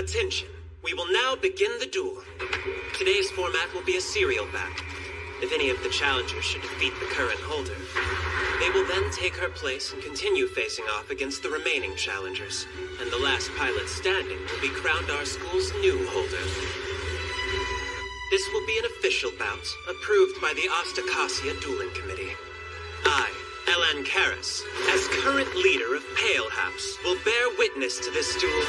attention. We will now begin the duel. Today's format will be a serial battle. If any of the challengers should defeat the current holder, they will then take her place and continue facing off against the remaining challengers, and the last pilot standing will be crowned our school's new holder. This will be an official bout, approved by the Ostakasia Dueling Committee. I, Elan Karas, as current leader of Pale House, will bear witness to this duel.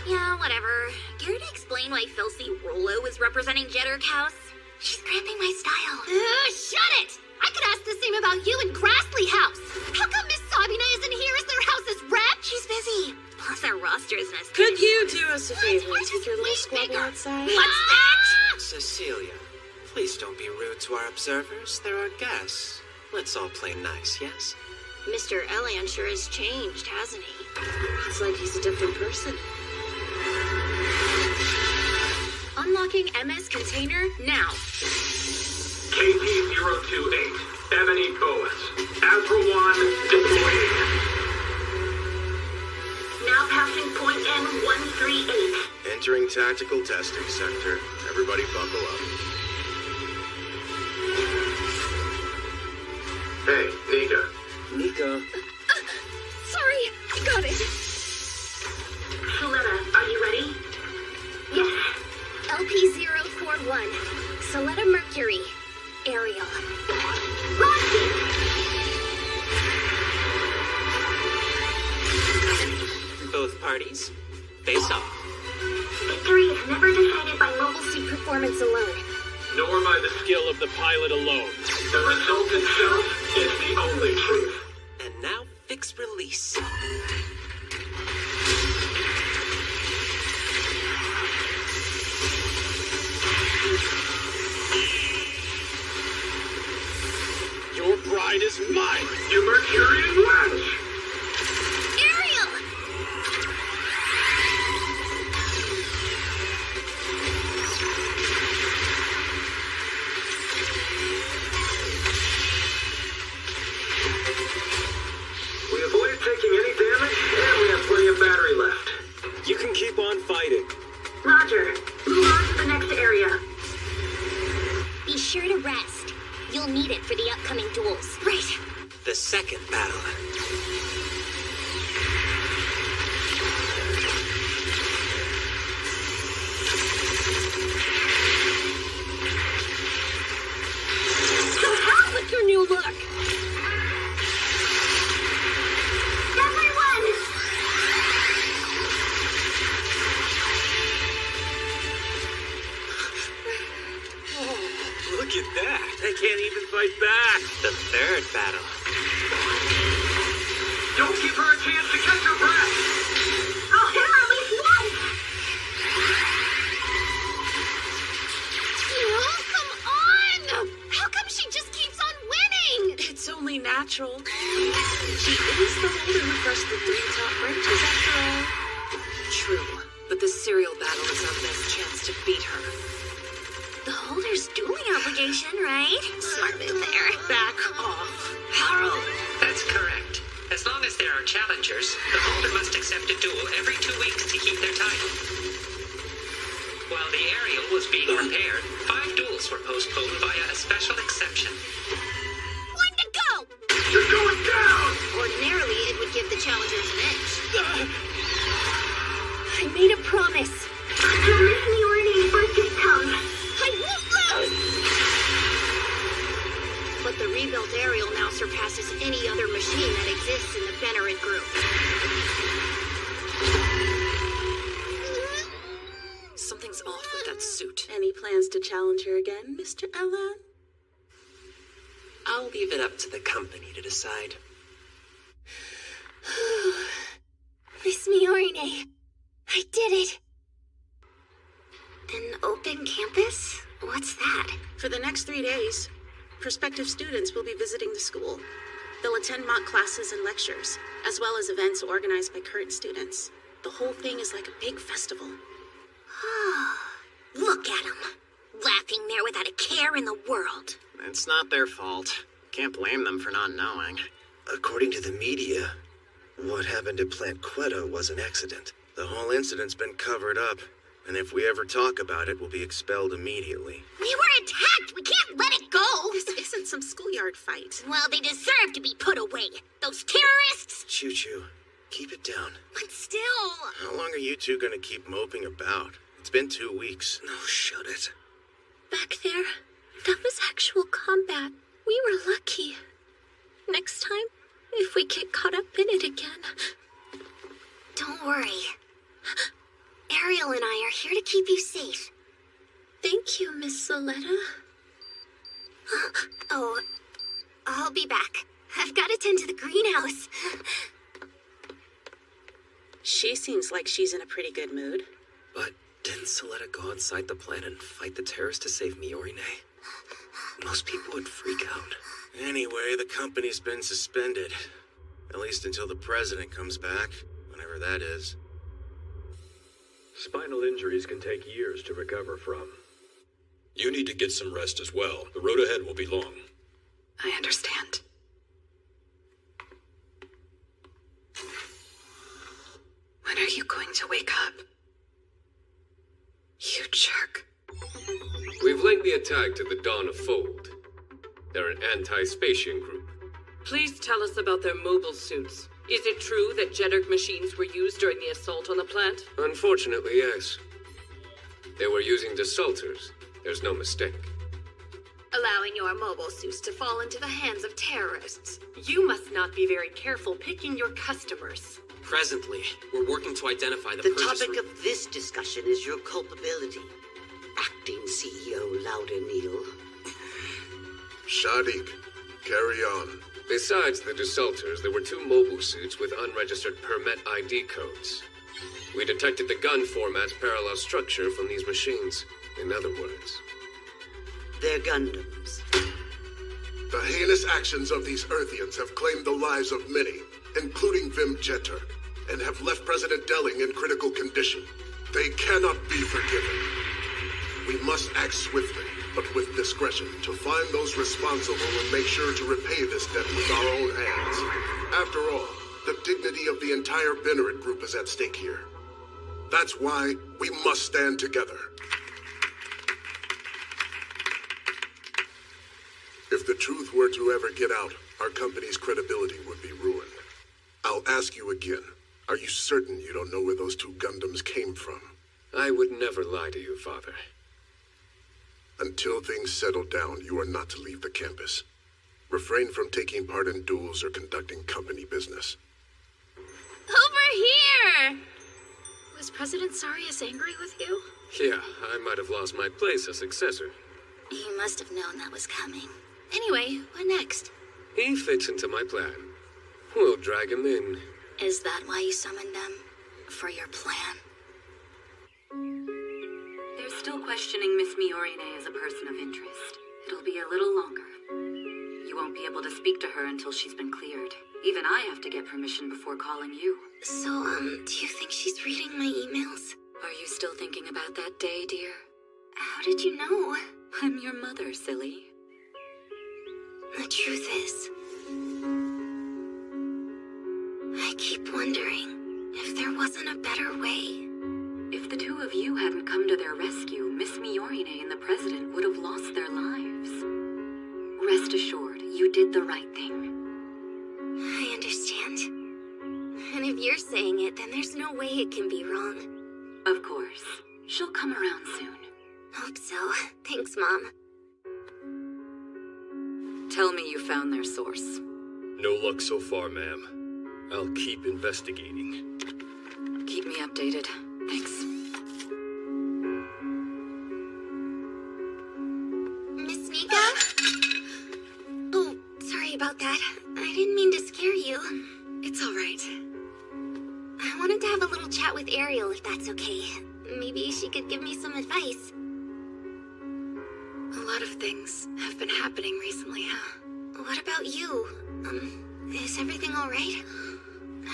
Yeah, whatever. Care to explain why Filthy Rollo is representing Jetterk House? She's cramping my style. Shut it! I could ask the same about you and Grassley House. How come Miss Sabina isn't here as their house's rep? She's busy. Plus our roster is messed. Could you do us a favor and take your little squabble outside? What's that? Cecilia, please don't be rude to our observers. They're our guests. Let's all play nice, yes? Mr. Elan sure has changed, hasn't he? It's like he's a different person. Unlocking MS container now. KP-028, Ebony Boas. April 1, deploying. Now passing point N138. Entering tactical testing sector. Everybody buckle up. Hey, Nika. Nico. Sorry, I got it. Soletta, are you ready? Yes. LP-041. Soletta Mercury. Ariel. Both parties, face off. Victory is never decided by mobile suit performance alone. Nor by the skill of the pilot alone. The result itself is the only truth. And now, fix release. Your bride is mine, you Mercurian wench! Ariel! We avoided taking any damage, and we have plenty of battery left. You can keep on fighting. Roger. Move on to the next area. Be sure to rest. You'll need it for the upcoming duels. Right. The second battle. So how's with your new look? Everyone! Look at that. They can't even fight back. The third battle. Don't give her a chance to catch her breath! I'll hit her at least once! Oh, come on! How come she just keeps on winning? It's only natural. She is the holder who crushed the 3 top branches after all. True, but this serial battle is our best chance to beat her. The holder's dueling obligation, right? Smart move there. Back off. Harold, that's correct. As long as there are challengers, the holder must accept a duel every 2 weeks to keep their title. While the Ariel was being repaired, 5 duels were postponed via a special exception. One to go! You're going down! Ordinarily, it would give the challengers an edge. I made a promise. Don't miss me or any birthday comes. I won't lose! But the rebuilt Ariel now surpasses any other machine that exists in the Venerant group. Something's off with that suit. Any plans to challenge her again, Mr. Elan? I'll leave it up to the company to decide. Miss Miorine. I did it. An open campus? What's that? For the next 3 days, prospective students will be visiting the school. They'll attend mock classes and lectures, as well as events organized by current students. The whole thing is like a big festival. Look at them. Laughing there without a care in the world. It's not their fault. Can't blame them for not knowing. According to the media, what happened at Plant Quetta was an accident. The whole incident's been covered up. And if we ever talk about it, we'll be expelled immediately. We were attacked! We can't let it go! This isn't some schoolyard fight. Well, they deserve to be put away. Those terrorists! Choo-choo, keep it down. But still... How long are you two gonna keep moping about? It's been 2 weeks. No, shut it. Back there, that was actual combat. We were lucky. Next time, if we get caught up in it again... Don't worry. Ariel and I are here to keep you safe. Thank you, Miss Soletta. Oh, I'll be back. I've got to tend to the greenhouse. She seems like she's in a pretty good mood. But didn't Soletta go outside the planet and fight the terrorists to save Miorine? Most people would freak out. Anyway, the company's been suspended. At least until the president comes back, whenever that is. Spinal injuries can take years to recover from. You need to get some rest as well. The road ahead will be long. I understand. When are you going to wake up? You jerk. We've linked the attack to the Dawn of Fold. They're an anti-Spatian group. Please tell us about their mobile suits. Is it true that Jeddirk machines were used during the assault on the plant? Unfortunately, yes. They were using desultors. There's no mistake. Allowing your mobile suits to fall into the hands of terrorists. You must not be very careful picking your customers. Presently, we're working to identify the topic of this discussion is your culpability. Acting CEO Louderneedle. Shadiq, carry on. Besides the desultors, there were 2 mobile suits with unregistered permit ID codes. We detected the gun format's parallel structure from these machines. In other words, they're Gundams. The heinous actions of these Earthians have claimed the lives of many, including Vim Jetter, and have left President Delling in critical condition. They cannot be forgiven. We must act swiftly, but with discretion, to find those responsible and make sure to repay this debt with our own hands. After all, the dignity of the entire Benerit group is at stake here. That's why we must stand together. If the truth were to ever get out, our company's credibility would be ruined. I'll ask you again. Are you certain you don't know where those 2 Gundams came from? I would never lie to you, Father. Until things settle down, you are not to leave the campus. Refrain from taking part in duels or conducting company business. Over here! Was President Sarius angry with you? Yeah, I might have lost my place as successor. He must have known that was coming. Anyway, what next? He fits into my plan. We'll drag him in. Is that why you summoned them? For your plan? They're still questioning Miss Miorine as a person of interest. It'll be a little longer. You won't be able to speak to her until she's been cleared. Even I have to get permission before calling you. So, do you think she's reading my emails? Are you still thinking about that day, dear? How did you know? I'm your mother, silly. The truth is, I keep wondering if there wasn't a better way. If the 2 of you hadn't come to their rescue, Miss Miorine and the President would have lost their lives. Rest assured, you did the right thing. I understand. And if you're saying it, then there's no way it can be wrong. Of course. She'll come around soon. Hope so. Thanks, Mom. Tell me you found their source. No luck so far, ma'am. I'll keep investigating. Keep me updated. Thanks. Miss Nika? Oh, sorry about that. I didn't mean to scare you. It's all right. I wanted to have a little chat with Ariel, if that's okay. Maybe she could give me some advice. A lot of things have been happening recently, huh? What about you? Is everything all right?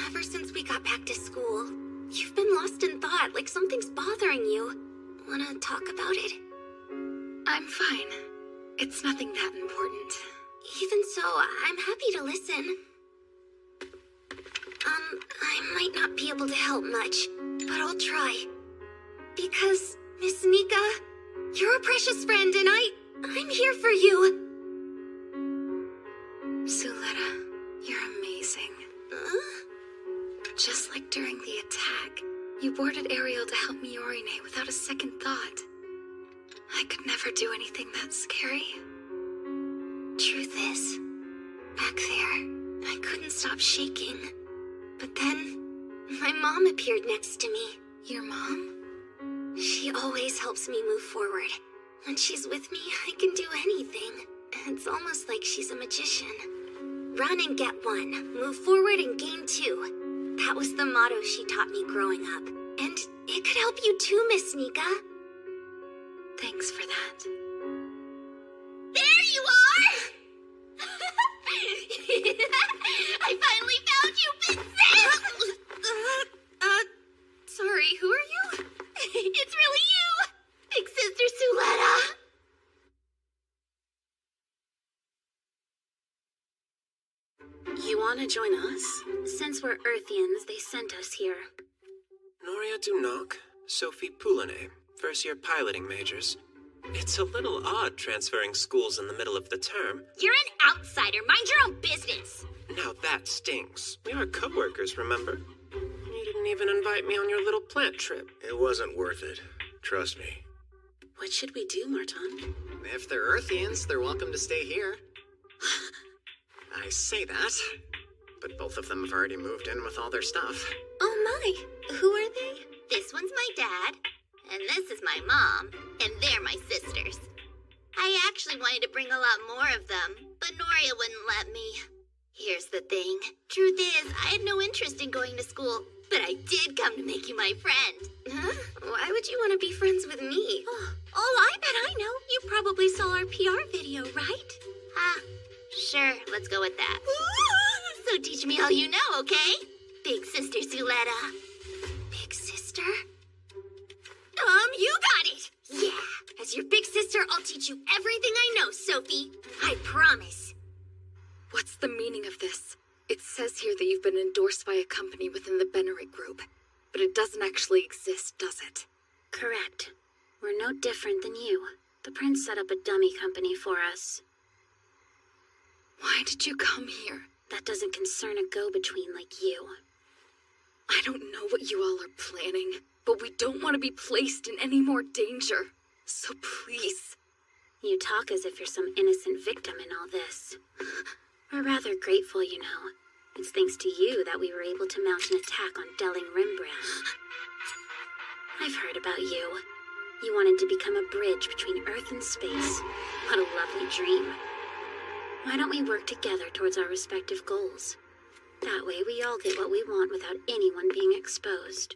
Ever since we got back to school, you've been lost in thought, like something's bothering you. Wanna talk about it? I'm fine. It's nothing that important. Even so, I'm happy to listen. I might not be able to help much, but I'll try. Because, Miss Nika, you're a precious friend and I'm here for you. Suletta, you're amazing. Just like during the attack, you boarded Ariel to help Miorine without a second thought. I could never do anything that scary. Truth is, back there, I couldn't stop shaking. But then, my mom appeared next to me. Your mom? She always helps me move forward. When she's with me, I can do anything. It's almost like she's a magician. Run and get one. Move forward and gain two. That was the motto she taught me growing up. And it could help you too, Miss Nika. Thanks for that. There you are! I finally found you, Big Sis! Sorry, who are you? It's really you! Big Sister Suletta! You want to join us? Since we're Earthians, they sent us here. Noria Dumnock, Sophie Poulinet, first-year piloting majors. It's a little odd transferring schools in the middle of the term. You're an outsider. Mind your own business. Now that stings. We are co-workers, remember? You didn't even invite me on your little plant trip. It wasn't worth it. Trust me. What should we do, Martin? If they're Earthians, they're welcome to stay here. I say that, but both of them have already moved in with all their stuff. Oh my, who are they? This one's my dad, and this is my mom, and they're my sisters. I actually wanted to bring a lot more of them, but Noria wouldn't let me. Here's the thing. Truth is, I had no interest in going to school, but I did come to make you my friend. Huh? Why would you want to be friends with me? Oh, I bet I know. You probably saw our PR video, right? Sure, let's go with that. So teach me all you know, okay? Big Sister Suletta. Big sister? You got it! Yeah, as your big sister, I'll teach you everything I know, Sophie. I promise. What's the meaning of this? It says here that you've been endorsed by a company within the Bennery Group, but it doesn't actually exist, does it? Correct. We're no different than you. The prince set up a dummy company for us. Why did you come here? That doesn't concern a go-between like you. I don't know what you all are planning, but we don't want to be placed in any more danger. So please. You talk as if you're some innocent victim in all this. We're rather grateful, you know. It's thanks to you that we were able to mount an attack on Delling Rembrandt. I've heard about you. You wanted to become a bridge between Earth and space. What a lovely dream. Why don't we work together towards our respective goals? That way we all get what we want without anyone being exposed.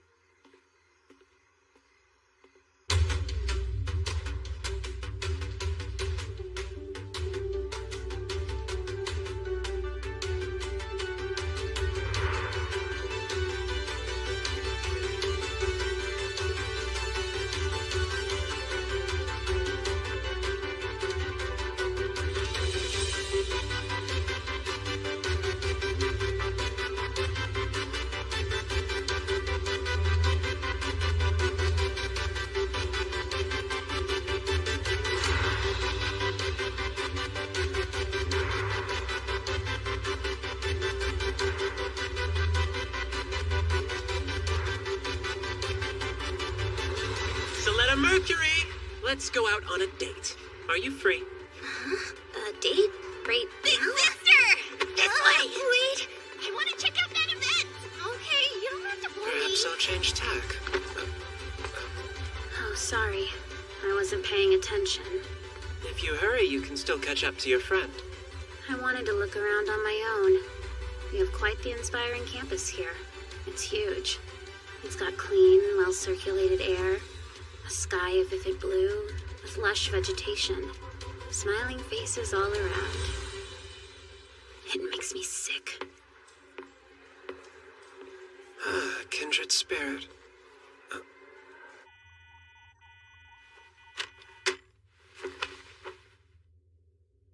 Mercury! Let's go out on a date. Are you free? A date? Great. Big sister! This way! Wait! I want to check out that event! Okay, you don't have to worry. Perhaps I'll change tack. Oh, sorry. I wasn't paying attention. If you hurry, you can still catch up to your friend. I wanted to look around on my own. We have quite the inspiring campus here. It's huge. It's got clean, well-circulated air, a sky of vivid blue, with lush vegetation, smiling faces all around. It makes me sick. Kindred spirit.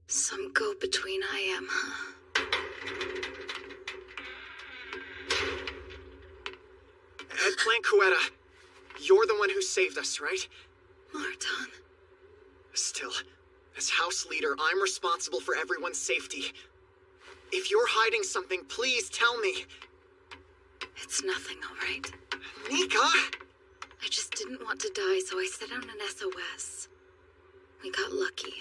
Some go-between I am, huh? Eggplant Cuetta, You're the one who saved us, right? Marton. Still, as house leader, I'm responsible for everyone's safety. If you're hiding something, please tell me. It's nothing, all right? Nika! I just didn't want to die, so I set out an SOS. We got lucky.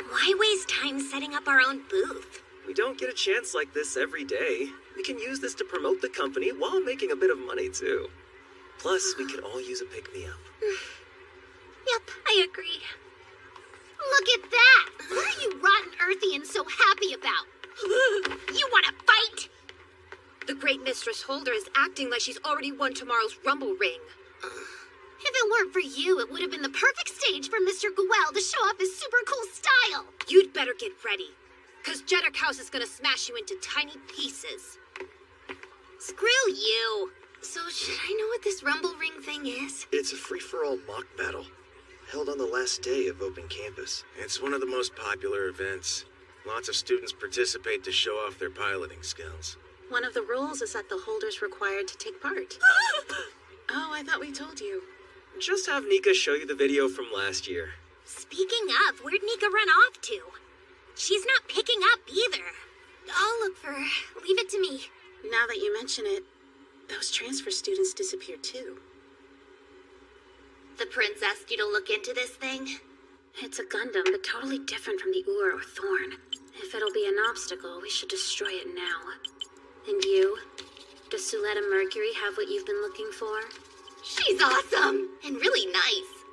Why waste time setting up our own booth? We don't get a chance like this every day. We can use this to promote the company while making a bit of money, too. Plus, we could all use a pick-me-up. Yep, I agree. Look at that! What are you rotten Earthians so happy about? You want to fight? The Great Mistress Holder is acting like she's already won tomorrow's Rumble Ring. If it weren't for you, it would have been the perfect stage for Mr. Guel to show off his super cool style. You'd better get ready, because Jeddark House is gonna smash you into tiny pieces. Screw you. So should I know what this Rumble Ring thing is? It's a free-for-all mock battle, held on the last day of open campus. It's one of the most popular events. Lots of students participate to show off their piloting skills. One of the rules is that the holder's required to take part. Oh, I thought we told you. Just have Nika show you the video from last year. Speaking of, where'd Nika run off to? She's not picking up either. I'll look for her. Leave it to me. Now that you mention it, those transfer students disappeared too. The prince asked you to look into this thing? It's a Gundam, but totally different from the Ur or Thorn. If it'll be an obstacle, we should destroy it now. And you? Does Suletta Mercury have what you've been looking for? She's awesome! And really nice.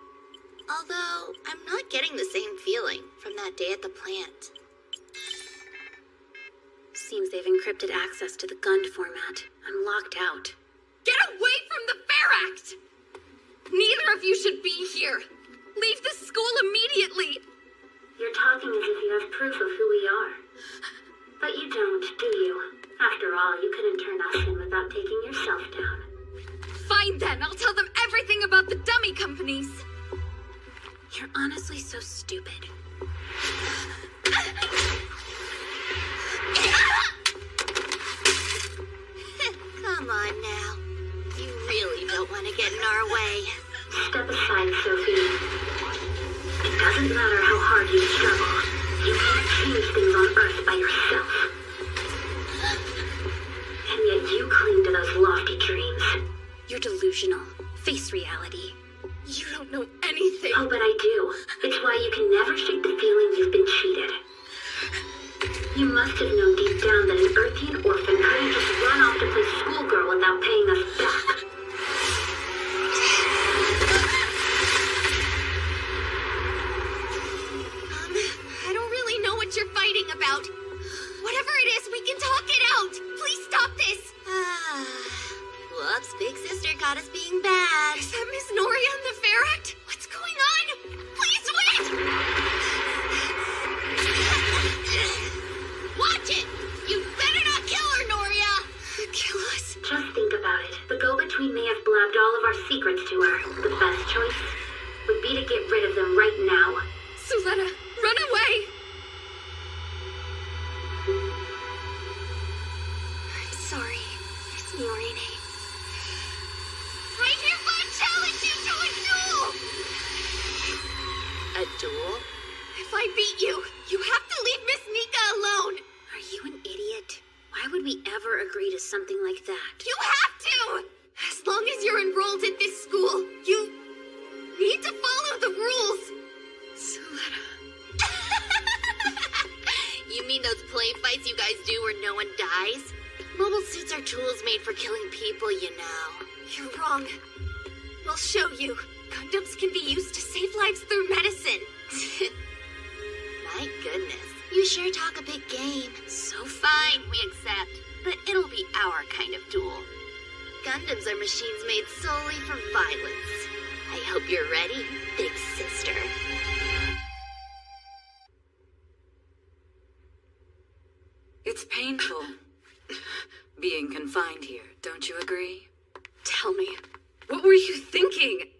Although, I'm not getting the same feeling from that day at the plant. Seems they've encrypted access to the Gund format. I'm locked out. Get away from the Fair Act! Neither of you should be here. Leave the school immediately. You're talking as if you have proof of who we are. But you don't, do you? After all, you couldn't turn us in without taking yourself down. Fine then, I'll tell them everything about the dummy companies. You're honestly so stupid. Come on now. You really don't want to get in our way. Step aside, Sophie. It doesn't matter how hard you struggle. You can't change things on Earth by yourself. And yet you cling to those lofty dreams. You're delusional. Face reality. You don't know anything. Oh, but I do. It's why you can never shake the feeling you've been cheated. You must have known deep down that an Earthian orphan couldn't just run off to play schoolgirl without paying us back. I don't really know what you're fighting about. Whatever it is, we can talk it out. Please stop this. Whoops, big sister caught us being bad. Is that Miss Noria in the Fair Act? What's going on? Please wait! Watch it! You better not kill her, Noria! Kill us? Just think about it. The go-between may have blabbed all of our secrets to her. The best choice would be to get rid of them right now. Suletta, run away! I'm sorry, Miss Miorine. I hereby challenge you to a duel! A duel? If I beat you, you have to leave Miss Nika alone! Are you an idiot? Why would we ever agree to something like that? You have to! As long as you're enrolled at this school, you need to follow the rules. Suletta. You mean those play fights you guys do where no one dies? Mobile suits are tools made for killing people, you know. You're wrong. We'll show you. Gundams can be used to save lives through medicine. My goodness. You sure talk a big game. So fine, we accept. But it'll be our kind of duel. Gundams are machines made solely for violence. I hope you're ready, big sister. It's painful being confined here, don't you agree? Tell me, what were you thinking?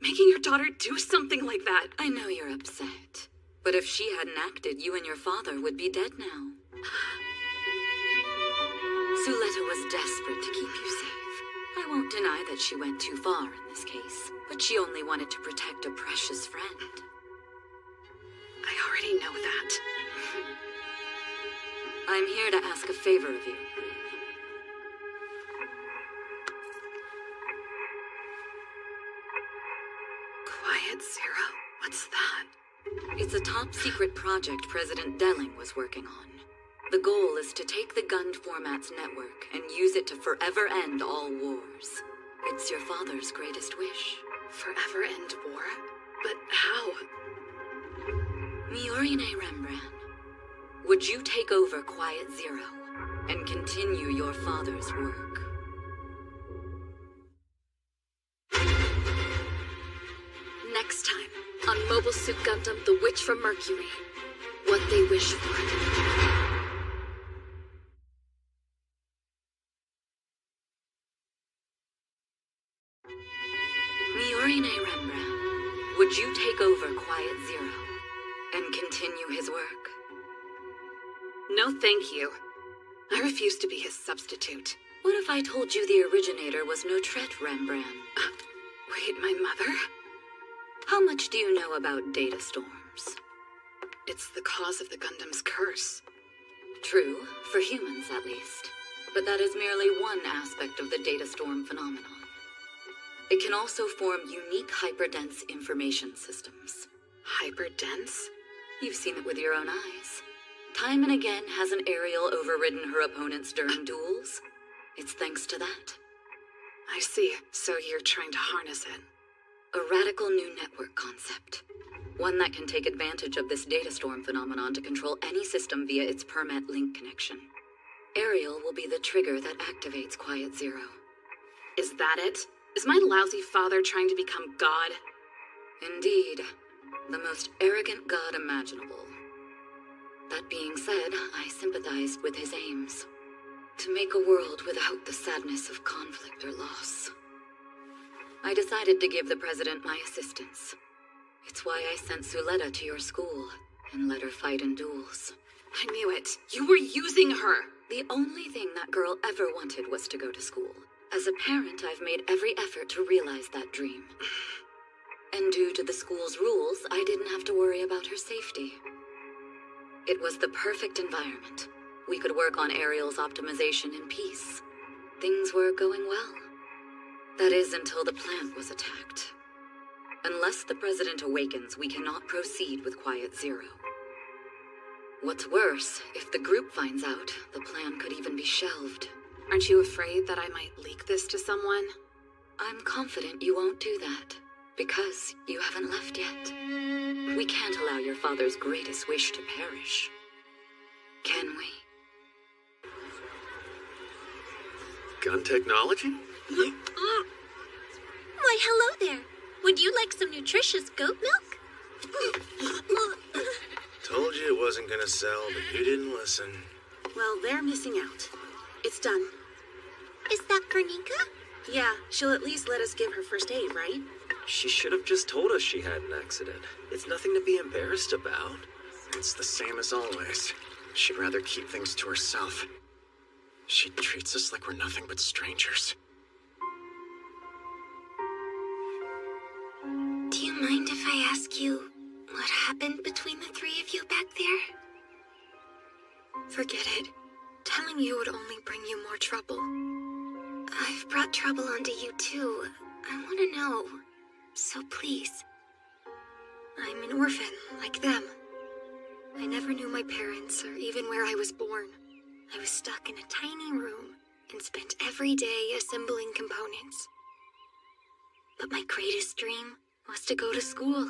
Making your daughter do something like that? I know you're upset. But if she hadn't acted, you and your father would be dead now. Suletta was desperate to keep you safe. I won't deny that she went too far in this case, but she only wanted to protect a precious friend. I already know that. I'm here to ask a favor of you. Quiet Zero? What's that? It's a top-secret project President Delling was working on. The goal is to take the Gund Formats network and use it to forever end all wars. It's your father's greatest wish. Forever end war? But how? Miorine Rembrandt, would you take over Quiet Zero and continue your father's work? Next time, on Mobile Suit Gundam The Witch from Mercury. What they wish for. Miorine Rembrandt, would you take over Quiet Zero and continue his work? No, thank you. I refuse to be his substitute. What if I told you the originator was no Tret Rembrandt? Wait, my mother? How much do you know about data storms? It's the cause of the Gundam's curse. True, for humans at least. But that is merely one aspect of the data storm phenomenon. It can also form unique hyperdense information systems. Hyperdense? You've seen it with your own eyes. Time and again has an Ariel overridden her opponents during duels. It's thanks to that. I see. So you're trying to harness it. A radical new network concept. One that can take advantage of this data storm phenomenon to control any system via its permanent link connection. Ariel will be the trigger that activates Quiet Zero. Is that it? Is my lousy father trying to become God? Indeed. The most arrogant god imaginable. That being said, I sympathized with his aims. To make a world without the sadness of conflict or loss. I decided to give the president my assistance. It's why I sent Suletta to your school and let her fight in duels. I knew it. You were using her! The only thing that girl ever wanted was to go to school. As a parent, I've made every effort to realize that dream. And due to the school's rules, I didn't have to worry about her safety. It was the perfect environment. We could work on Ariel's optimization in peace. Things were going well. That is, until the plant was attacked. Unless the president awakens, we cannot proceed with Quiet Zero. What's worse, if the group finds out, the plan could even be shelved. Aren't you afraid that I might leak this to someone? I'm confident you won't do that, because you haven't left yet. We can't allow your father's greatest wish to perish. Can we? Gun technology? Why, hello there. Would you like some nutritious goat milk? Told you it wasn't gonna sell, but you didn't listen. Well, they're missing out. It's done. Is that Garnica? Yeah, she'll at least let us give her first aid, right? She should have just told us she had an accident. It's nothing to be embarrassed about. It's the same as always. She'd rather keep things to herself. She treats us like we're nothing but strangers. Do you mind if I ask you what happened between the three of you back there? Forget it. Telling you would only bring you more trouble. I've brought trouble onto you too. I want to know. So please. I'm an orphan, like them. I never knew my parents or even where I was born. I was stuck in a tiny room and spent every day assembling components. But my greatest dream was to go to school.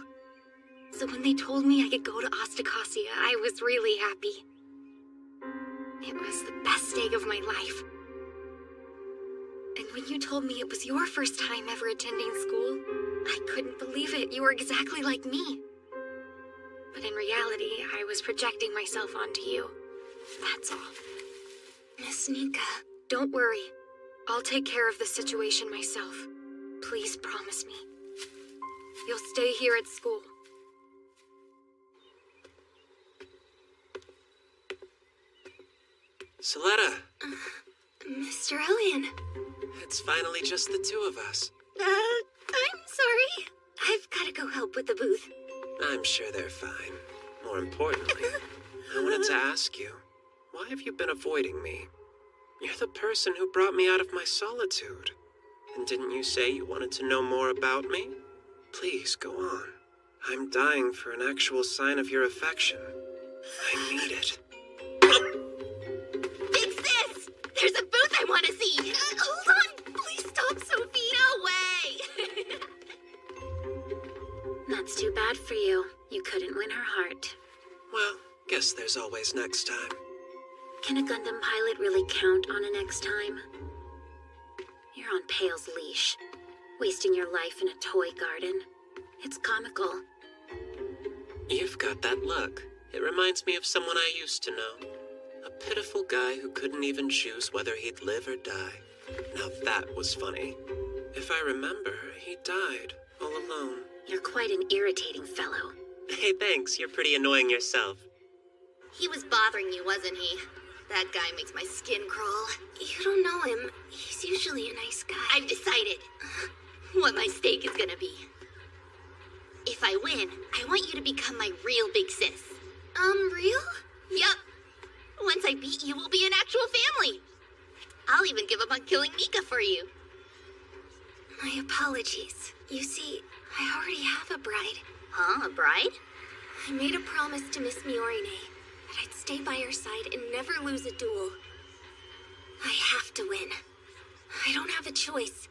So when they told me I could go to Ostacasia, I was really happy. It was the best day of my life. And when you told me it was your first time ever attending school, I couldn't believe it. You were exactly like me. But in reality, I was projecting myself onto you. That's all. Miss Nika, don't worry. I'll take care of the situation myself. Please promise me. You'll stay here at school. Suletta! Mr. Ellian. It's finally just the two of us. I'm sorry. I've gotta go help with the booth. I'm sure they're fine. More importantly, I wanted to ask you, why have you been avoiding me? You're the person who brought me out of my solitude. And didn't you say you wanted to know more about me? Please, go on. I'm dying for an actual sign of your affection. I need it. Big sis! There's a booth I want to see! Hold on! Please stop, Sophie! No way! That's too bad for you. You couldn't win her heart. Well, guess there's always next time. Can a Gundam pilot really count on a next time? You're on Pale's leash, wasting your life in a toy garden. It's comical. You've got that look. It reminds me of someone I used to know. A pitiful guy who couldn't even choose whether he'd live or die. Now that was funny. If I remember, he died, all alone. You're quite an irritating fellow. Hey, thanks. You're pretty annoying yourself. He was bothering you, wasn't he? That guy makes my skin crawl. You don't know him. He's usually a nice guy. I've decided what my stake is gonna be. If I win, I want you to become my real big sis. Real? Yup. Once I beat you, we'll be an actual family. I'll even give up on killing Nika for you. My apologies. You see, I already have a bride. Huh? A bride? I made a promise to Miss Miorine that I'd stay by her side and never lose a duel. I have to win. I don't have a choice.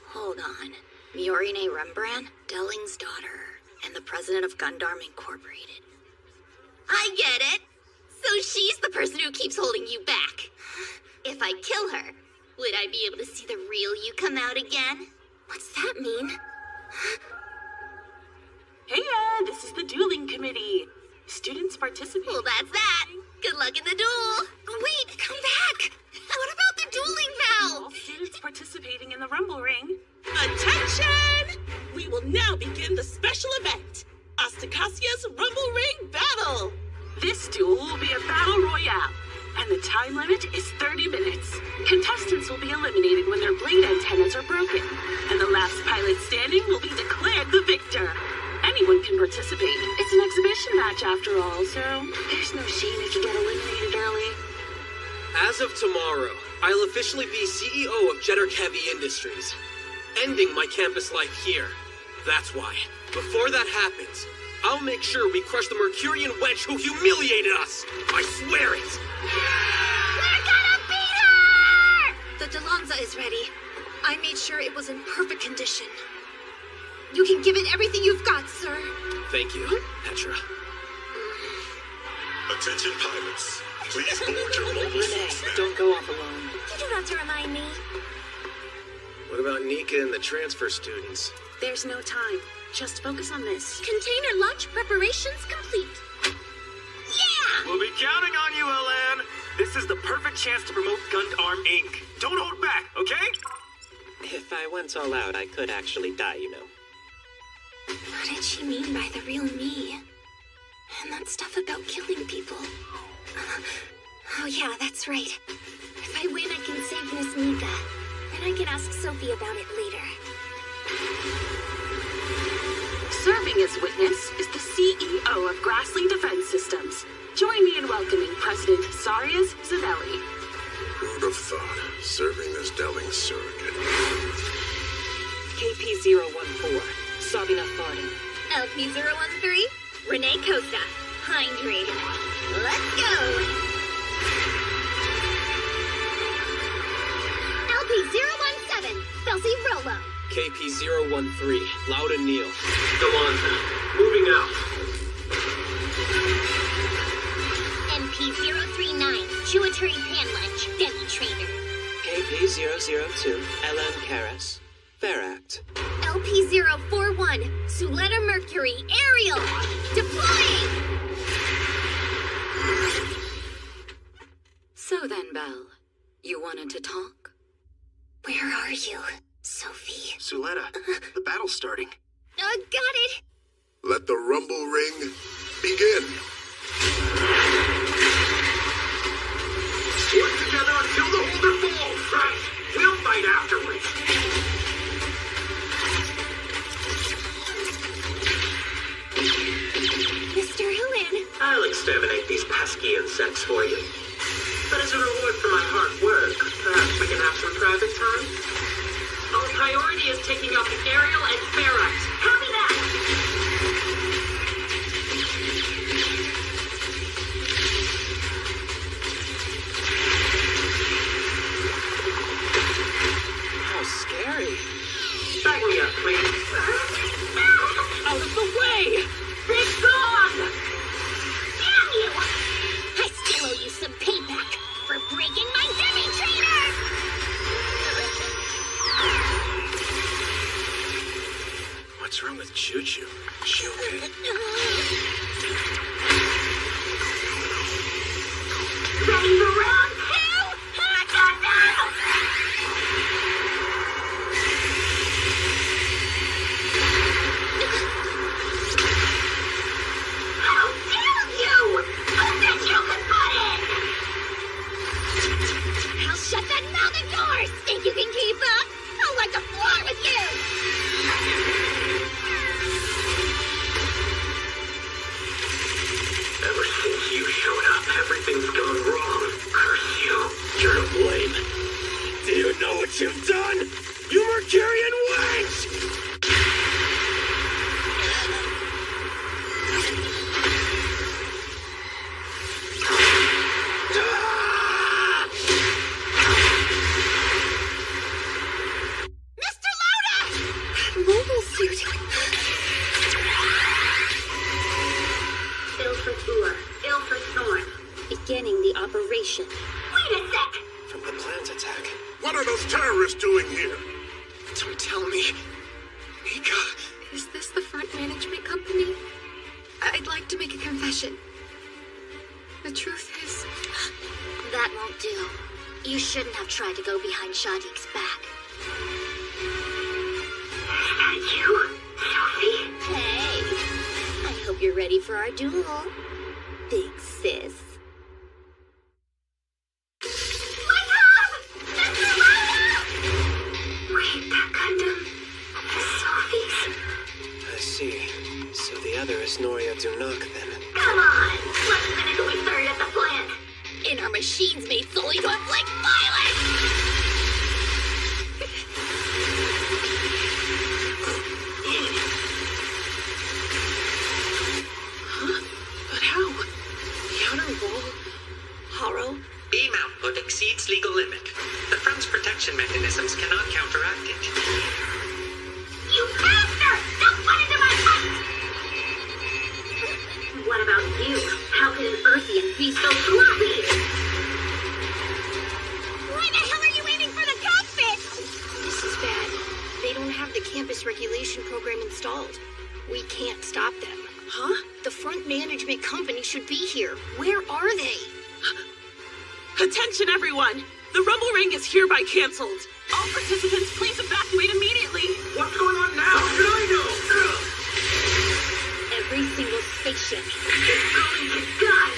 Hold on. Miorine Rembrandt, Delling's daughter, and the president of Gundam Incorporated. I get it! So she's the person who keeps holding you back. If I kill her, would I be able to see the real you come out again? What's that mean? Hey, this is the dueling committee. Students participate. Well, that's that. Good luck in the duel. Wait, come back! What about the dueling vow? All students participating in the Rumble Ring. Attention! We will now begin the special event, Astacasia's Rumble Ring Battle. This duel will be a battle royale, and the time limit is 30 minutes. Contestants will be eliminated when their blade antennas are broken, and the last pilot standing will be declared the victor. Anyone can participate. It's an exhibition match after all, so there's no shame if you get eliminated early. As of tomorrow, I'll officially be CEO of Jeddark Heavy Industries, ending my campus life here. That's why, before that happens, I'll make sure we crush the Mercurian wench who humiliated us! I swear it! We're gonna beat her! The Delanza is ready. I made sure it was in perfect condition. You can give it everything you've got, sir. Thank you, Petra. Attention pilots. Please board your mobile suits now. Don't go off alone. You don't have to remind me. What about Nika and the transfer students? There's no time. Just focus on this. Container launch preparations complete. Yeah! We'll be counting on you, Elan. This is the perfect chance to promote Gundam Inc. Don't hold back, okay? If I went all out, I could actually die, you know. What did she mean by the real me? And that stuff about killing people. Oh yeah, that's right. If I win, I can save Miss Nika. Then I can ask Sophie about it later. Serving as witness is the CEO of Grassley Defense Systems. Join me in welcoming President Sarius Zavelli. Who'd have thought? Serving as Delling's surrogate. KP-014, Sabina Farden. LP-013, Renee Costa, Hind Raid. Let's go! LP-017, Felsi Rolo. KP-013, Loudon Neal. Delanza, moving out. MP-039, Chuaturi Panlunch, Demi Trainer. KP-002, Ellen Karras, Feract. LP-041, Suletta Mercury, Aerial, deploying! So then, Belle, you wanted to talk? Where are you, Sophie? Suletta, the battle's starting. Got it! Let the Rumble Ring begin. Work together until the thanks for you. But as a reward for my hard work, perhaps we can have some private time? Our priority is taking out the aerial and ferrite. Copy that! How scary. Back me up, please. Out of the way! Be gone! Damn you! I still owe you some payback for breaking my demi-trainer! What's wrong with Choo-Choo? Is she okay? Ready for round two? How dare you! Who said you could put in? I'll shut that mouth of yours! Think you can keep up? I'll like a floor with you! Ever since you showed up, everything's gone wrong. Curse you. You're to blame. Do you know what you've done? You Mercurian wench! Mr. Loda! Mobile suit. Ill for Tour. Ill for Thorn. Beginning the operation. Wait a sec! From the plant attack. What are those terrorists doing here? Don't tell me. Mika. Is this the front management company? I'd like to make a confession. The truth is... That won't do. You shouldn't have tried to go behind Shadiq's back. You, Sophie? Hey. I hope you're ready for our duel. Big sis. Wake up! Mr. Loda! Wait, that Gundam is Sophie's. I see. So the other is Noria Dunak then. Come on! Let's finish what we started at the plant. In our machines made solely to inflict violence! But how? The outer wall? Haro? Beam output exceeds legal limit. The front's protection mechanisms cannot counteract it. You bastard! Don't run into my fight! What about you? How can an Earthian be so sloppy? Why the hell are you aiming for the cockpit? This is bad. They don't have the campus regulation program installed. We can't stop them. Huh? The front management company should be here. Where are they? Attention, everyone! The Rumble Ring is hereby canceled. All participants, please evacuate immediately. What's going on now? How should I know? Every single spaceship. It's going to die!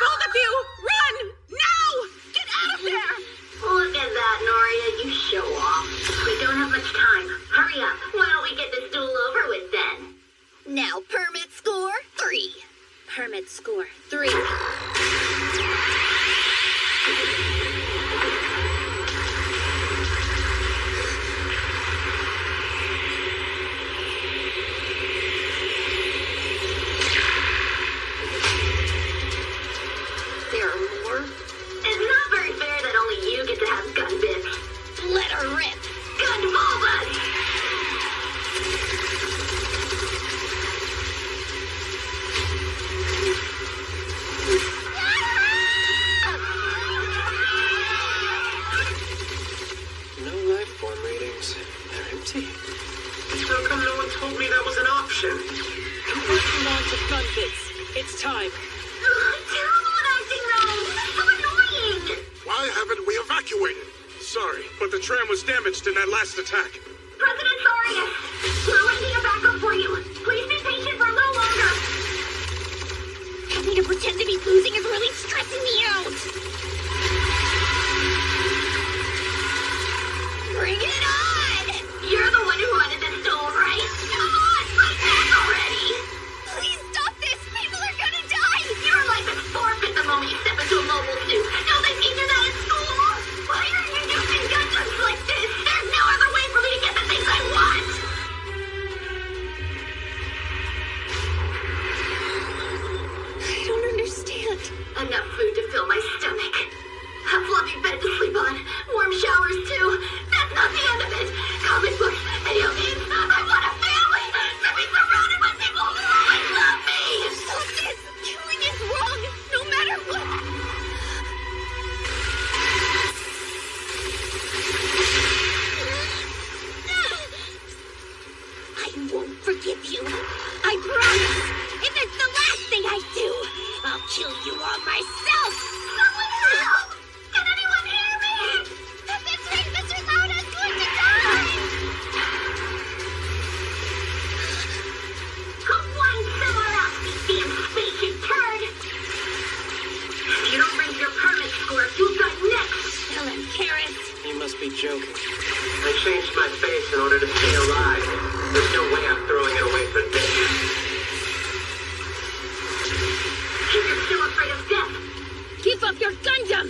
Both of you, run! Now! Get out of there! Look at that, Noria, you show off. We don't have much time. Hurry up. Why don't we get this duel over with then? Now, permit score 3. Permit score 3. There are more? It's not very fair that only you get to have gun bits. Let her rip. Gun bulbas! No life form readings. They're empty. How come no one told me that was an option? Converting launch of gun bits. It's time. Terrible at acting, though. So annoying. Why haven't we evacuated? Sorry, but the tram was damaged in that last attack. President Sarius, we're arranging a backup for you. Please be patient for a little longer. Having to pretend to be losing is really stressing me out! Bring it on! You're the one who wanted this duel, right? Come on, let's back already! Please stop this! People are gonna die! Your life is forfeit the moment you step into a mobile suit! Don't they teach you that at school? Why are you using guns like this? There's no other way for me to get the things I want! I don't understand. Enough food to fill my stomach. A fluffy bed to sleep on. Warm showers, too. That's not the end of it. Comic books, video games. I want a family. To be surrounded by people who always love me. Stop this. Killing is wrong. No matter what. I won't forgive you. I promise. If it's the last thing I do, I'll kill you all myself. Someone help! Can anyone hear me? If it's right, Mr. Lauda's going to die! One somewhere else, you damn spaceship turd! If you don't bring your permit score, you'll die next! Kill him, Karis! You must be joking. I changed my face in order to stay alive. There's no way I'm throwing it away for this. If you're still afraid of death, give up your Gundam!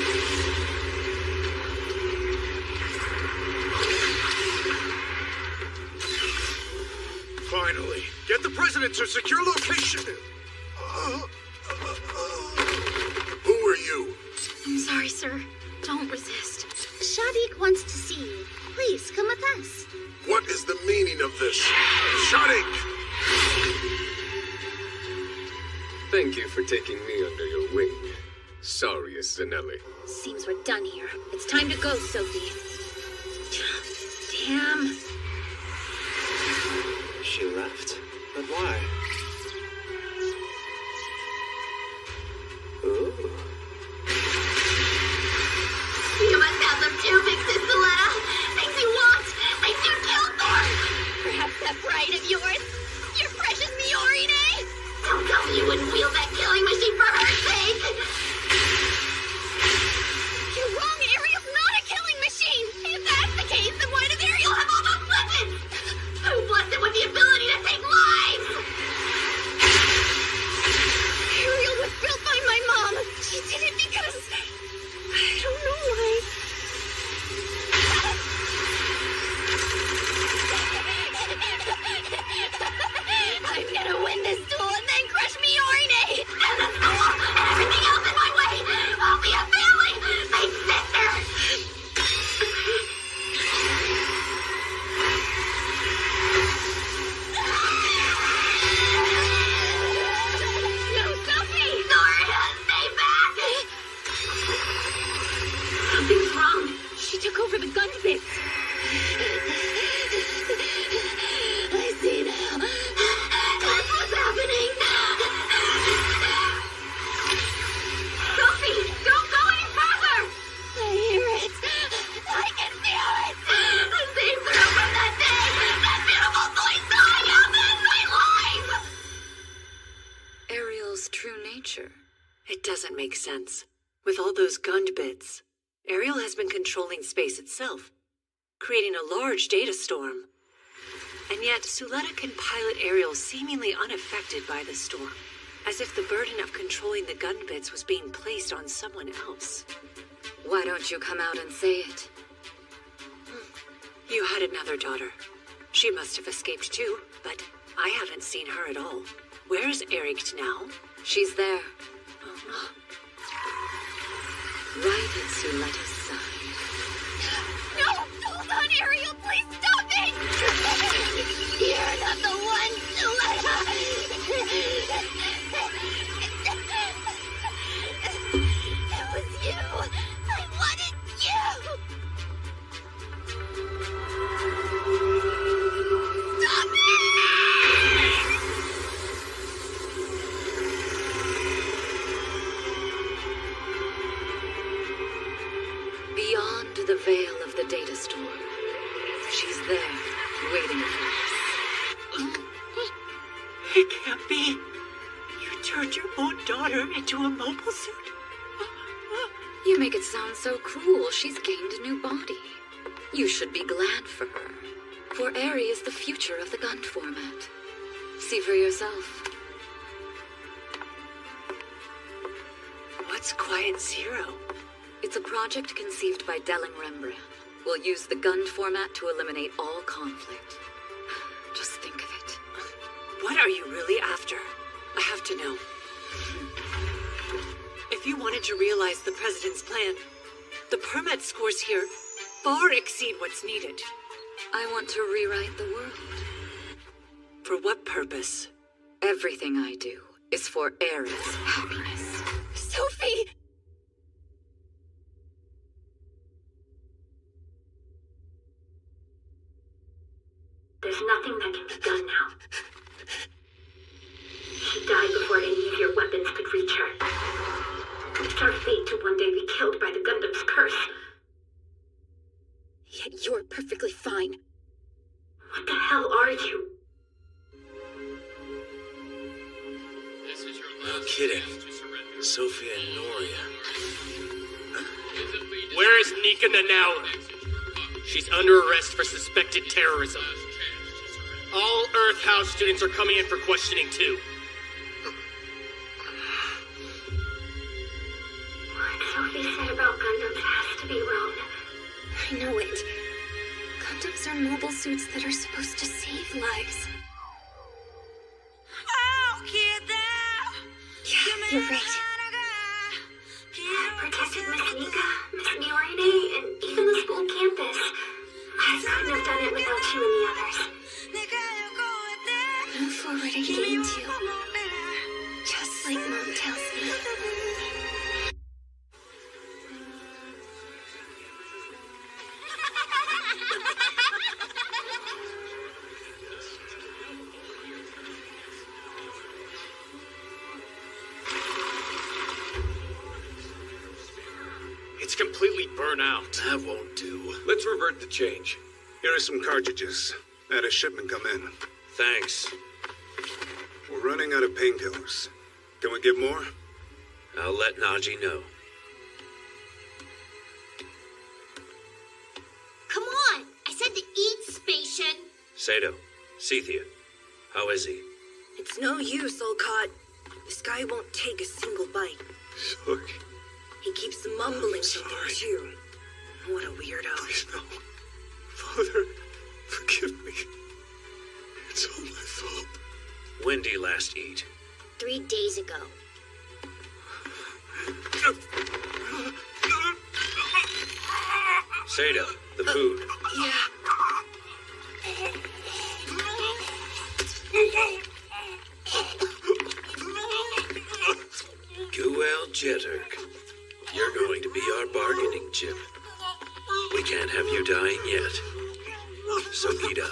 Finally, get the president to secure location. Who are you? I'm sorry, sir. Don't resist. Shadik wants to see you. Please, come with us. What is the meaning of this? Shadik! Thank you for taking me under your wing. Sorry, Zanelli. Seems we're done here. It's time to go, Sophie. Damn. She left? But why? Ooh. You must have them too, Big Sister. Things you want, things you killed for. Perhaps that pride of yours, your precious Miorine. Don't tell me you wouldn't wield that killing machine for her sake. You're wrong, Ariel's not a killing machine. If that's the case, then why does Ariel have all those weapons? Who blessed it with the ability to take lives? Ariel was built by my mom. She did it because... I don't know why. I'm gonna win this duel and then crush Miorine! And the school and everything else in my way! I'll be a family! My sisters! No, Sophie! Nora, stay back! Something's wrong. She took over the gun bits. I see now. That's what's happening. Sophie, don't go any further. I hear it. I can feel it. The same thrill from that day. That beautiful voice calling out in my life. Ariel's true nature. It doesn't make sense. With all those Gund bits, Ariel has been controlling space itself, creating a large data storm. And yet, Suletta can pilot Ariel seemingly unaffected by the storm, as if the burden of controlling the Gund bits was being placed on someone else. Why don't you come out and say it? You had another daughter. She must have escaped too, but I haven't seen her at all. Where's Erikt now? She's there. Right at Suletta's side. No! Hold on, Ariel! Please stop it! You're not the one, Suletta! It was you! I wanted you! Stop it! Beyond the veil of the data storm, she's there, waiting for us. It can't be. You turned your own daughter into a mobile suit? You make it sound so cruel. She's gained a new body. You should be glad for her. For Aerie is the future of the Gund format. See for yourself. What's Quiet Zero? It's a project conceived by Delling Rembrandt. We'll use the Gund format to eliminate all conflict. Just think of it. What are you really after? I have to know. If you wanted to realize the President's plan, the permit scores here far exceed what's needed. I want to rewrite the world. For what purpose? Everything I do is for Aerie's happiness. Sophie! There's nothing that can be done now. She died before any of your weapons could reach her. It's our fate to one day be killed by the Gundam's curse. Yet you're perfectly fine. What the hell are you? No kidding. Sophia and Noria. Where is Nika Nanau? She's under arrest for suspected terrorism. All Earth House students are coming in for questioning too. What Sophie said about Gundams has to be wrong. I know it. Gundams are mobile suits that are supposed to save lives. Yeah, you're right. I protected Miss Nika, Miss Milene, and even the school campus. I couldn't have done it without you and the others. Move forward if you need to. Just like Mom tells me. It's completely burnt out. That won't do. Let's revert the change. Here are some cartridges. Had a shipment come in. Thanks. We're running out of painkillers. Can we get more? I'll let Naji know. Come on! I said to eat, Spation! Sato, Cethia, how is he? It's no use, Olcott. This guy won't take a single bite. Sorry. He keeps mumbling something too. What a weirdo. Please, no. Father, forgive me. It's all my fault. When did he last eat? 3 days ago. Sato, the food. Yeah. Guel Jetterk, you're going to be our bargaining chip. We can't have you dying yet. So eat up.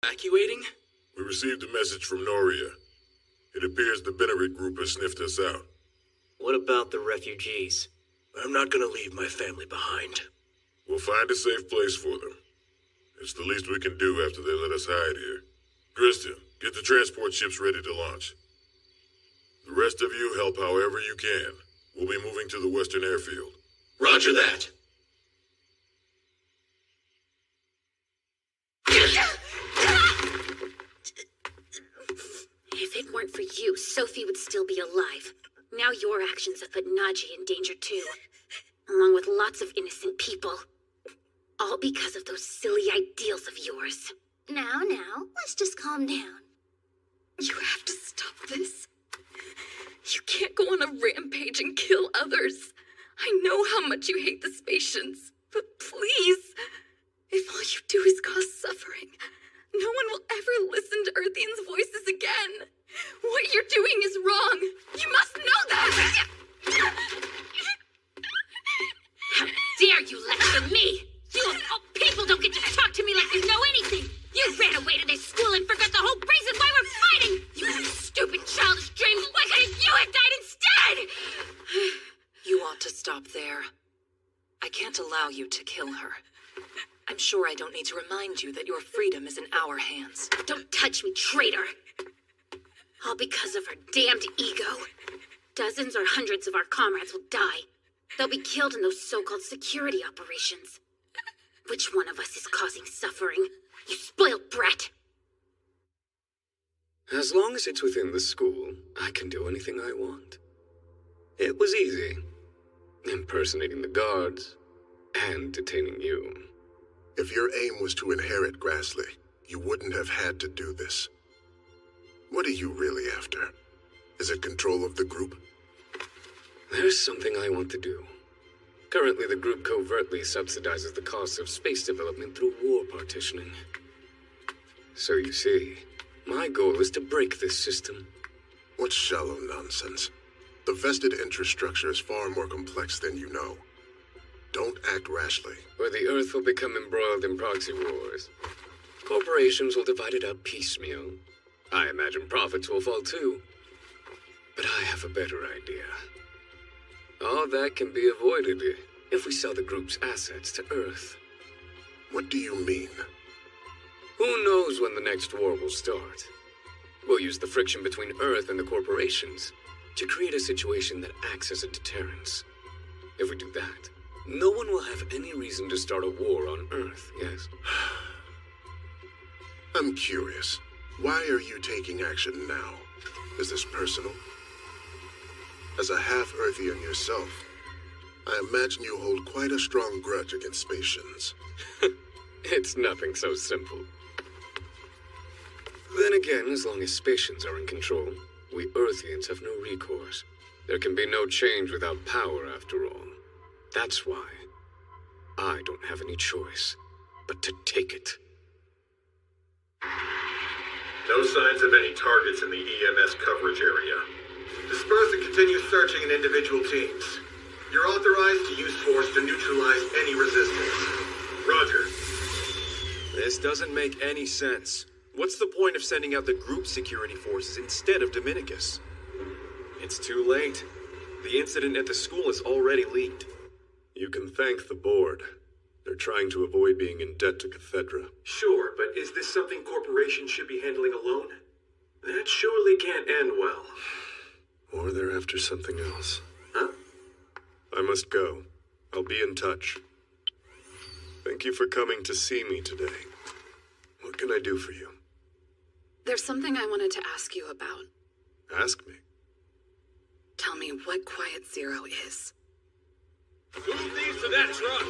Evacuating? We received a message from Noria. It appears the Benerit group has sniffed us out. What about the refugees? I'm not gonna leave my family behind. We'll find a safe place for them. It's the least we can do after they let us hide here. Krista, get the transport ships ready to launch. The rest of you help however you can. We'll be moving to the western airfield. Roger that. If it weren't for you, Sophie would still be alive. Now your actions have put Naji in danger too, along with lots of innocent people. All because of those silly ideals of yours. Now, let's just calm down. You have to stop this. You can't go on a rampage and kill others. I know how much you hate the Spatians, but please, if all you do is cause suffering, no one will ever listen to Earthians' voices again. What you're doing is wrong. You must know that. How dare you lecture me? You of all people don't get to talk to me like you know anything. You ran away to this school and forgot the whole reason why we're fighting. You had a stupid childish dream. Why couldn't you have died instead? stop there. I can't allow you to kill her. I'm sure I don't need to remind you that your freedom is in our hands. Don't touch me, traitor! All because of her damned ego. Dozens or hundreds of our comrades will die. They'll be killed in those so-called security operations. Which one of us is causing suffering? You spoiled brat! As long as it's within the school, I can do anything I want. It was easy. Impersonating the guards, and detaining you. If your aim was to inherit Grassley, you wouldn't have had to do this. What are you really after? Is it control of the group? There's something I want to do. Currently, the group covertly subsidizes the costs of space development through war partitioning. So you see, my goal is to break this system. What shallow nonsense. The vested interest structure is far more complex than you know. Don't act rashly. Or the Earth will become embroiled in proxy wars. Corporations will divide it up piecemeal. I imagine profits will fall too. But I have a better idea. All that can be avoided if we sell the group's assets to Earth. What do you mean? Who knows when the next war will start? We'll use the friction between Earth and the corporations to create a situation that acts as a deterrence. If we do that, no one will have any reason to start a war on Earth, yes? I'm curious. Why are you taking action now? Is this personal? As a half-Earthian yourself, I imagine you hold quite a strong grudge against Spatians. It's nothing so simple. Then again, as long as Spatians are in control, we Earthians have no recourse. There can be no change without power, after all. That's why I don't have any choice but to take it. No signs of any targets in the EMS coverage area. Disperse and continue searching in individual teams. You're authorized to use force to neutralize any resistance. Roger. This doesn't make any sense. What's the point of sending out the group security forces instead of Dominicus? It's too late. The incident at the school is already leaked. You can thank the board. They're trying to avoid being in debt to Cathedra. Sure, but is this something corporations should be handling alone? That surely can't end well. Or they're after something else. Huh? I must go. I'll be in touch. Thank you for coming to see me today. What can I do for you? There's something I wanted to ask you about. Ask me. Tell me what Quiet Zero is. Move these to that truck!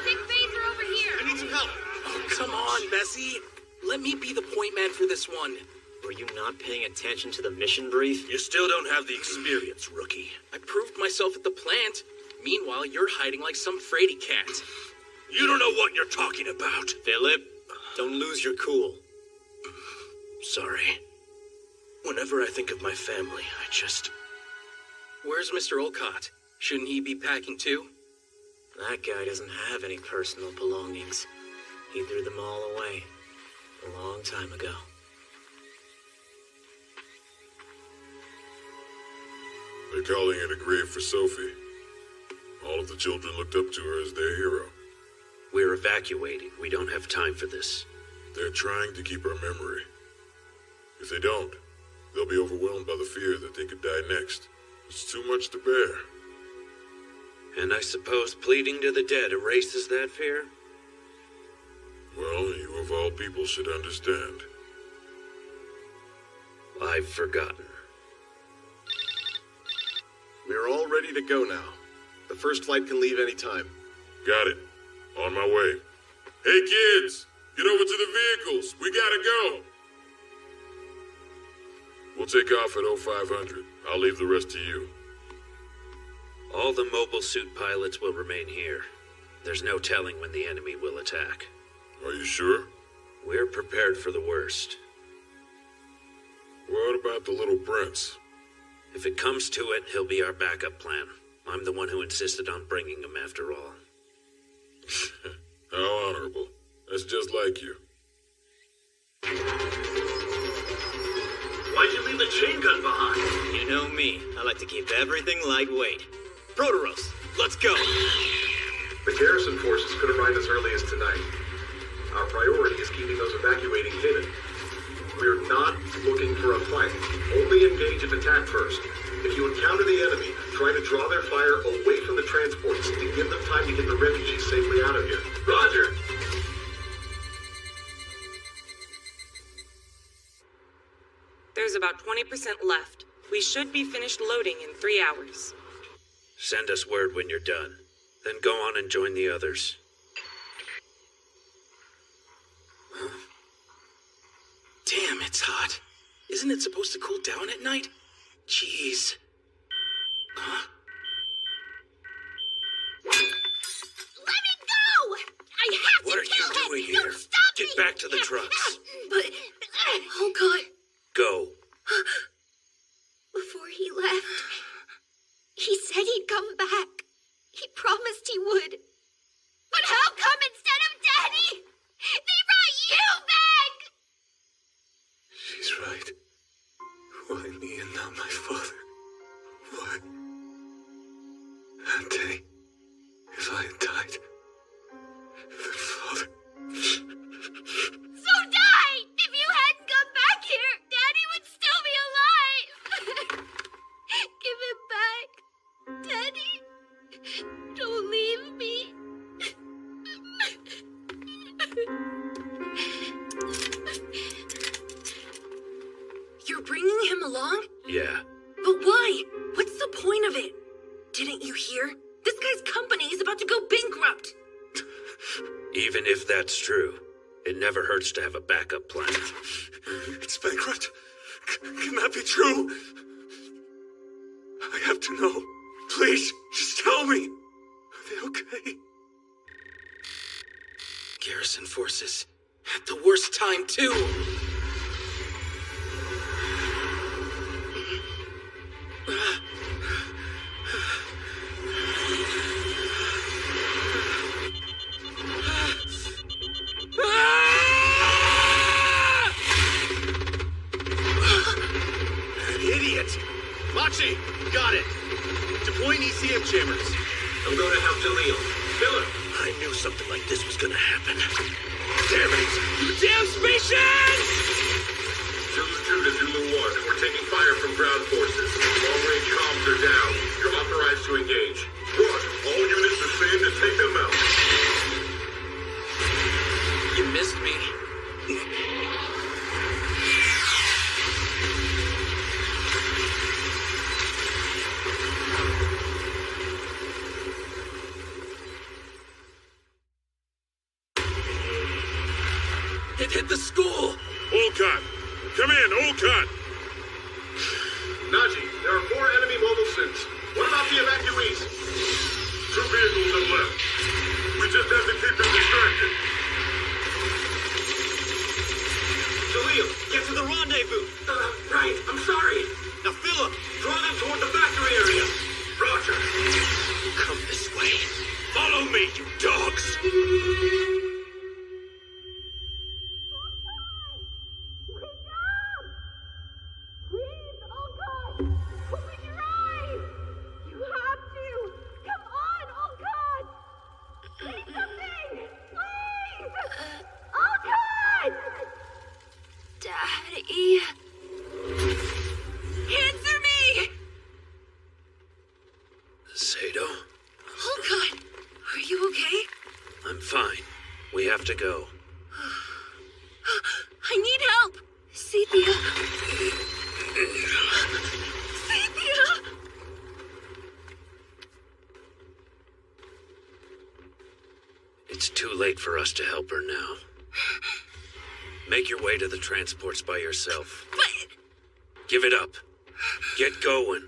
Sick phaser over here! I need some help! Oh, come on, Bessie. Let me be the point man for this one. Were you not paying attention to the mission brief? You still don't have the experience, rookie. I proved myself at the plant. Meanwhile, you're hiding like some fraidy cat. You don't know what you're talking about. Philip, don't lose your cool. Sorry. Whenever I think of my family, I just... Where's Mr. Olcott? Shouldn't he be packing too? That guy doesn't have any personal belongings. He threw them all away a long time ago. They're calling it a grave for Sophie. All of the children looked up to her as their hero. We're evacuating. We don't have time for this. They're trying to keep her memory. If they don't, they'll be overwhelmed by the fear that they could die next. It's too much to bear. And I suppose pleading to the dead erases that fear? Well, you of all people should understand. I've forgotten. We're all ready to go now. The first flight can leave any time. Got it. On my way. Hey kids, get over to the vehicles. We gotta go. We'll take off at 0500. I'll leave the rest to you. All the mobile suit pilots will remain here. There's no telling when the enemy will attack. Are you sure? We're prepared for the worst. What about the little prince? If it comes to it, he'll be our backup plan. I'm the one who insisted on bringing him after all. How honorable. That's just like you. Why'd you leave the chain gun behind? You know me. I like to keep everything lightweight. Protoros, let's go. The garrison forces could arrive as early as tonight. Our priority is keeping those evacuating hidden. We're not looking for a fight. Only engage and attack first. If you encounter the enemy, try to draw their fire away from the transports and give them time to get the refugees safely out of here. Roger! There's about 20% left. We should be finished loading in 3 hours. Send us word when you're done. Then go on and join the others. Damn, it's hot. Isn't it supposed to cool down at night? Jeez. Huh? Let me go! I have What to are kill you doing him! here? No, stop Get me! back to the trucks. But, oh God, Go. before he left, he said he'd come back. He promised he would. But how come instead of Daddy, they brought you back? She's right. Why me and not my father? Why? That day, if I had died, then father... So die! If you hadn't come back here, Daddy would still be alive! Give him back. Daddy, don't leave me. You're bringing him along? Yeah. But why? What's the point of it? Didn't you hear? This guy's company is about to go bankrupt. Even if that's true, it never hurts to have a backup plan. It's bankrupt? Can that be true? I have to know. Please, just tell me. Are they okay? Garrison forces. At the worst time, too. Machi, got it. Deploying ECM chambers. I'm going to help Jaleel. Killer. I knew something like this was gonna happen. Damn it! You damn spacians! Zulu 2 to Zulu 1. We're taking fire from ground forces. Long-range comms are down. You're authorized to engage. Run. All units ascend and take them out. You missed me. It hit the school! Olcott! Come in, Olcott! Najee, there are 4 enemy mobile suits. What about the evacuees? 2 vehicles have left. We just have to keep them distracted. Jaleel, get to the rendezvous! Right, I'm sorry. Now, Philip, Draw them toward the factory area. Roger. Come this way. Follow me, you dogs! Daddy. Answer me! Sato? Oh God, are you okay? I'm fine. We have to go. I need help! Cynthia! Cynthia! It's too late for us to help her now. Make your way to the transports by yourself. But... Give it up. Get going.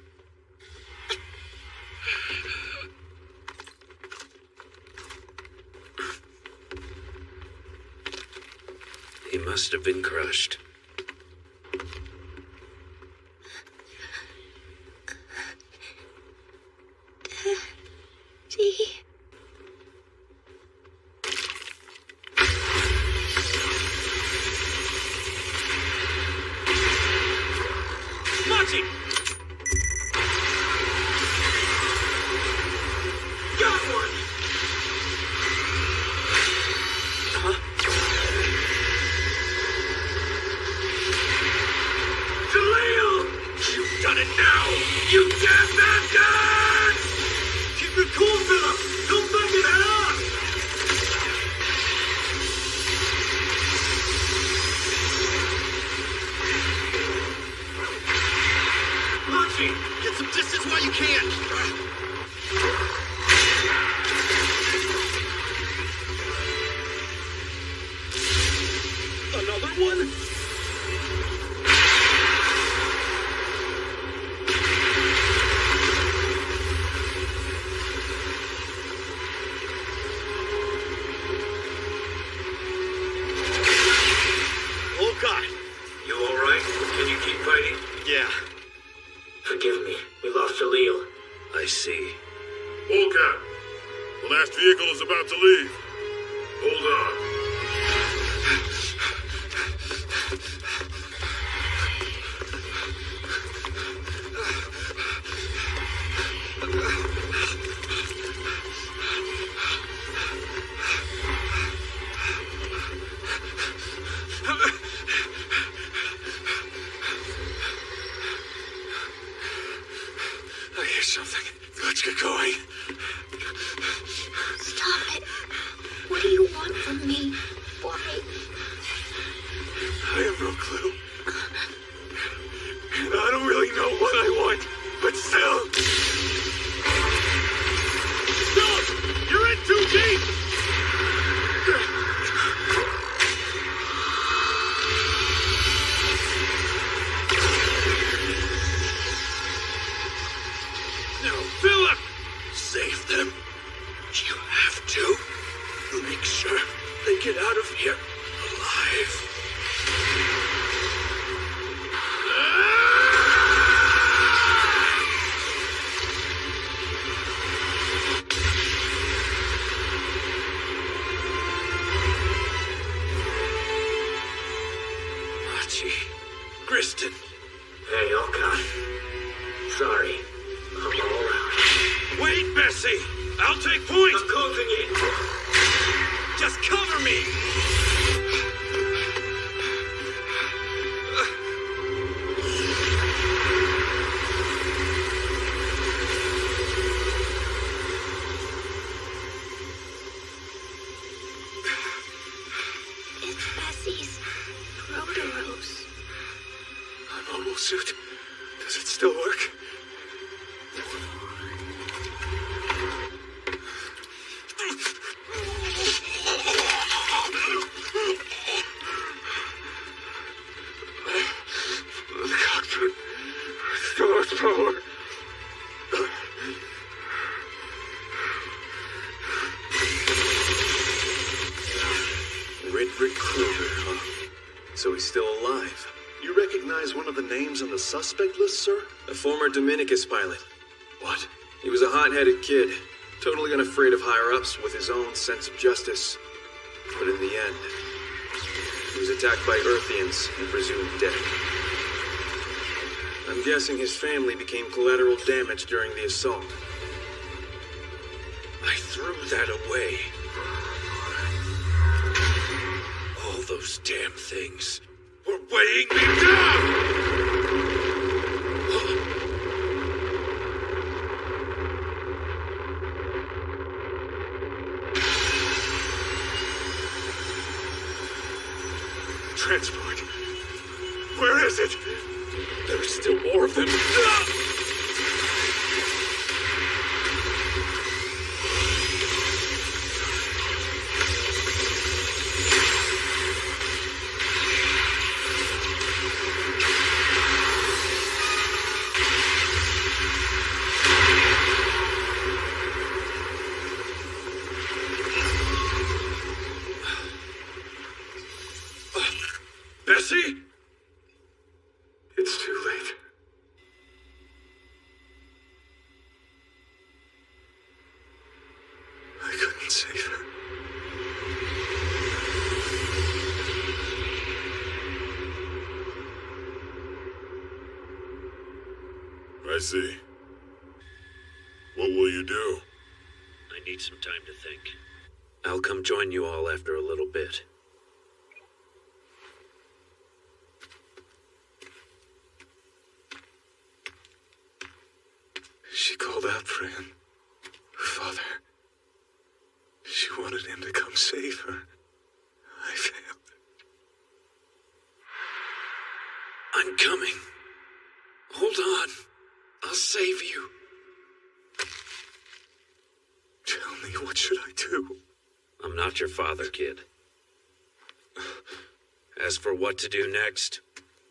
He must have been crushed. Daddy. Machi! Volcat, the last vehicle is about to leave. Hold on. I hear something. Let's get going. Stop it. What do you want from me? Why? I have no clue. And I don't really know what I want, but still. Stop! You're in too deep! No, Philip! Save them. You have to. Make sure they get out of here alive. Archie. Kristen. Hey, Alcott. Sorry. I'm all around. Wait, Bessie! I'll take point! I'm closing in. Just cover me! It's Bessie's Rotorose. A mobile suit. Does it still work? The cockpit still has power. Ridrick Kruger, huh? So he's still alive. You recognize one of the names on the suspect list, sir? A former Dominicus pilot. What? He was a hot-headed kid, totally unafraid of higher-ups with his own sense of justice. But in the end, he was attacked by Earthians and presumed dead. I'm guessing his family became collateral damage during the assault. I threw that away. All those damn things were weighing me down! Transport. Where is it? There's still more of them. Bessie? It's too late. I couldn't save her. I see. What will you do? I need some time to think. I'll come join you all after a little bit. She called out for him. Her father. She wanted him to come save her. I failed. I'm coming. Hold on. I'll save you. Tell me, what should I do? I'm not your father, kid. As for what to do next,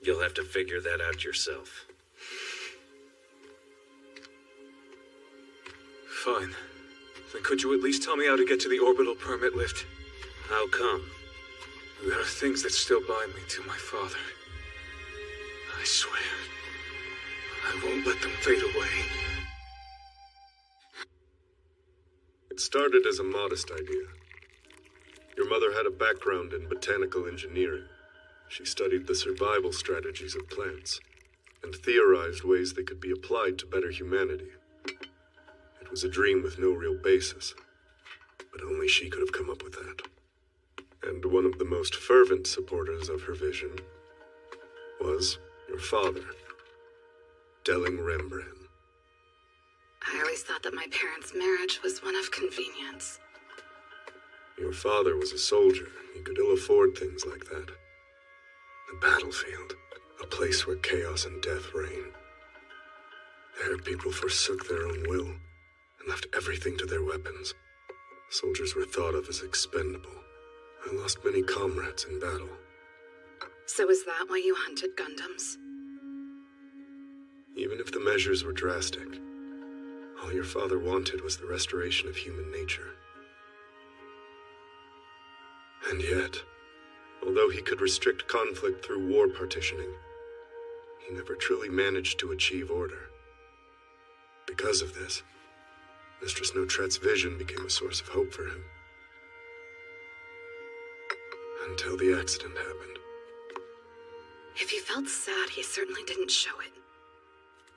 you'll have to figure that out yourself. Fine. Then could you at least tell me how to get to the orbital permit lift? How come? There are things that still bind me to my father. I swear, I won't let them fade away. It started as a modest idea. Your mother had a background in botanical engineering. She studied the survival strategies of plants and theorized ways they could be applied to better humanity. It was a dream with no real basis, but only she could have come up with that. And one of the most fervent supporters of her vision was your father, Delling Rembrandt. I always thought that my parents' marriage was one of convenience. Your father was a soldier. He could ill afford things like that. The battlefield, a place where chaos and death reign. There people forsook their own will and left everything to their weapons. Soldiers were thought of as expendable. I lost many comrades in battle. So is that why you hunted Gundams? Even if the measures were drastic, all your father wanted was the restoration of human nature. And yet, although he could restrict conflict through war partitioning, he never truly managed to achieve order. Because of this, Mistress Notret's vision became a source of hope for him. Until the accident happened. If he felt sad, he certainly didn't show it.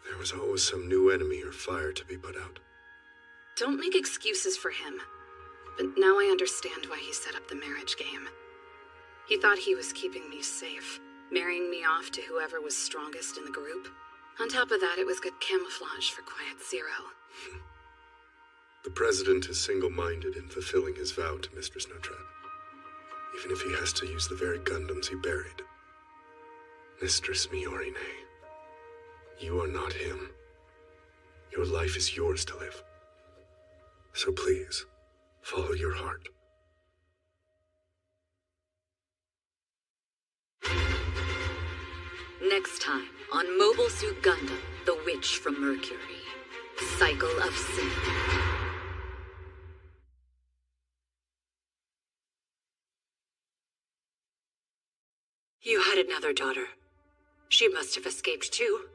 There was always some new enemy or fire to be put out. Don't make excuses for him. But now I understand why he set up the marriage game. He thought he was keeping me safe, marrying me off to whoever was strongest in the group. On top of that, it was good camouflage for Quiet Zero. The President is single-minded in fulfilling his vow to Mistress Notret, even if he has to use the very Gundams he buried. Mistress Miorine, you are not him. Your life is yours to live. So please, follow your heart. Next time on Mobile Suit Gundam, The Witch from Mercury. Cycle of Sin. You had another daughter. She must have escaped too.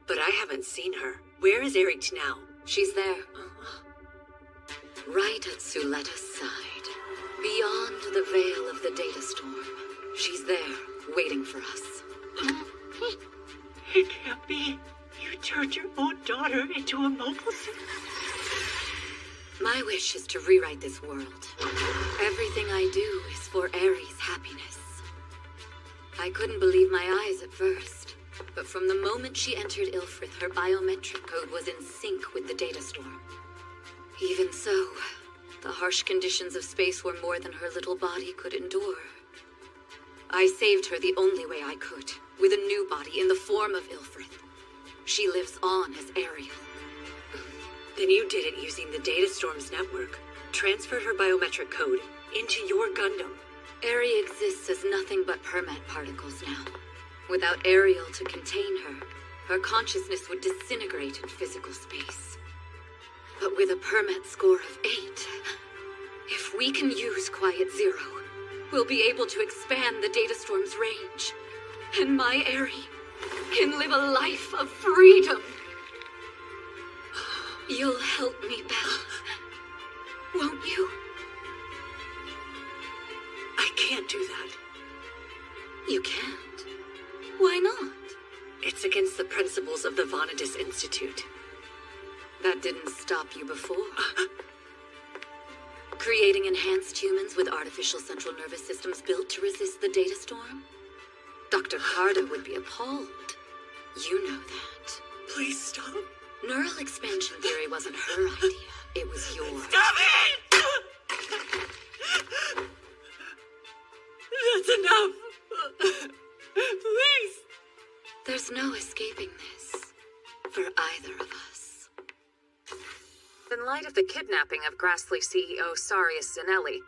But I haven't seen her. Where is Aerith now? She's there. Right at Suletta's side. Beyond the veil of the data storm. She's there, waiting for us. It can't be. You turned your own daughter into a mobile suit. My wish is to rewrite this world. Everything I do is for Aerith's happiness. I couldn't believe my eyes at first, but from the moment she entered Ilfrith, her biometric code was in sync with the data storm. Even so, the harsh conditions of space were more than her little body could endure. I saved her the only way I could, with a new body in the form of Ilfrith. She lives on as Ariel. Then you did it using the data storm's network. Transferred her biometric code into your Gundam. Ari exists as nothing but permat particles now. Without Ariel to contain her, her consciousness would disintegrate in physical space. But with a permat score of 8, if we can use Quiet Zero, we'll be able to expand the data storm's range. And my Ari can live a life of freedom. You'll help me, Belle. Won't you? I can't do that. You can't? Why not? It's against the principles of the Vanadis Institute. That didn't stop you before. Creating enhanced humans with artificial central nervous systems built to resist the data storm? Dr. Carter would be appalled. You know that. Please stop. Neural expansion theory wasn't her idea. It was yours. Stop it! That's enough. Please. There's no escaping this. For either of us. In light of the kidnapping of Grassley CEO Sarius Zanelli,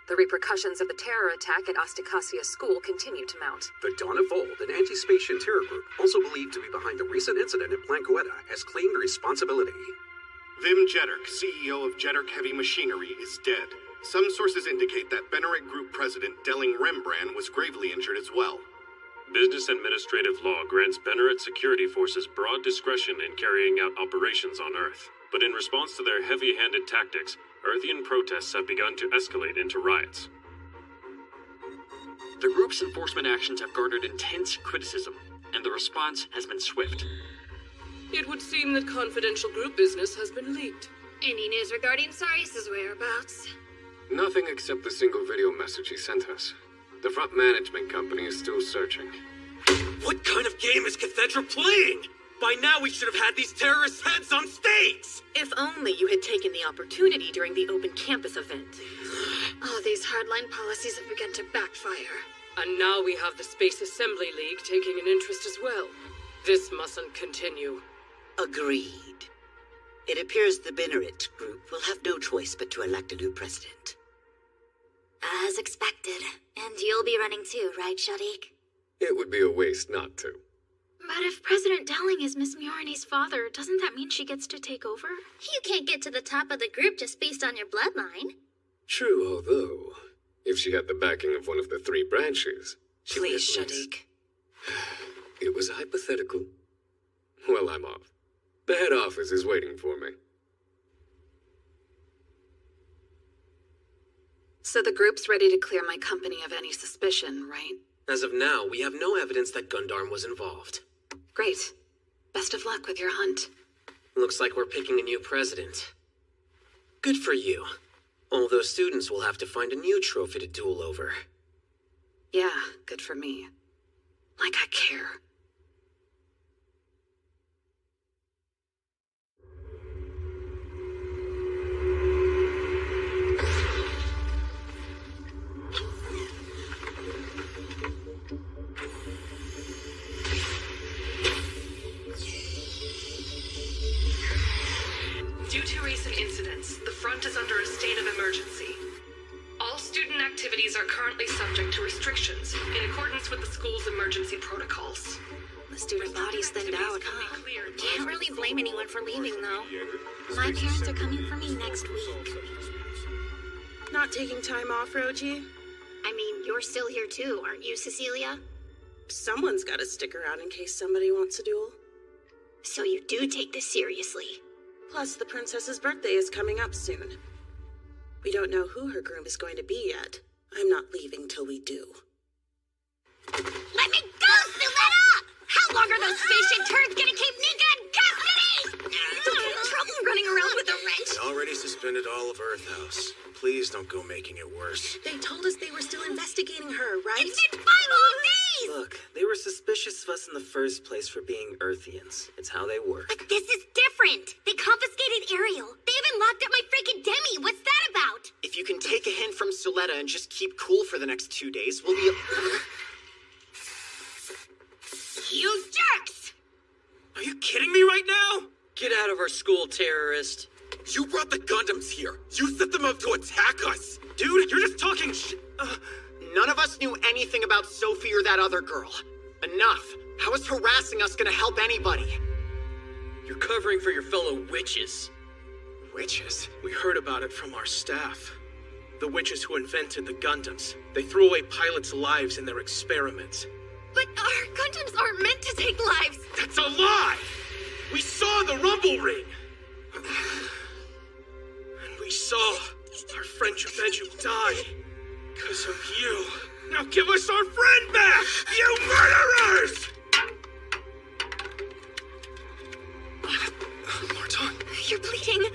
the repercussions of the terror attack at Ostacasia School continue to mount. The Dawn of Vold, an anti-Spatian terror group, also believed to be behind the recent incident at Planqueta, has claimed responsibility. Vim Jeddark, CEO of Jeddark Heavy Machinery, is dead. Some sources indicate that Benerit Group President Delling Rembrandt was gravely injured as well. Business administrative law grants Benerit security forces broad discretion in carrying out operations on Earth. But in response to their heavy-handed tactics, Earthian protests have begun to escalate into riots. The group's enforcement actions have garnered intense criticism, and the response has been swift. It would seem that confidential group business has been leaked. Any news regarding Sarius' whereabouts? Nothing except the single video message he sent us. The front management company is still searching. What kind of game is Cathedra playing? By now we should have had these terrorist heads on stakes! If only you had taken the opportunity during the open campus event. All these hardline policies have begun to backfire. And now we have the Space Assembly League taking an interest as well. This mustn't continue. Agreed. It appears the Benneret group will have no choice but to elect a new president. As expected. And you'll be running too, right, Shadik? It would be a waste not to. But if President Delling is Miss Murine's father, doesn't that mean she gets to take over? You can't get to the top of the group just based on your bloodline. True, although, if she had the backing of one of the three branches, she would Please, at least... Shadik. It was hypothetical. Well, I'm off. The head office is waiting for me. So the group's ready to clear my company of any suspicion, right? As of now, we have no evidence that Gundam was involved. Great. Best of luck with your hunt. Looks like we're picking a new president. Good for you. All those students will have to find a new trophy to duel over. Yeah, good for me. Like I care. Due to recent incidents, the front is under a state of emergency. All student activities are currently subject to restrictions in accordance with the school's emergency protocols. The student body's thinned out, huh? Can't really blame anyone for leaving, though. My parents are coming for me next week. Not taking time off, Roji? I mean, you're still here too, aren't you, Cecilia? Someone's gotta stick around in case somebody wants a duel. So you do take this seriously. Plus, the princess's birthday is coming up soon. We don't know who her groom is going to be yet. I'm not leaving till we do. Let me go, Suletta! How long are those spaceship turds gonna keep Nika in custody? Don't get in trouble running around with a wrench. They already suspended all of Earth House. Please don't go making it worse. They told us they were still investigating her, right? It's been 5 whole days! Look, they were suspicious of us in the first place for being Earthians. It's how they work. But this is different. They confiscated Ariel. They even locked up my freaking Demi. What's that about? If you can take a hint from Suletta and just keep cool for the next 2 days, we'll be... You jerks! Are you kidding me right now? Get out of our school, terrorist. You brought the Gundams here. You set them up to attack us. Dude, you're just talking None of us knew anything about Sophie or that other girl. Enough. How is harassing us gonna help anybody? You're covering for your fellow witches. Witches? We heard about it from our staff. The witches who invented the Gundams. They threw away pilots' lives in their experiments. But our Gundams aren't meant to take lives. That's a lie! We saw the rumble ring. And we saw our friend Jubeju die because of you. Now give us our friend back, you murderers! Martin, you're bleeding.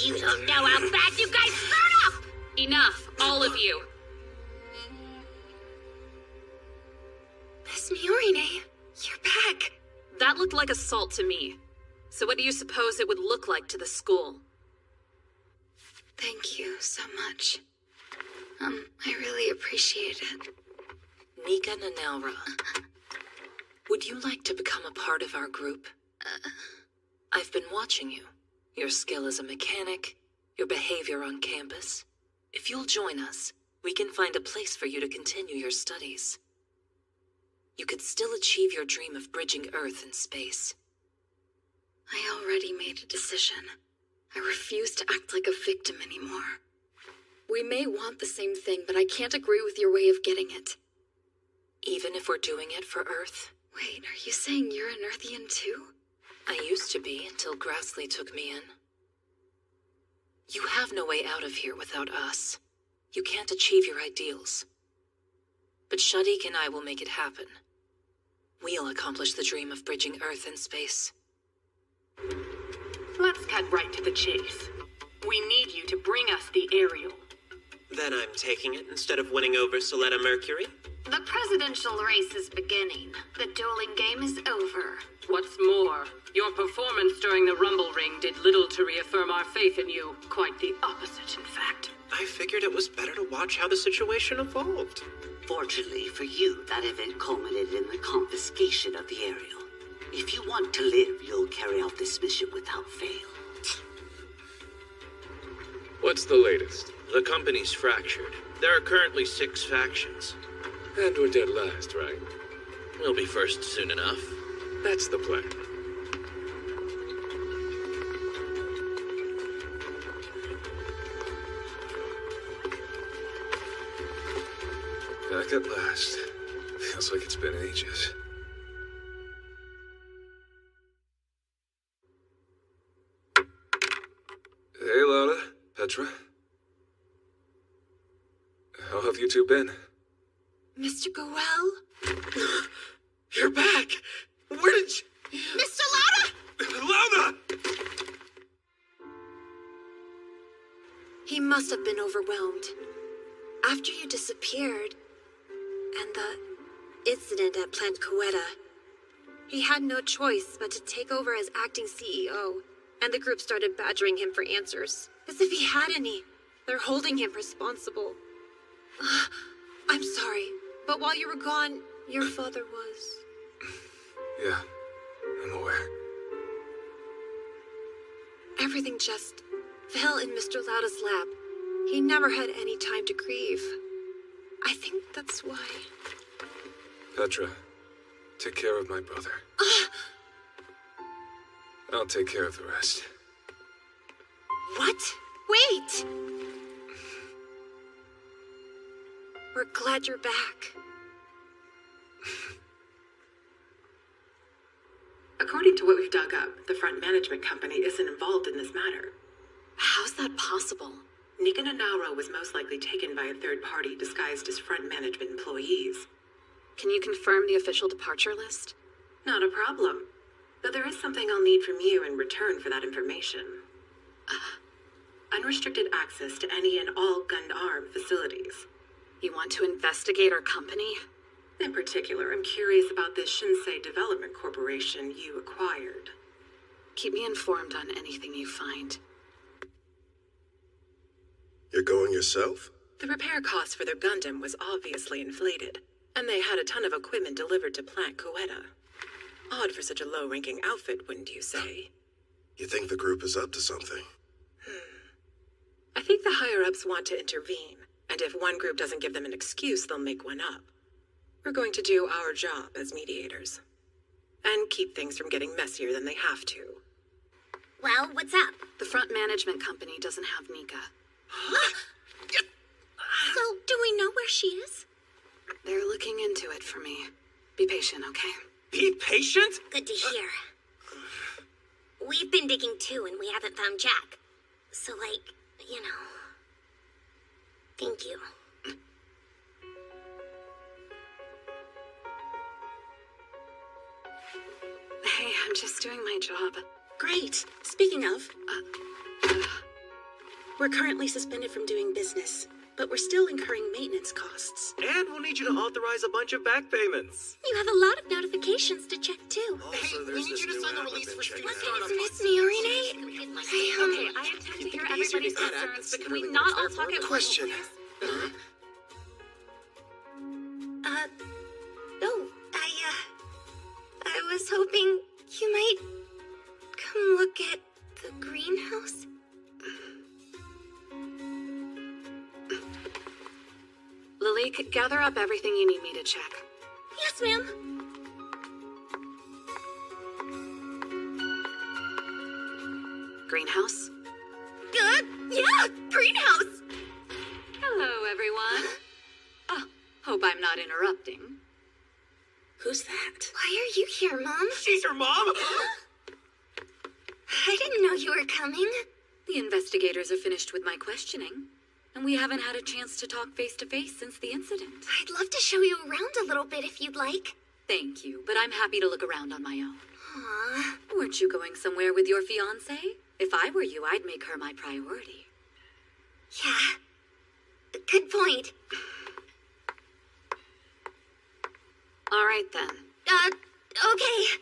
You don't know how bad you guys screwed up! Enough, all of you. Miss Murine, you're back. That looked like assault to me. So what do you suppose it would look like to the school? Thank you so much. I really appreciate it. Nika Nanelra, would you like to become a part of our group? I've been watching you. Your skill as a mechanic, your behavior on campus. If you'll join us, we can find a place for you to continue your studies. You could still achieve your dream of bridging Earth and space. I already made a decision. I refuse to act like a victim anymore. We may want the same thing, but I can't agree with your way of getting it. Even if we're doing it for Earth? Wait, are you saying you're an Earthian too? I used to be until Grassley took me in. You have no way out of here without us. You can't achieve your ideals. But Shadik and I will make it happen. We'll accomplish the dream of bridging Earth and space. Let's cut right to the chase. We need you to bring us the Ariel. Then I'm taking it instead of winning over Soletta Mercury? The presidential race is beginning. The dueling game is over. What's more, your performance during the Rumble Ring did little to reaffirm our faith in you. Quite the opposite, in fact. I figured it was better to watch how the situation evolved. Fortunately for you, that event culminated in the confiscation of the Ariel. If you want to live, you'll carry out this mission without fail. What's the latest? The company's fractured. There are currently 6 factions. And we're dead last, right? We'll be first soon enough. That's the plan. Back at last. Feels like it's been ages. Hey, Lola. Petra. How have you two been? Mr. Goel? You're back! Where did you... Mr. Lauda! Lauda! He must have been overwhelmed. After you disappeared, and the incident at Plant Coeta, he had no choice but to take over as acting CEO, and the group started badgering him for answers, as if he had any. They're holding him responsible. I'm sorry, but while you were gone, your father was... Yeah, I'm aware. Everything just fell in Mr. Lauda's lap. He never had any time to grieve. I think that's why. Petra, take care of my brother. I'll take care of the rest. What? Wait! We're glad you're back. According to what we've dug up, the front management company isn't involved in this matter. How's that possible? Nika Nauro was most likely taken by a third party disguised as front management employees. Can you confirm the official departure list? Not a problem. Though there is something I'll need from you in return for that information. Unrestricted access to any and all gun-armed facilities. You want to investigate our company? In particular, I'm curious about this Shinsei Development Corporation you acquired. Keep me informed on anything you find. You're going yourself? The repair cost for their Gundam was obviously inflated, and they had a ton of equipment delivered to Plant Coeta. Odd for such a low-ranking outfit, wouldn't you say? You think the group is up to something? I think the higher-ups want to intervene, and if one group doesn't give them an excuse, they'll make one up. We're going to do our job as mediators, and keep things from getting messier than they have to. Well, what's up? The front management company doesn't have Nika. So, do we know where she is? They're looking into it for me. Be patient, okay? Be patient? Good to hear. We've been digging too, and we haven't found Jack. So, thank you. Hey, I'm just doing my job. Great. Speaking of, we're currently suspended from doing business, but we're still incurring maintenance costs. And we'll need you to authorize a bunch of back payments. You have a lot of notifications to check too. Also, we need you to sign the release for student startup. Miss me, Orine? Okay, I intend to hear everybody's concerns, but can we not all talk at once? Question. I was hoping you might come look at the greenhouse. Lily, gather up everything you need me to check. Yes, ma'am. Greenhouse? Good. Yeah, greenhouse. Hello, everyone. Oh, hope I'm not interrupting. Who's that? Why are you here, Mom? She's your mom? I didn't know you were coming. The investigators are finished with my questioning, and we haven't had a chance to talk face-to-face since the incident. I'd love to show you around a little bit if you'd like. Thank you, but I'm happy to look around on my own. Aww. Weren't you going somewhere with your fiancé? If I were you, I'd make her my priority. Yeah. Good point. All right, then. Okay.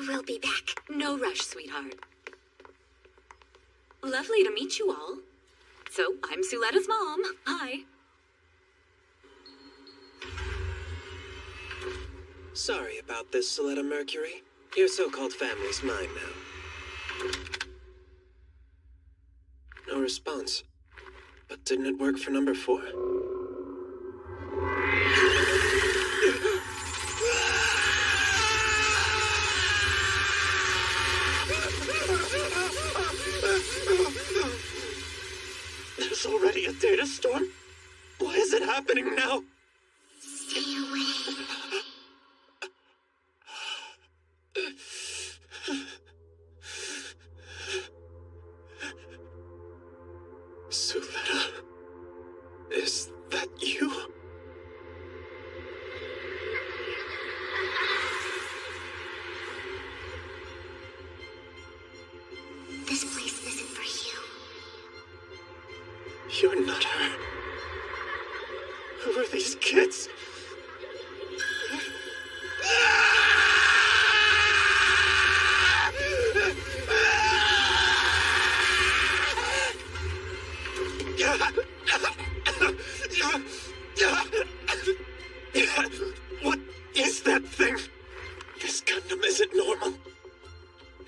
We'll be back. No rush, sweetheart. Lovely to meet you all. So, I'm Suletta's mom. Hi. Sorry about this, Suletta Mercury. Your so-called family's mine now. No response. But didn't it work for number 4? There's already a data storm? Why is it happening now? Stay away. Suletta, is that you? This place isn't for you. You're not her. Who are these kids? What is that thing? This Gundam isn't normal.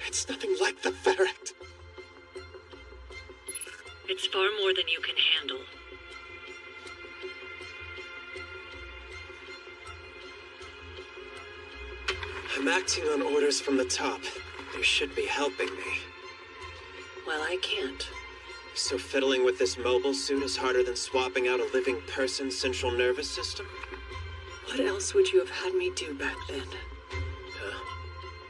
It's nothing like the Ferret. It's far more than you can handle. I'm acting on orders from the top. You should be helping me. Well, I can't. So fiddling with this mobile suit is harder than swapping out a living person's central nervous system? What else would you have had me do back then?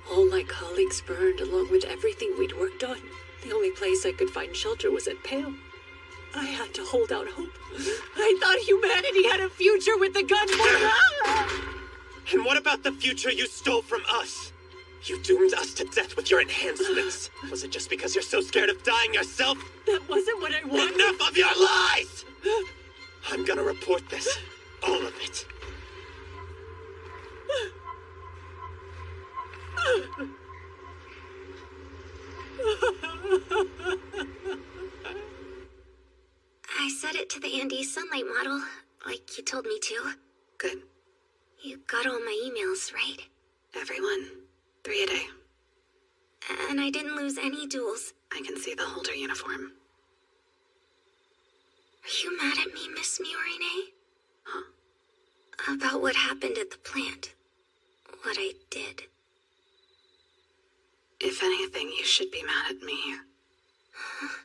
All my colleagues burned along with everything we'd worked on. The only place I could find shelter was at Pale. I had to hold out hope. I thought humanity had a future with the gun. And what about the future you stole from us? You doomed us to death with your enhancements. Was it just because you're so scared of dying yourself? That wasn't what I wanted. Enough of your lies! I'm gonna report this. All of it. I said it to the Andes Sunlight model, like you told me to. Good. You got all my emails, right? Everyone. 3 a day. And I didn't lose any duels. I can see the holder uniform. Are you mad at me, Miss Miorine? Huh? About what happened at the plant. What I did. If anything, you should be mad at me. Huh?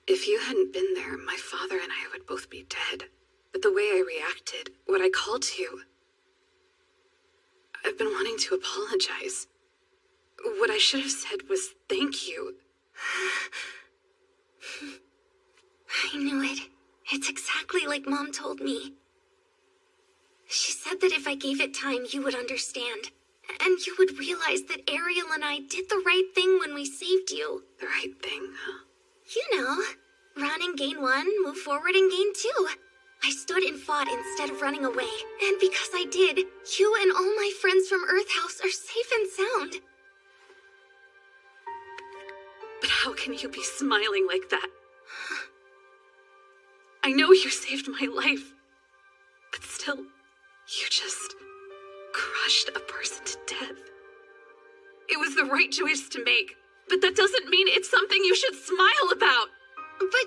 If you hadn't been there, my father and I would both be dead. But the way I reacted, what I called to you, I've been wanting to apologize. What I should have said was thank you. I knew it. It's exactly like Mom told me. She said that if I gave it time, you would understand. And you would realize that Ariel and I did the right thing when we saved you. The right thing, huh? You know, run and gain 1, move forward and gain 2. I stood and fought instead of running away. And because I did, you and all my friends from Earth House are safe and sound. But how can you be smiling like that? I know you saved my life, but still, you just crushed a person to death. It was the right choice to make, but that doesn't mean it's something you should smile about. But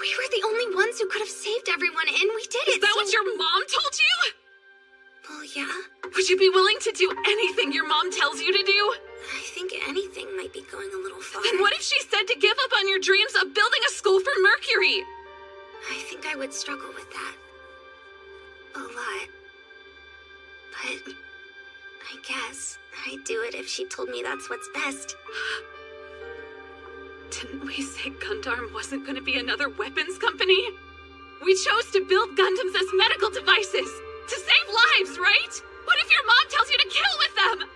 we were the only ones who could have saved everyone, and we did it. Is that what your mom told you? Well, yeah. Would you be willing to do anything your mom tells you to do? I think anything might be going a little far. Then what if she said to give up on your dreams of building a school for Mercury? I think I would struggle with that. A lot. But I guess I'd do it if she told me that's what's best. Didn't we say Gundam wasn't going to be another weapons company? We chose to build Gundams as medical devices, to save lives, right? What if your mom tells you to kill with them?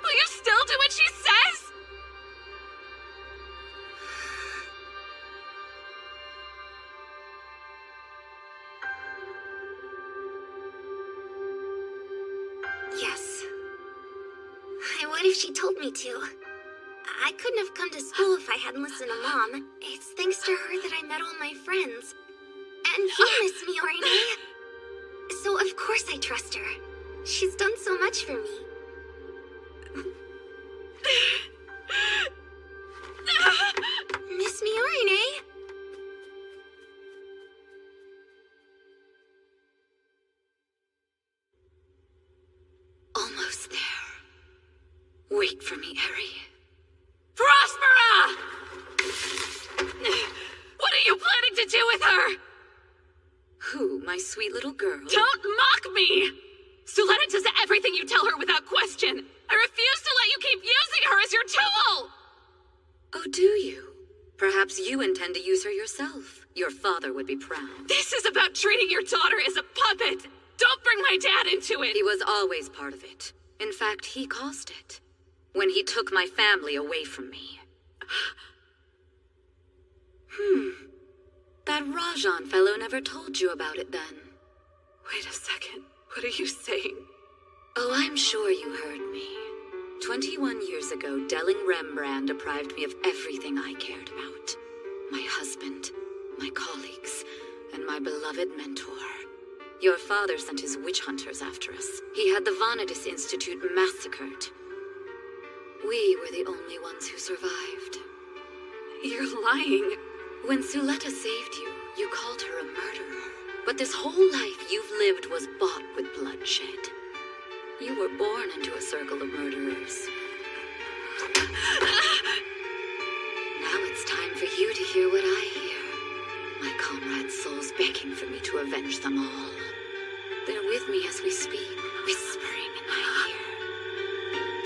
Will you still do what she says? Yes. What if she told me to? I couldn't have come to school if I hadn't listened to Mom. It's thanks to her that I met all my friends. And you miss me, Orine. So of course I trust her. She's done so much for me. Miss me, Orine? Almost there. Wait for me, Eri. Prospera! What are you planning to do with her? Who, my sweet little girl? Don't mock me! Suletta does everything you tell her without question. I refuse to let you keep using her as your tool! Oh, do you? Perhaps you intend to use her yourself. Your father would be proud. This is about treating your daughter as a puppet! Don't bring my dad into it! He was always part of it. In fact, he caused it. When he took my family away from me. That Rajan fellow never told you about it then. Wait a second. What are you saying? Oh, I'm sure you heard me. 21 years ago, Delling Rembrandt deprived me of everything I cared about. My husband, my colleagues, and my beloved mentor. Your father sent his witch hunters after us. He had the Vanadis Institute massacred. We were the only ones who survived. You're lying. When Suletta saved you, you called her a murderer. But this whole life you've lived was bought with bloodshed. You were born into a circle of murderers. Now it's time for you to hear what I hear. My comrades' souls begging for me to avenge them all. They're with me as we speak, whispering in my ear.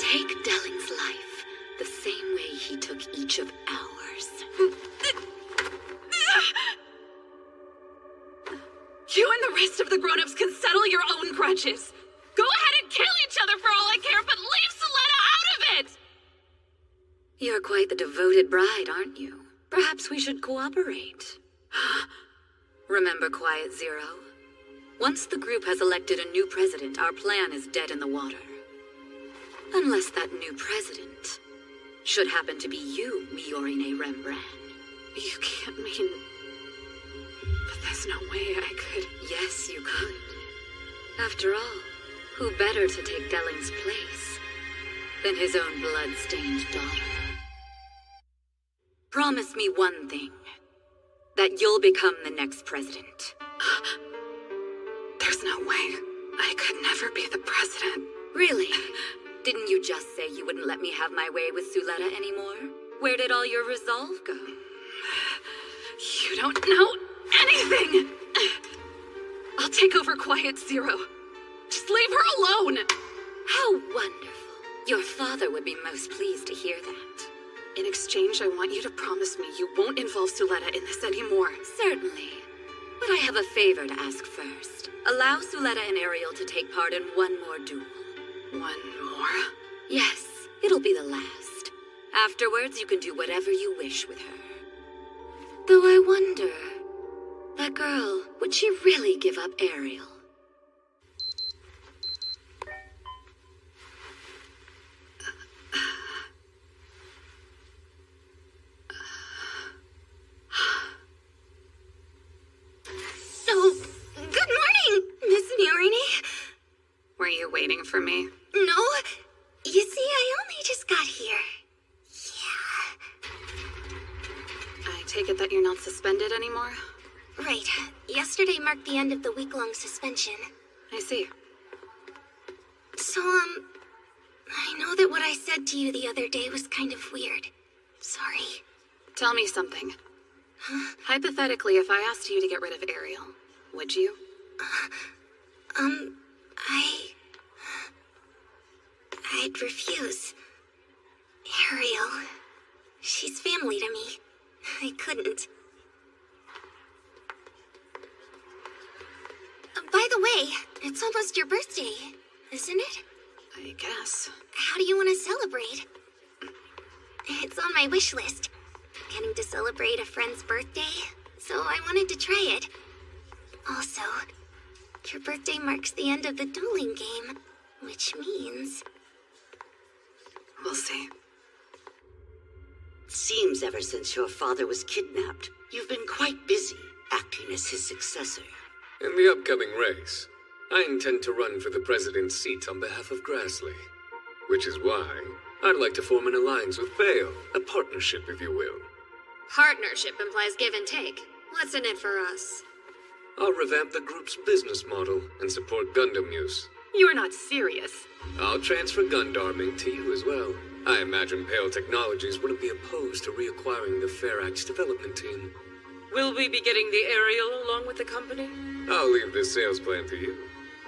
Take Delling's life the same way he took each of ours. You and the rest of the grown-ups can settle your own grudges. Go ahead and kill each other for all I care, but leave Suletta out of it! You're quite the devoted bride, aren't you? Perhaps we should cooperate. Remember Quiet Zero? Once the group has elected a new president, our plan is dead in the water. Unless that new president should happen to be you, Miorine Rembrandt. You can't mean... But there's no way I could... Yes, you could. After all, who better to take Delling's place than his own blood-stained daughter? Promise me one thing. That you'll become the next president. There's no way. I could never be the president. Really? Didn't you just say you wouldn't let me have my way with Suletta anymore? Where did all your resolve go? You don't know anything! I'll take over Quiet Zero. Just leave her alone! How wonderful. Your father would be most pleased to hear that. In exchange, I want you to promise me you won't involve Suletta in this anymore. Certainly. But I have a favor to ask first. Allow Suletta and Ariel to take part in one more duel. One more? Yes, it'll be the last. Afterwards, you can do whatever you wish with her. Though I wonder, that girl, would she really give up Ariel? Oh, good morning, Miss Miorine. Were you waiting for me? No. You see, I only just got here. I take it that you're not suspended anymore? Right. Yesterday marked the end of the week-long suspension. I see. So, I know that what I said to you the other day was kind of weird. Sorry. Tell me something. Huh? Hypothetically, if I asked you to get rid of Ariel, would you? I'd refuse. Ariel, she's family to me. I couldn't. By the way, it's almost your birthday, isn't it? I guess. How do you want to celebrate? It's on my wish list. Getting to celebrate a friend's birthday, so I wanted to try it. Also, your birthday marks the end of the dueling game, which means... We'll see. It seems ever since your father was kidnapped, you've been quite busy acting as his successor. In the upcoming race, I intend to run for the president's seat on behalf of Grassley. Which is why I'd like to form an alliance with Bale, a partnership, if you will. Partnership implies give and take. What's in it for us? I'll revamp the group's business model and support Gundam use. You're not serious. I'll transfer Gundarming to you as well. I imagine Pale Technologies wouldn't be opposed to reacquiring the Farax development team. Will we be getting the Ariel along with the company? I'll leave this sales plan to you.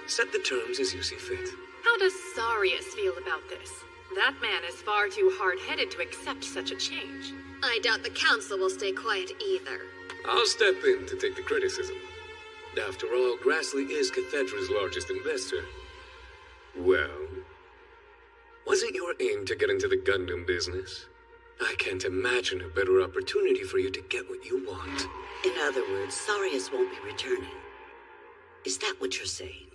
Set the terms as you see fit. How does Sarius feel about this? That man is far too hard-headed to accept such a change. I doubt the council will stay quiet either. I'll step in to take the criticism. After all, Grassley is Cathedra's largest investor. Well, wasn't your aim to get into the Gundam business? I can't imagine a better opportunity for you to get what you want. In other words, Sarius won't be returning. Is that what you're saying?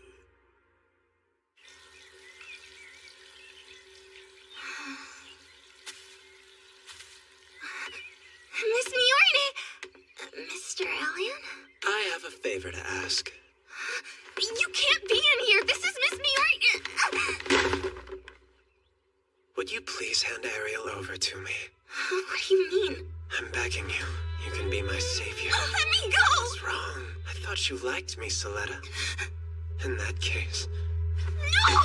Miss Miorne! Mr. Alien? I have a favor to ask. You can't be in here! This is Miss Miorne! Would you please hand Ariel over to me? What do you mean? I'm begging you. You can be my savior. Let me go! What's wrong? I thought you liked me, Soletta. In that case... No!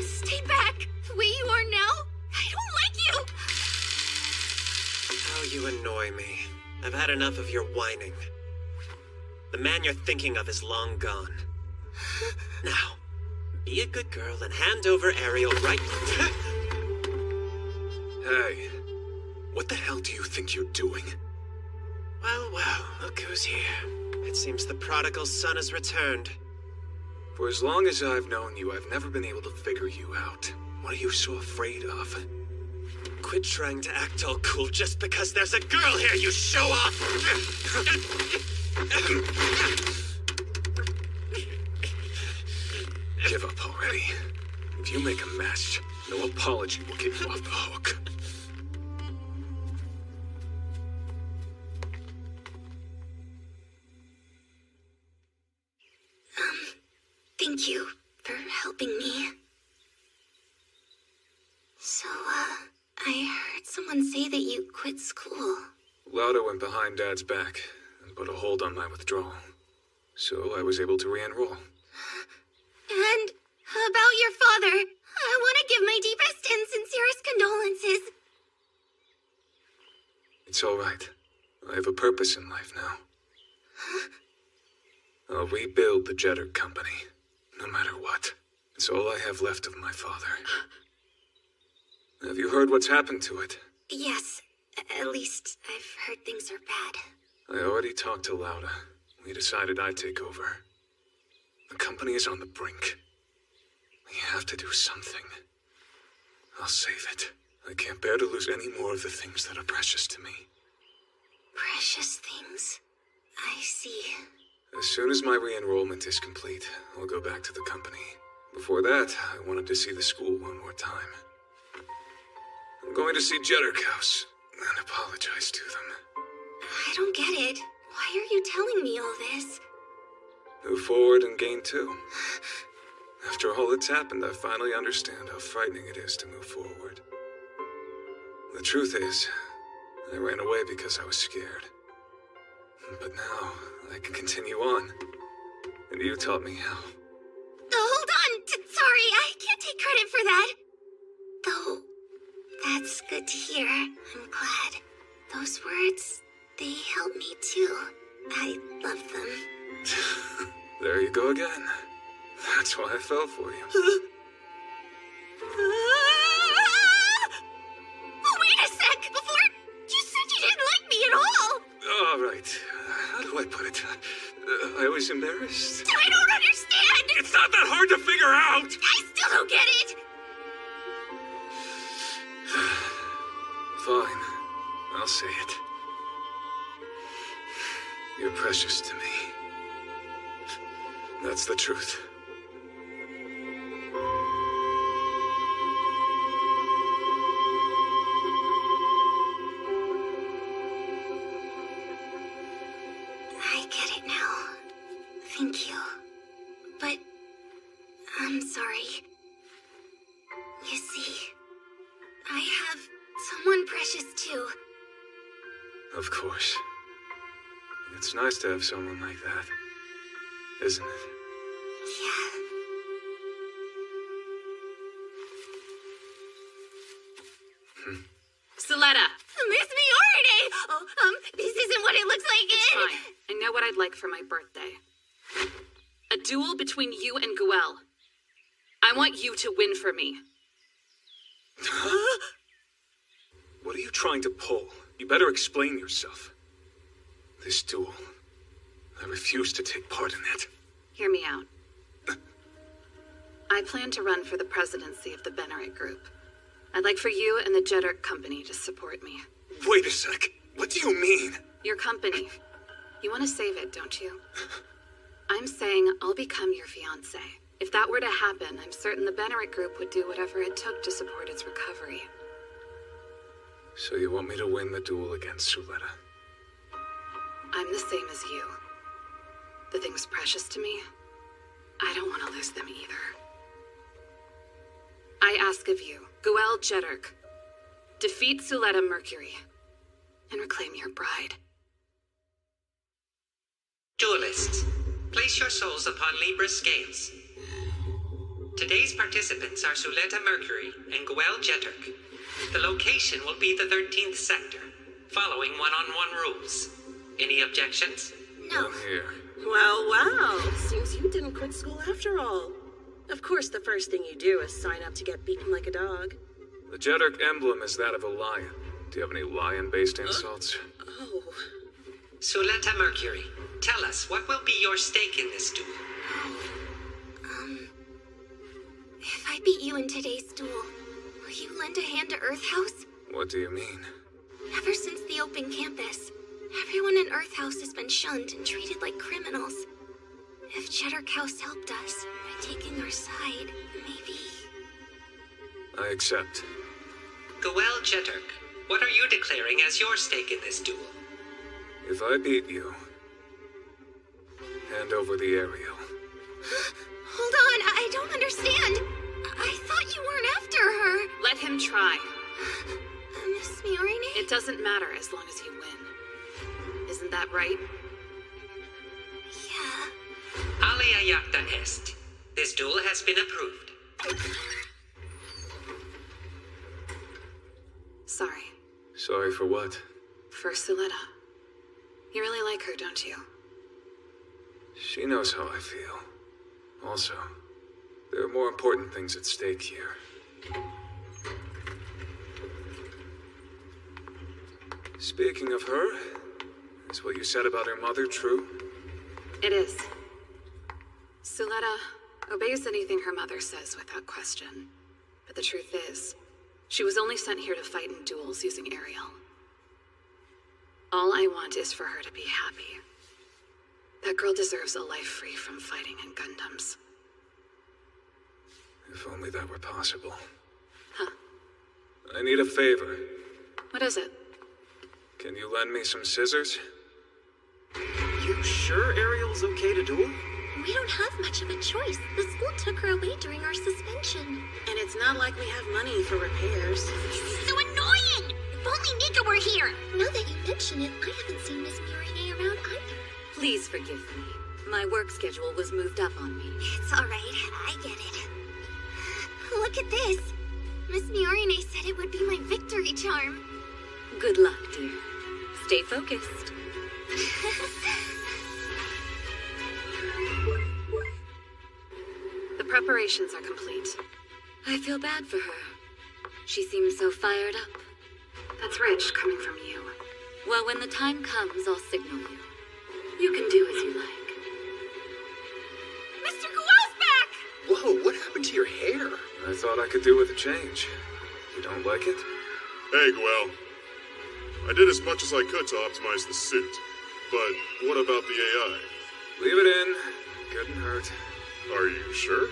Stay back! The way you are now, I don't like you! Oh, you annoy me. I've had enough of your whining. The man you're thinking of is long gone. Now, be a good girl and hand over Ariel right... Hey, what the hell do you think you're doing? Well, well, look who's here. It seems the prodigal son has returned. For as long as I've known you, I've never been able to figure you out. What are you so afraid of? Quit trying to act all cool just because there's a girl here, you show-off! Give up already. If you make a mess, no apology will get you off the hook. Thank you for helping me. So, I heard someone say that you quit school. Lauda went behind Dad's back and put a hold on my withdrawal. So I was able to re-enroll. And about your father, I want to give my deepest and sincerest condolences. It's all right. I have a purpose in life now. I'll rebuild the Jetter Company, no matter what. It's all I have left of my father. Have you heard what's happened to it? Yes, at least I've heard things are bad. I already talked to Lauda. We decided I'd take over. The company is on the brink. We have to do something. I'll save it. I can't bear to lose any more of the things that are precious to me. Precious things. I see. As soon as my re-enrollment is complete, I'll go back to the company. Before that, I wanted to see the school one more time. I'm going to see Jetterhouse and apologize to them. I don't get it. Why are you telling me all this? Move forward and gain two. After all that's happened, I finally understand how frightening it is to move forward. The truth is, I ran away because I was scared. But now, I can continue on. And you taught me how. Hold on! Sorry, I can't take credit for that. Though, that's good to hear. I'm glad. Those words, they help me too. I love them. There you go again. That's why I fell for you. Wait a sec! Before... You said you didn't How do I put it? I was embarrassed. I don't understand! It's not that hard to figure out! I still don't get it! Fine. I'll say it. You're precious to me. That's the truth. I get it now. Thank you. But I'm sorry. You see, I have someone precious too. Of course. It's nice to have someone like that, isn't it? Yeah. Suletta! Miss Miorine! Oh, this isn't what it looks like It's fine. I know what I'd like for my birthday. A duel between you and Guel. I want you to win for me. What are you trying to pull? You better explain yourself. This duel, I refuse to take part in it. Hear me out. I plan to run for the presidency of the Benerit Group. I'd like for you and the Jeddark Company to support me. Wait a sec. What do you mean? Your company. You want to save it, don't you? I'm saying I'll become your fiancé. If that were to happen, I'm certain the Benerit Group would do whatever it took to support its recovery. So you want me to win the duel against Suletta? I'm the same as you. The things precious to me, I don't want to lose them either. I ask of you, Guel Jeddark, defeat Suletta Mercury and reclaim your bride. Duelists, place your souls upon Libra scales. Today's participants are Suletta Mercury and Guel Jeddark. The location will be the 13th sector, following one-on-one rules. Any objections? No. Here. Well, wow. Seems you didn't quit school after all. Of course, the first thing you do is sign up to get beaten like a dog. The Jeddark emblem is that of a lion. Do you have any lion-based insults? Oh. Suletta Mercury, tell us, what will be your stake in this duel? If I beat you in today's duel, will you lend a hand to Earth House? What do you mean? Ever since the open campus, everyone in Earth House has been shunned and treated like criminals. If Jeddark House helped us by taking our side, maybe... I accept. Guel Jeddark, what are you declaring as your stake in this duel? If I beat you, hand over the Ariel. Hold on, I don't understand. I thought you weren't after her. Let him try. Miss Miorine? It doesn't matter as long as you win. Isn't that right? Yeah. Alia Jacta Est. This duel has been approved. Sorry. Sorry for what? For Suletta. You really like her, don't you? She knows how I feel. Also, there are more important things at stake here. Speaking of her, is what you said about her mother true? It is. Suletta obeys anything her mother says without question. But the truth is, she was only sent here to fight in duels using Ariel. All I want is for her to be happy. That girl deserves a life free from fighting in Gundams. If only that were possible. Huh? I need a favor. What is it? Can you lend me some scissors? You sure Ariel's okay to duel? We don't have much of a choice. The school took her away during our suspension. And it's not like we have money for repairs. This is so annoying! If only Nika were here! Now that you mention it, I haven't seen Miss Miorine around either. Please forgive me. My work schedule was moved up on me. It's all right. I get it. Look at this. Miss Miorine said it would be my victory charm. Good luck, dear. Stay focused. The preparations are complete. I feel bad for her. She seems so fired up. That's rich coming from you. Well, when the time comes, I'll signal you. I could do with a change. You don't like it? Hey, Guel. I did as much as I could to optimize the suit. But what about the AI? Leave it in. Couldn't hurt. Are you sure?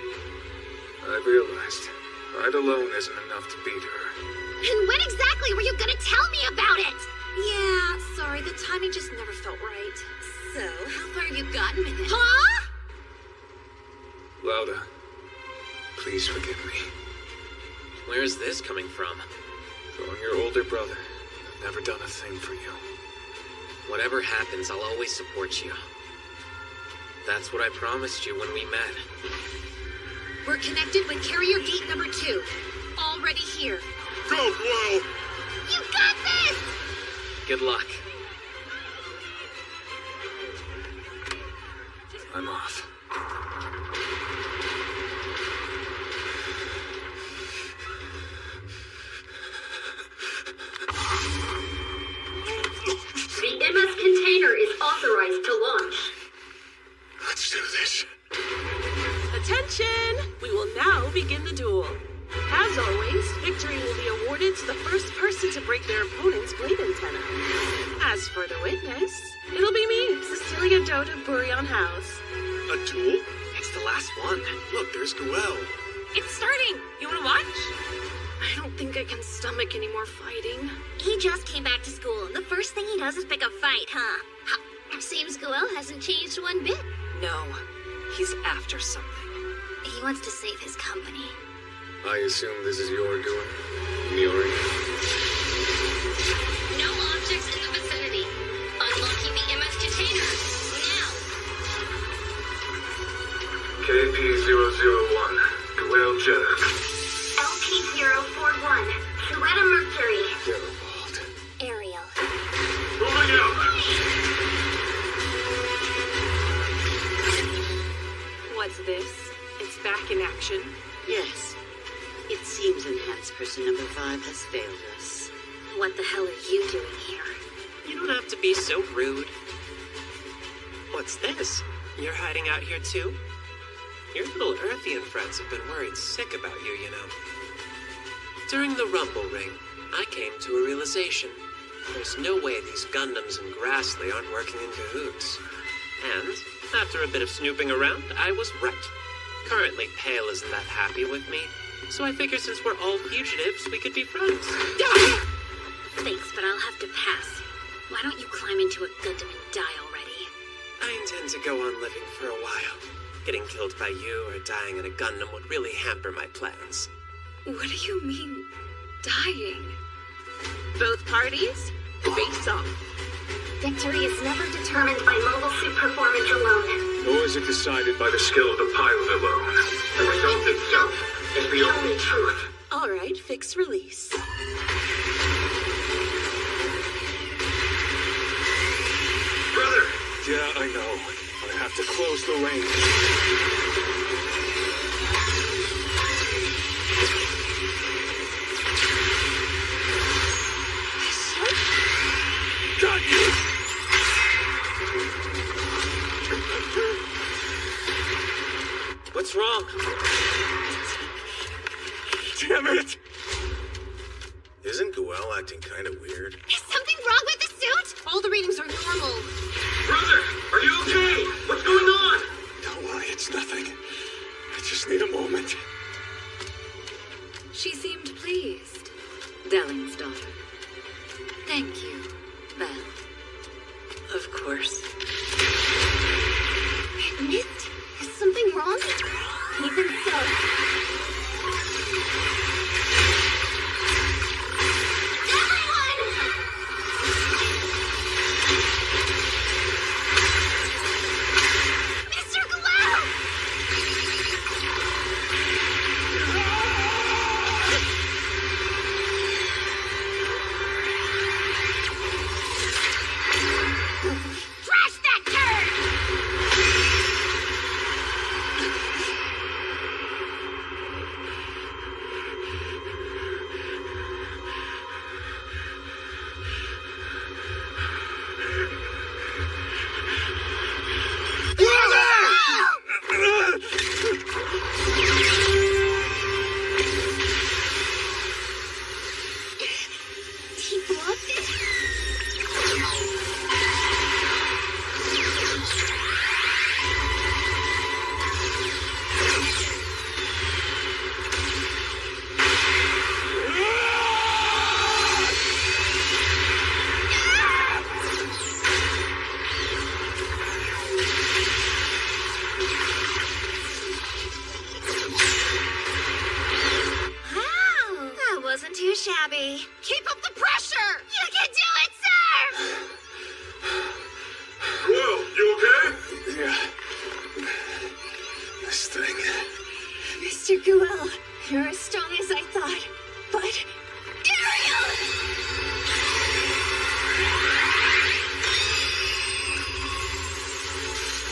I realized pride alone isn't enough to beat her. And when exactly were you gonna tell me about it? Yeah, sorry, the timing just never felt right. So, how far have you gotten with it? Huh? Lauda, please forgive me. Where's this coming from? From your older brother. I've never done a thing for you. Whatever happens, I'll always support you. That's what I promised you when we met. We're connected with carrier gate number 2. Already here. Go, Guel! You got this! Good luck. I'm off. The MS container is authorized to launch. Let's do this. Attention! We will now begin the duel. As always, victory will be awarded to the first person to break their opponent's blade antenna. As for the witness, it'll be me, Cecilia Dote of Burion House. A duel? It's the last one. Look, there's Guel. It's starting! You wanna watch? I don't think I can stomach any more fighting. He just came back to school, and the first thing he does is pick a fight, huh? Seems Guel hasn't changed one bit. No, he's after something. He wants to save his company. I assume this is your doing, Miori? No objects in the vicinity. Unlocking the MS container. Now! KP-001, Guel Jeddah. LP-041, Suletta Mercury. Garibaldi. Ariel. Moving out! What's this? It's back in action. Yes. It seems enhanced person number 5 has failed us. What the hell are you doing here? You don't have to be so rude. What's this? You're hiding out here too? Your little Earthian friends have been worried sick about you, you know. During the Rumble Ring, I came to a realization. There's no way these Gundams in Grassley aren't working in cahoots. And, after a bit of snooping around, I was right. Currently, Pale isn't that happy with me, so I figured since we're all fugitives, we could be friends. Thanks, but I'll have to pass. Why don't you climb into a Gundam and die already? I intend to go on living for a while. Getting killed by you or dying in a Gundam would really hamper my plans. What do you mean, dying? Both parties, face off. Victory is never determined by mobile suit performance alone. Nor is it decided by the skill of the pilot alone. The result itself is the only truth. All right, fix release. Brother! Yeah, I know. I have to close the range. Got you! What's wrong? Damn it! Isn't Guel acting kind of weird? Is something wrong with the suit? All the readings are normal. Brother, are you okay? What's going on? Don't worry, it's nothing. I just need a moment. She seemed pleased. Delling's daughter. Thank you, Belle. Of course. Mist? Is something wrong? Even so.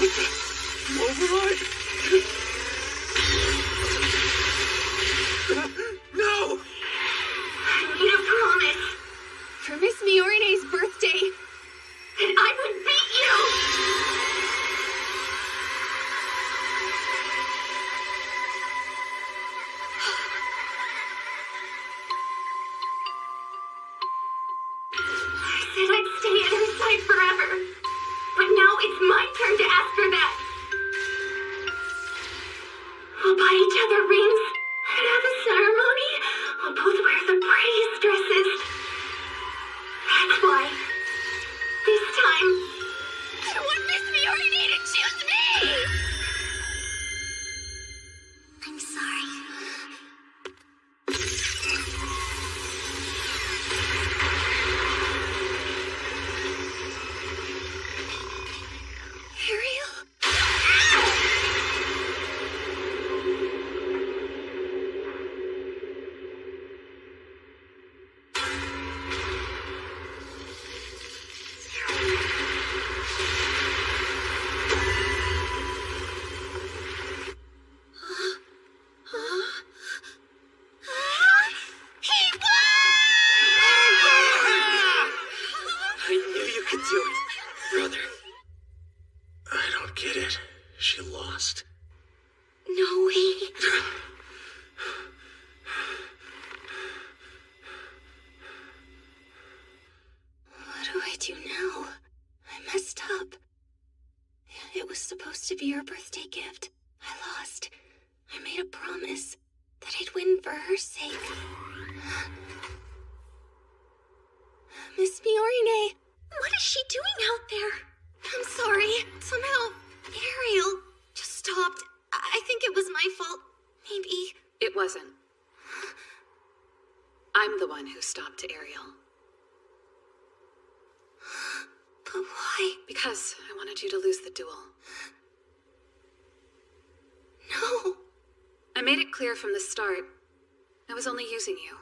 Override! No! I made a promise. For Miss Miorine's birthday. And I would beat you! I said I'd stay at her side forever. But now it's my turn to ask her that. We'll buy each other rings and have a ceremony. We'll both wear the prettiest dresses. That's why. This time, I want Miss Miorine to choose me! I'm sorry. Ariel? I knew you could do it, brother. I don't get it. She lost. No way. What do I do now? I messed up. It was supposed to be her birthday gift. I lost. I made a promise that I'd win for her sake. Miss Miorine, what is she doing out there? I'm sorry. Somehow, Ariel just stopped. I think it was my fault. Maybe. It wasn't. I'm the one who stopped Ariel. But why? Because I wanted you to lose the duel. No. I made it clear from the start. I was only using you.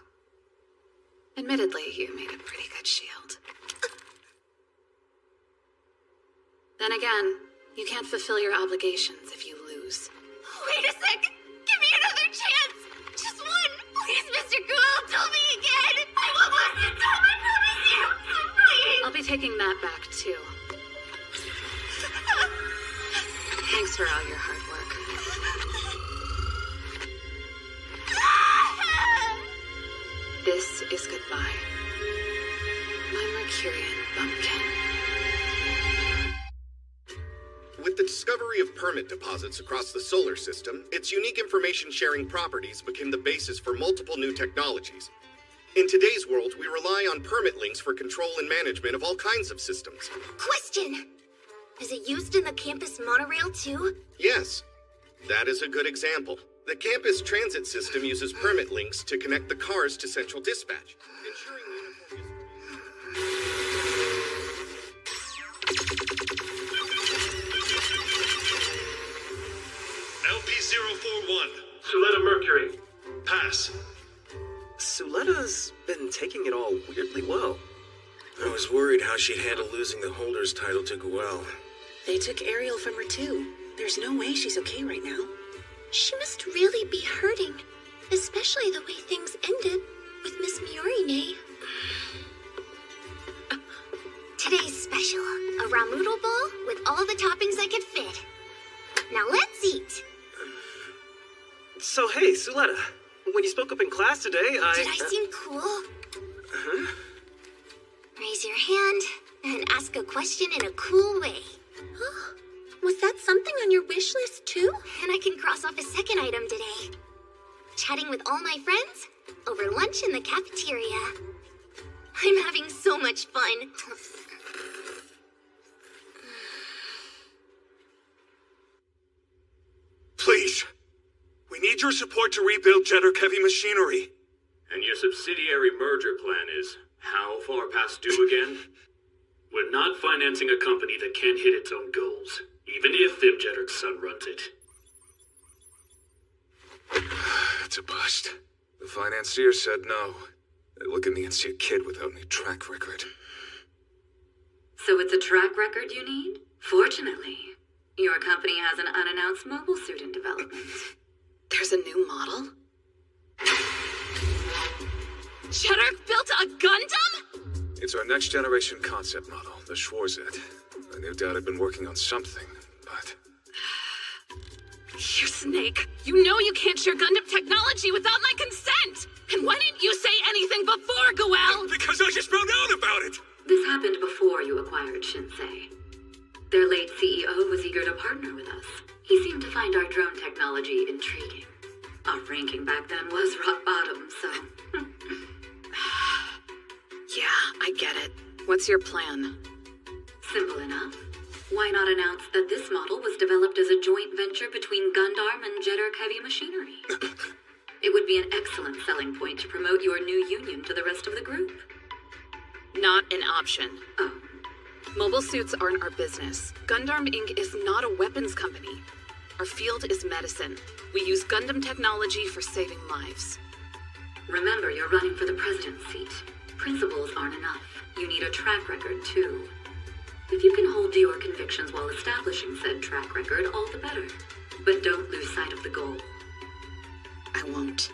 Admittedly, you made a pretty good shield. Then again, you can't fulfill your obligations if you lose. Wait a sec! Give me another chance! Just one! Please, Mr. Gould, tell me again! I won't lose this time, I promise you! Please! I'll be taking that back, too. Thanks for all your hard work. This is goodbye. My Mercurian bumpkin. With the discovery of permit deposits across the solar system, its unique information-sharing properties became the basis for multiple new technologies. In today's world, we rely on permit links for control and management of all kinds of systems. Question! Is it used in the campus monorail, too? Yes, that is a good example. The campus transit system uses permit links to connect the cars to central dispatch, ensuring LP-041, Suletta Mercury. Pass. Suletta's been taking it all weirdly well. I was worried how she'd handle losing the holder's title to Guel. They took Ariel from her too. There's no way she's okay right now. She must really be hurting, especially the way things ended with Miss Miorine. Today's special, a ramoodle bowl with all the toppings I could fit. Now let's eat. So hey, Suletta, when you spoke up in class today, Did I seem cool? Huh? Raise your hand and ask a question in a cool way. Was that something on your wish list too? And I can cross off a second item today. Chatting with all my friends over lunch in the cafeteria. I'm having so much fun. Please, we need your support to rebuild Jeddark Heavy Machinery. And your subsidiary merger plan is how far past due again? We're not financing a company that can't hit its own goals, even if Jeddark's son runs it. It's a bust. The financier said no. They look at me and see a kid without any track record. So it's a track record you need? Fortunately, Your company has an unannounced mobile suit in development. There's a new model? Jeddirk built a Gundam? It's our next generation concept model, the Schwarzet. I knew Dad had been working on something, but... You snake. You know you can't share Gundam technology without my consent! And why didn't you say anything before, Goel? Because I just found out about it! This happened before you acquired Shinsei. Their late CEO was eager to partner with us. He seemed to find our drone technology intriguing. Our ranking back then was rock bottom, so... Yeah, I get it. What's your plan? Simple enough. Why not announce that this model was developed as a joint venture between Gundam and Jeddirk Heavy Machinery? It would be an excellent selling point to promote your new union to the rest of the group. Not an option. Oh. Mobile suits aren't our business. Gundam Inc. is not a weapons company. Our field is medicine. We use Gundam technology for saving lives. Remember, you're running for the president's seat. Principles aren't enough. You need a track record, too. If you can hold to your convictions while establishing said track record, all the better. But don't lose sight of the goal. I won't.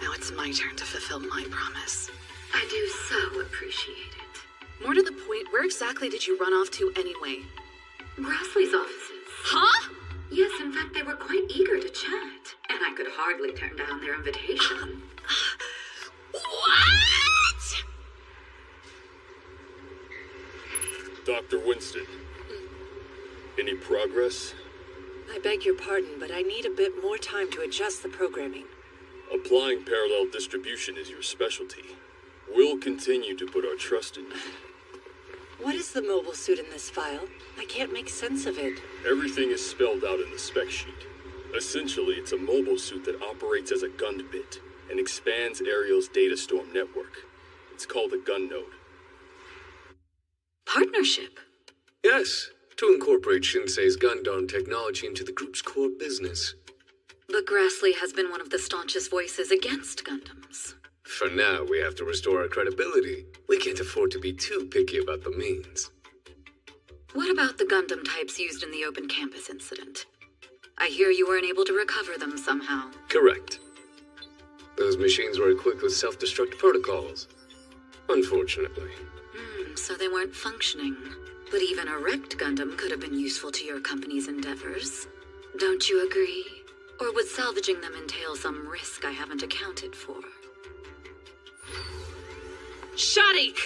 Now it's my turn to fulfill my promise. I do so appreciate it. More to the point, where exactly did you run off to anyway? Grassley's offices. Huh? Yes, in fact, they were quite eager to chat. And I could hardly turn down their invitation. What? Dr. Winston, any progress? I beg your pardon, but I need a bit more time to adjust the programming. Applying parallel distribution is your specialty. We'll continue to put our trust in you. What is the mobile suit in this file? I can't make sense of it. Everything is spelled out in the spec sheet. Essentially, it's a mobile suit that operates as a Gundbit and expands Ariel's data storm network. It's called a gun node. Partnership? Yes, to incorporate Shinsei's Gundam technology into the group's core business. But Grassley has been one of the staunchest voices against Gundams. For now, we have to restore our credibility. We can't afford to be too picky about the means. What about the Gundam types used in the open campus incident? I hear you weren't able to recover them somehow. Correct. Those machines were equipped with self-destruct protocols. Unfortunately. So they weren't functioning. But even a wrecked Gundam could have been useful to your company's endeavors. Don't you agree? Or would salvaging them entail some risk I haven't accounted for? Shadik!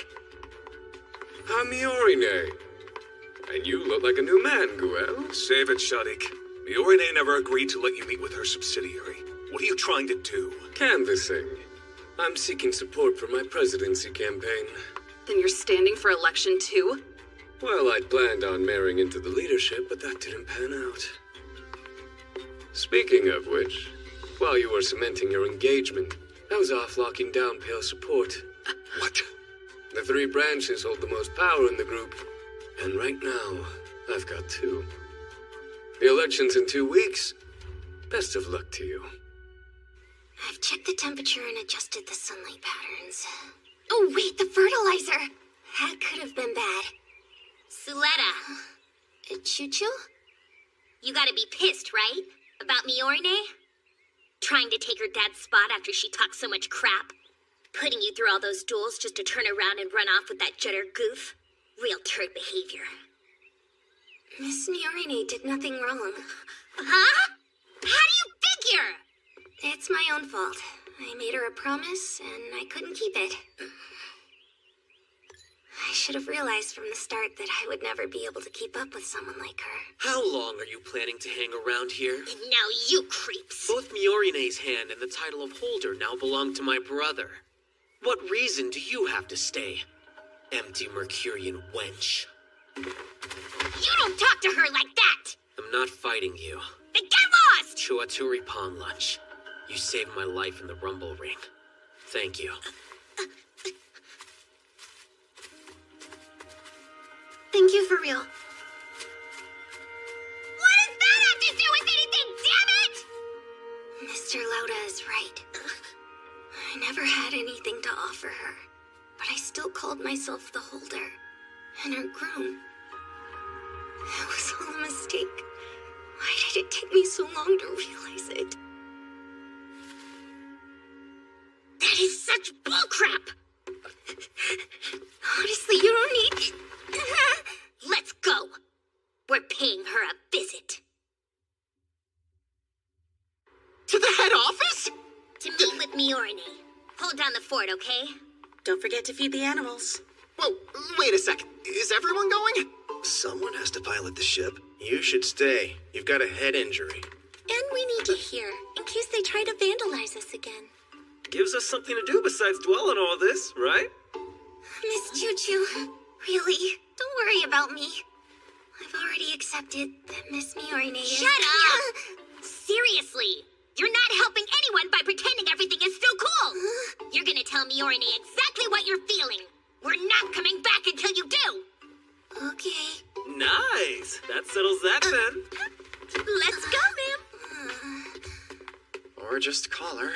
I'm Miorine. And you look like a new man, Guel. Save it, Shadik. Miorine never agreed to let you meet with her subsidiary. What are you trying to do? Canvassing. I'm seeking support for my presidency campaign. Then you're standing for election too? Well, I'd planned on marrying into the leadership, but that didn't pan out. Speaking of which, while you were cementing your engagement, I was off locking down Pale support. What? The 3 branches hold the most power in the group, and right now, I've got 2. The election's in 2 weeks. Best of luck to you. I've checked the temperature and adjusted the sunlight patterns. Oh, wait, the fertilizer! That could have been bad. Suletta. Choo-choo? You gotta be pissed, right? About Miorine? Trying to take her dad's spot after she talks so much crap? Putting you through all those duels just to turn around and run off with that Jeddirk goof? Real turd behavior. Miss Miorine did nothing wrong. Huh? How do you figure? It's my own fault. I made her a promise, and I couldn't keep it. I should have realized from the start that I would never be able to keep up with someone like her. How long are you planning to hang around here? And now you creeps. Both Miorine's hand and the title of holder now belong to my brother. What reason do you have to stay? Empty Mercurian wench. You don't talk to her like that! I'm not fighting you. Then get lost! Chuaturi Pawn Lunch. You saved my life in the Rumble Ring. Thank you. Thank you for real. What does that have to do with anything, damn it? Mr. Lauda is right. I never had anything to offer her, but I still called myself the holder and her groom. It was all a mistake. it take me so long to realize it? That is such bullcrap! Honestly, you don't need... Let's go. We're paying her a visit. To the head office? To meet with Miorine. Hold down the fort, okay? Don't forget to feed the animals. Whoa, wait a sec. Is everyone going? Someone has to pilot the ship. You should stay. You've got a head injury. And we need you here, in case they try to vandalize us again. Gives us something to do besides dwell on all this, right? Miss Choo-Choo, really, don't worry about me. I've already accepted that Miss Miorine is... Shut up! Seriously, you're not helping anyone by pretending everything is still cool. You're gonna tell Miorine exactly what you're feeling. We're not coming back until you do. Okay. Nice. That settles that then. Let's go, ma'am. Or just call her.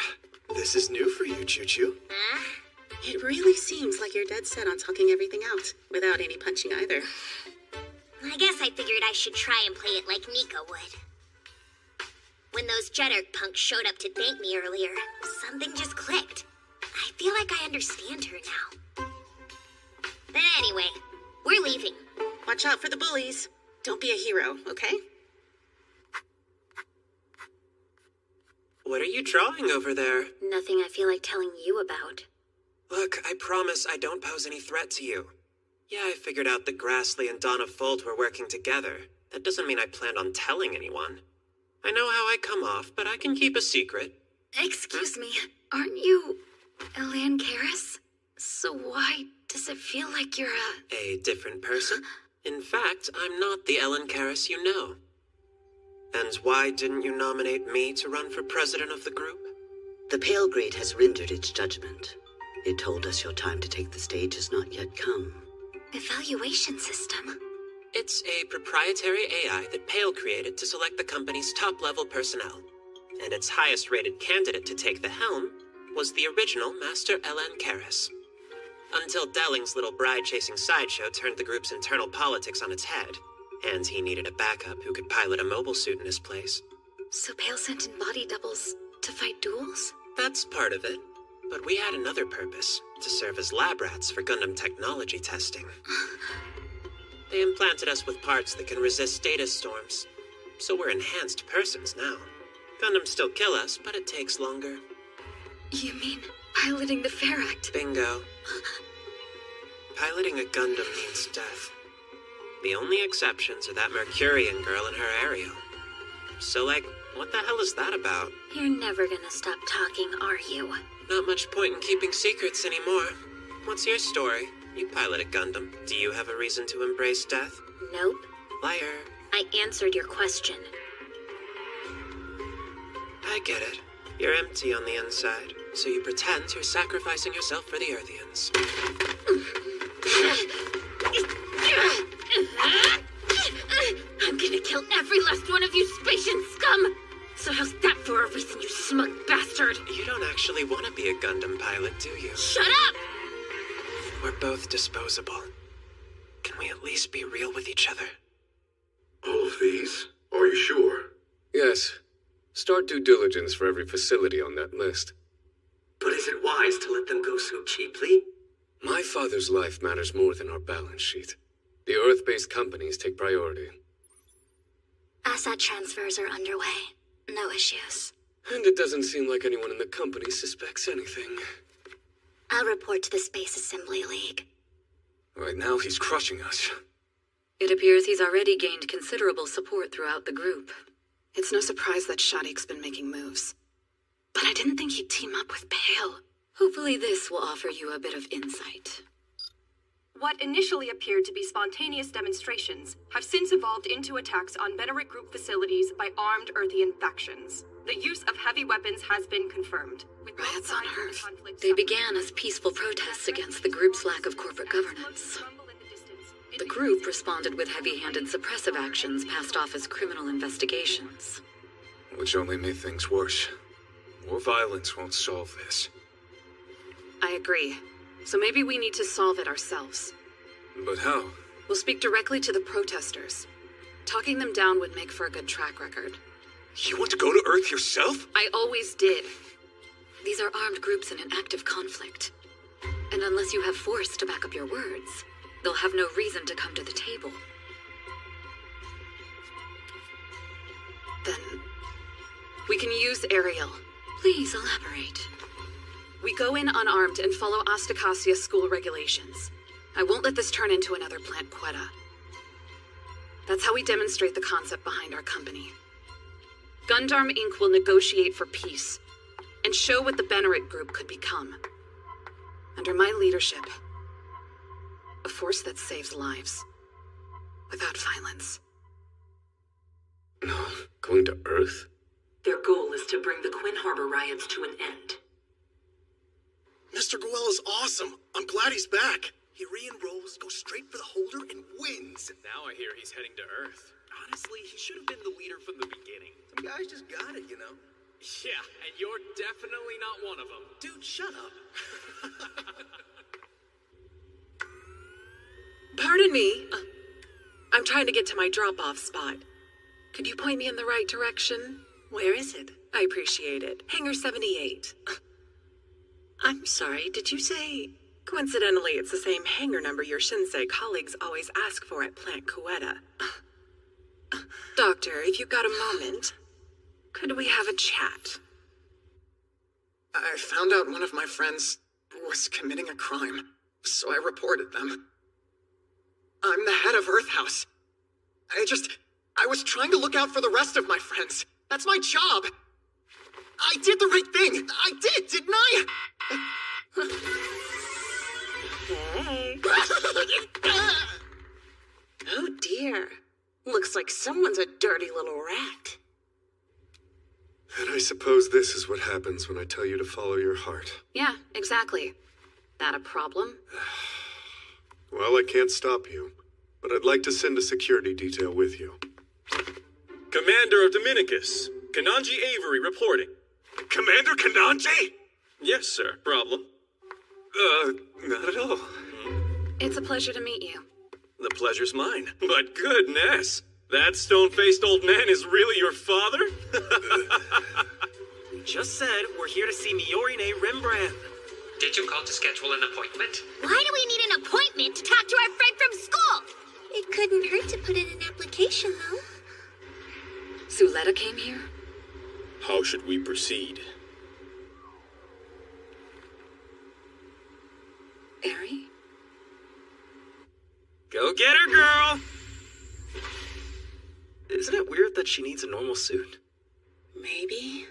This is new for you, Choo-Choo. It really seems like you're dead set on talking everything out, without any punching either. I guess I figured I should try and play it like Nico would. When those Jetter punks showed up to thank me earlier, something just clicked. I feel like I understand her now. But anyway, we're leaving. Watch out for the bullies. Don't be a hero, okay? What are you drawing over there? Nothing I feel like telling you about. Look, I promise I don't pose any threat to you. Yeah, I figured out that Grassley and Donna Folt were working together. That doesn't mean I planned on telling anyone. I know how I come off, but I can keep a secret. Excuse me, aren't you Elan Karis? So why does it feel like you're A different person? In fact, I'm not the Ellen Karis you know. And why didn't you nominate me to run for president of the group? The Pale Grade has rendered its judgment. It told us your time to take the stage has not yet come. evaluation system? It's a proprietary AI that Pale created to select the company's top-level personnel. And its highest-rated candidate to take the helm was the original Master Elan Karis. Until Delling's little bride-chasing sideshow turned the group's internal politics on its head, and he needed a backup who could pilot a mobile suit in his place. So Pale sent in body doubles to fight duels? That's part of it. But we had another purpose, to serve as lab rats for Gundam technology testing. They implanted us with parts that can resist data storms. So we're enhanced persons now. Gundams still kill us, but it takes longer. You mean piloting the Ferract? Bingo. Piloting a Gundam means death. The only exceptions are that Mercurian girl and her Ariel. So, what the hell is that about? You're never gonna stop talking, are you? Not much point in keeping secrets anymore. What's your story? You pilot a Gundam. Do you have a reason to embrace death? Nope. Liar. I answered your question. I get it. You're empty on the inside, so you pretend you're sacrificing yourself for the Earthians. I'm gonna kill every last one of you Spacian scum! So how's that for a reason, you smug bastard? You don't actually want to be a Gundam pilot, do you? Shut up! We're both disposable. Can we at least be real with each other? All of these? Are you sure? Yes. Start due diligence for every facility on that list. But is it wise to let them go so cheaply? My father's life matters more than our balance sheet. The Earth-based companies take priority. Asset transfers are underway. No issues. And it doesn't seem like anyone in the company suspects anything. I'll report to the Space Assembly League. Right now, he's crushing us. It appears he's already gained considerable support throughout the group. It's no surprise that Shadiq's been making moves. But I didn't think he'd team up with Pale. Hopefully this will offer you a bit of insight. What initially appeared to be spontaneous demonstrations have since evolved into attacks on Venerit Group facilities by armed Earthian factions. The use of heavy weapons has been confirmed. With Riots on Earth. They began as peaceful protests against the group's lack of corporate governance. The group responded with heavy-handed suppressive actions passed off as criminal investigations. Which only made things worse. More violence won't solve this. I agree. So maybe we need to solve it ourselves. But how? We'll speak directly to the protesters. Talking them down would make for a good track record. You want to go to Earth yourself? I always did. These are armed groups in an active conflict. And unless you have force to back up your words, they'll have no reason to come to the table. Then we can use Ariel. Please elaborate. We go in unarmed and follow Astakasia school regulations. I won't let this turn into another Plant Quetta. That's how we demonstrate the concept behind our company. Gundam Inc. will negotiate for peace and show what the Benneret Group could become. Under my leadership, a force that saves lives without violence. Going to Earth? Their goal is to bring the Quinn Harbor riots to an end. Mr. Goel is awesome. I'm glad he's back. He re-enrolls, goes straight for the holder, and wins. Now I hear he's heading to Earth. Honestly, he should have been the leader from the beginning. Some guys just got it, you know. Yeah, and you're definitely not one of them. Dude, shut up. Pardon me. I'm trying to get to my drop-off spot. Could you point me in the right direction? Where is it? I appreciate it. Hangar 78. I'm sorry, did you say... Coincidentally, it's the same hangar number your Shinsei colleagues always ask for at Plant Quetta. Doctor, if you've got a moment, could we have a chat? I found out one of my friends was committing a crime, so I reported them. I'm the head of Earth House. I was trying to look out for the rest of my friends. That's my job. I did the right thing. I did, didn't I? Hey. Oh dear. Looks like someone's a dirty little rat. And I suppose this is what happens when I tell you to follow your heart. Yeah, exactly. That a problem? Well, I can't stop you, but I'd like to send a security detail with you. Commander of Dominicus, Kananji Avery reporting. Commander Kananji? Yes, sir. Problem? Not at all. It's a pleasure to meet you. The pleasure's mine. But goodness, that stone-faced old man is really your father? We just said we're here to see Miorine Rembrandt. Did you call to schedule an appointment? Why do we need an appointment to talk to our friend from school? It couldn't hurt to put in an application, though. Suletta came here? How should we proceed? Ari? Go get her, girl! Isn't it weird that she needs a normal suit? Maybe.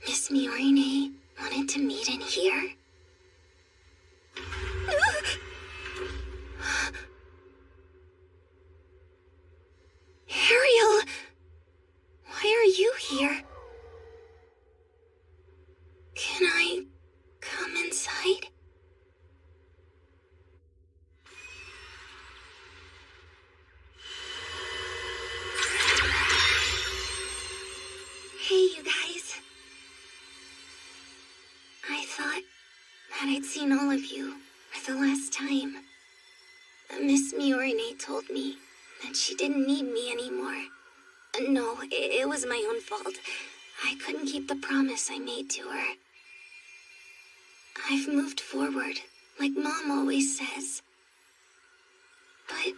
Miss Miorine wanted to meet in here? Ariel! Why are you here? Can I come inside? Hey, you guys. I thought that I'd seen all of you for the last time. Miss Miorine told me that she didn't need me anymore. No, it was my own fault. I couldn't keep the promise I made to her. I've moved forward, like Mom always says. But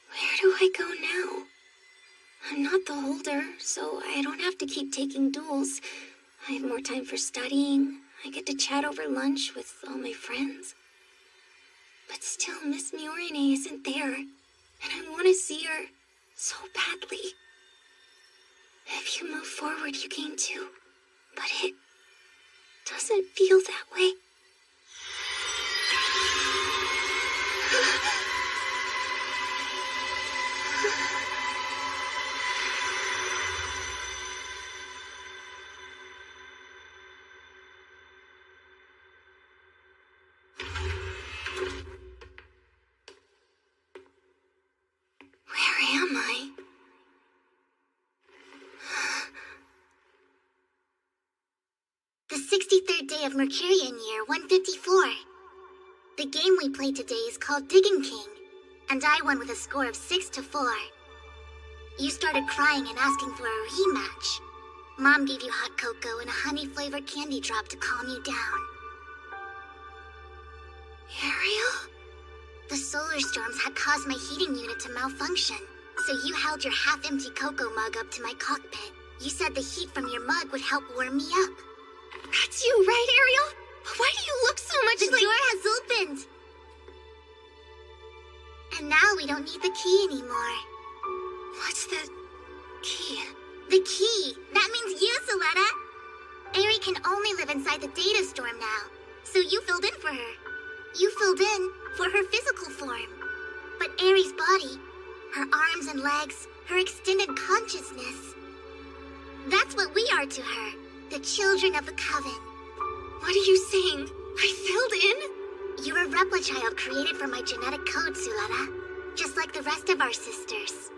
where do I go now? I'm not the holder, so I don't have to keep taking duels. I have more time for studying. I get to chat over lunch with all my friends. But still, Miss Miorine isn't there, and I want to see her so badly. If you move forward, you gain too, but it doesn't feel that way. Where am I? The 63rd day of Mercurian year 154. The game we played today is called Digging King, and I won with a score of 6-4. You started crying and asking for a rematch. Mom gave you hot cocoa and a honey-flavored candy drop to calm you down. Ariel? The solar storms had caused my heating unit to malfunction, so you held your half-empty cocoa mug up to my cockpit. You said the heat from your mug would help warm me up. That's you, right, Ariel? Why do you look so much the like— The door has opened! And now we don't need the key anymore. What's the key? The key! That means you, Suletta! Ari can only live inside the data storm now, so you filled in for her. You filled in for her physical form. But Ari's body, her arms and legs, her extended consciousness, that's what we are to her, the children of the Coven. What are you saying? I filled in? You're a replichild created from my genetic code, Suletta. Just like the rest of our sisters.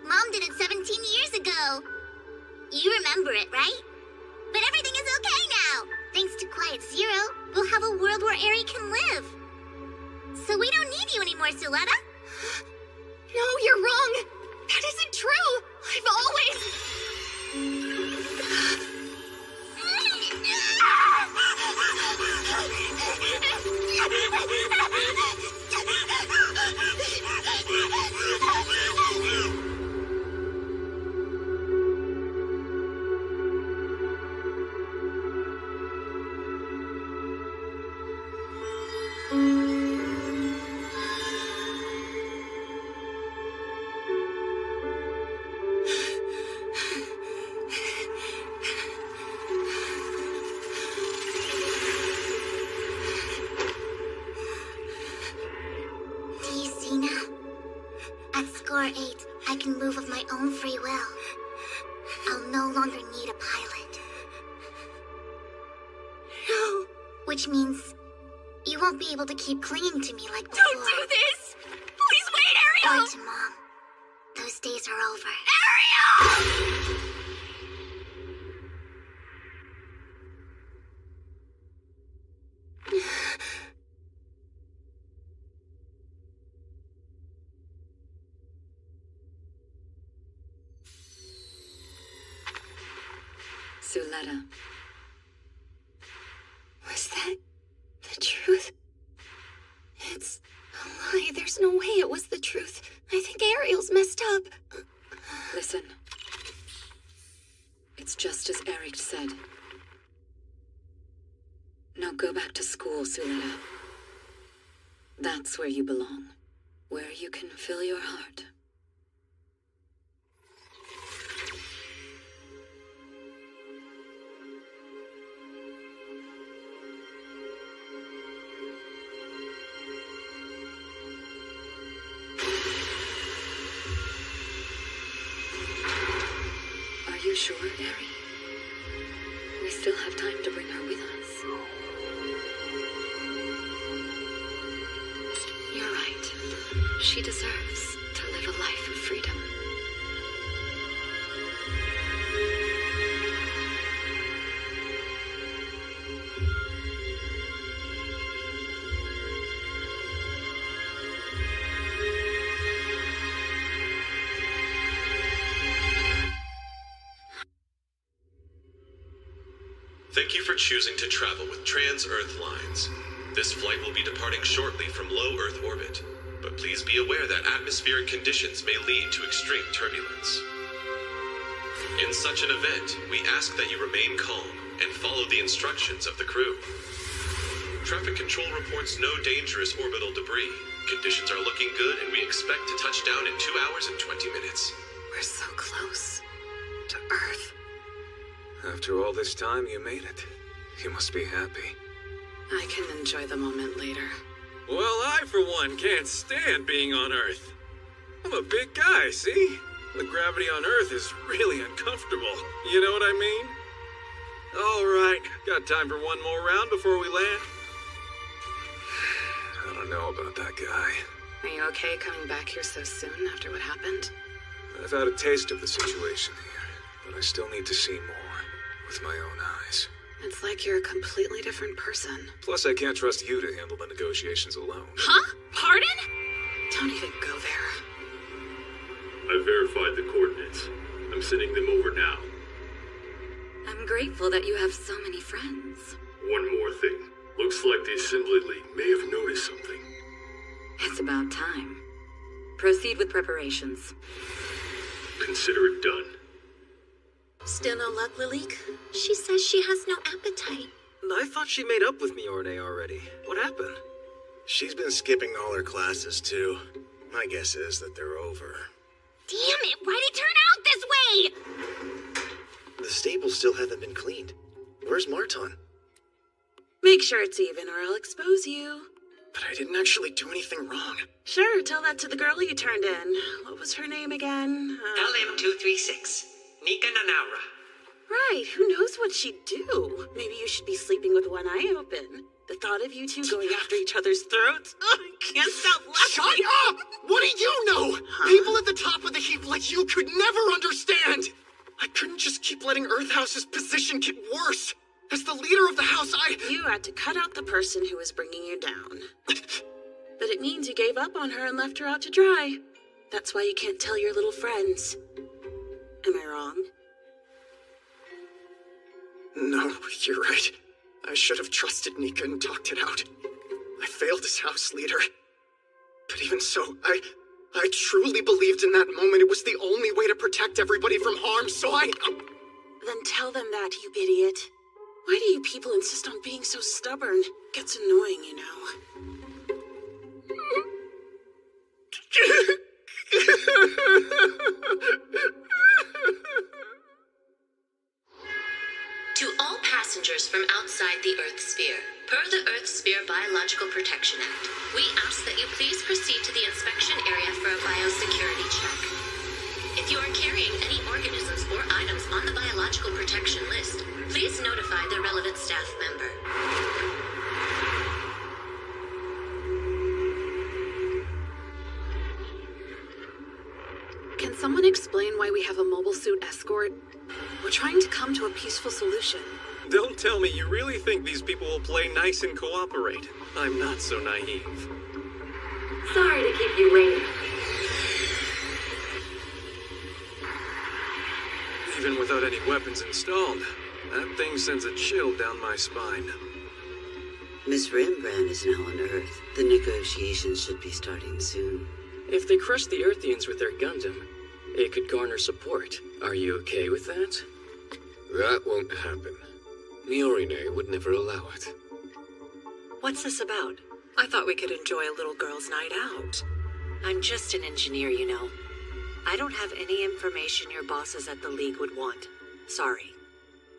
Mom did it 17 years ago. You remember it, right? But everything is okay now. Thanks to Quiet Zero, we'll have a world where Ari can live. So we don't need you anymore, Suletta. No, you're wrong. That isn't true. I've always... Score 8, I can move of my own free will. I'll no longer need a pilot. No. Which means you won't be able to keep clinging to me like before. Don't do this! Please wait, Ariel! Wait, Mom. Those days are over. Ariel! Suletta. Was that the truth? It's a lie. There's no way it was the truth. I think Ariel's messed up. Listen. It's just as Eric said. Now go back to school, Suletta. That's where you belong. Where you can fill your heart. Are you sure, Ari? We still have time to bring her with us. You're right. She deserves to live a life of freedom. Thank you for choosing to travel with Trans-Earth Lines. This flight will be departing shortly from low Earth orbit, but please be aware that atmospheric conditions may lead to extreme turbulence. In such an event, we ask that you remain calm and follow the instructions of the crew. Traffic control reports no dangerous orbital debris. Conditions are looking good and we expect to touch down in 2 hours and 20 minutes. We're so close to Earth. After all this time, you made it. You must be happy. I can enjoy the moment later. Well, I, for one, can't stand being on Earth. I'm a big guy, see? The gravity on Earth is really uncomfortable. You know what I mean? All right, got time for one more round before we land? I don't know about that guy. Are you okay coming back here so soon after what happened? I've had a taste of the situation here, but I still need to see more with my own eyes. It's like you're a completely different person. Plus, I can't trust you to handle the negotiations alone. Huh? Pardon? Don't even go there. I verified the coordinates. I'm sending them over now. I'm grateful that you have so many friends. One more thing. Looks like the Assembly League may have noticed something. It's about time. Proceed with preparations. Consider it done. Still no luck, Lilik? She says she has no appetite. I thought she made up with Miorne already. What happened? She's been skipping all her classes, too. My guess is that they're over. Damn it, why'd it turn out this way? The stables still haven't been cleaned. Where's Marton? Make sure it's even or I'll expose you. But I didn't actually do anything wrong. Sure, tell that to the girl you turned in. What was her name again? LM236, Nika Nanaura. Right, who knows what she'd do? Maybe you should be sleeping with one eye open. The thought of you two going after each other's throats? Oh, I can't stop laughing. Shut up! What do you know? People at the top of the heap like you could never understand. I couldn't just keep letting Earthhouse's position get worse. As the leader of the house, You had to cut out the person who was bringing you down. But it means you gave up on her and left her out to dry. That's why you can't tell your little friends. Am I wrong? No, you're right. I should have trusted Nika and talked it out. I failed as house leader. But even so, I truly believed in that moment it was the only way to protect everybody from harm, so Then tell them that, you idiot. Why do you people insist on being so stubborn? Gets annoying, you know. To all passengers from outside the Earth Sphere, per the Earth Sphere Biological Protection Act, we ask that you please proceed to the inspection area for a biosecurity check. If you are carrying any organisms or items on the biological protection list, please notify the relevant staff member. Can someone explain why we have a mobile suit escort? We're trying to come to a peaceful solution. Don't tell me you really think these people will play nice and cooperate. I'm not so naive. Sorry to keep you waiting. Even without any weapons installed, that thing sends a chill down my spine. Miss Rembrandt is now on Earth. The negotiations should be starting soon. If they crush the Earthians with their Gundam, it could garner support. Are you okay with that? That won't happen. Miorine would never allow it. What's this about? I thought we could enjoy a little girl's night out. I'm just an engineer, you know. I don't have any information your bosses at the League would want. Sorry.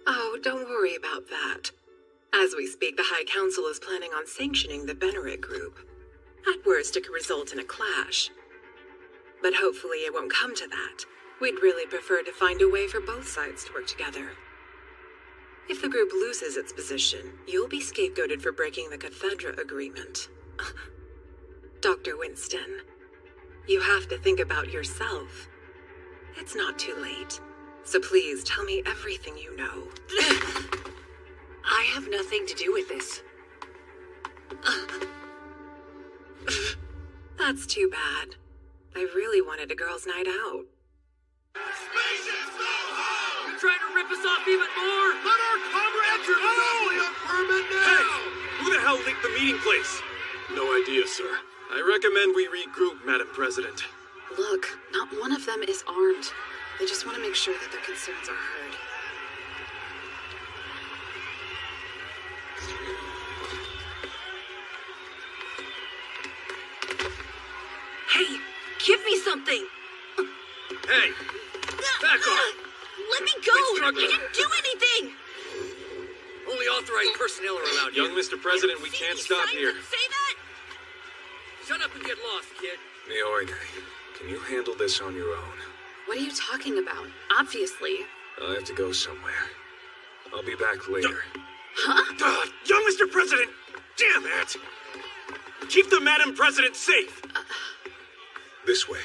Oh, don't worry about that. As we speak, the High Council is planning on sanctioning the Benneret group. At worst, it could result in a clash. But hopefully it won't come to that. We'd really prefer to find a way for both sides to work together. If the group loses its position, you'll be scapegoated for breaking the Cathedra agreement. Dr. Winston, you have to think about yourself. It's not too late. So please tell me everything you know. I have nothing to do with this. That's too bad. I really wanted a girls' night out. You're trying to rip us off even more? Let our comrades assembly on permit now! Hey! Who the hell leaked the meeting place? No idea, sir. I recommend we regroup, Madam President. Look, not one of them is armed. They just want to make sure that their concerns are heard. Hey, give me something! Hey! Back off! Let me go! I didn't do anything! Only authorized personnel are allowed Young Mr. President, we can't stop here. Say that? Shut up and get lost, kid. Miorine, can you handle this on your own? What are you talking about? Obviously. I have to go somewhere. I'll be back later. Huh? Young Mr. President! Damn it! Keep the Madam President safe! This way.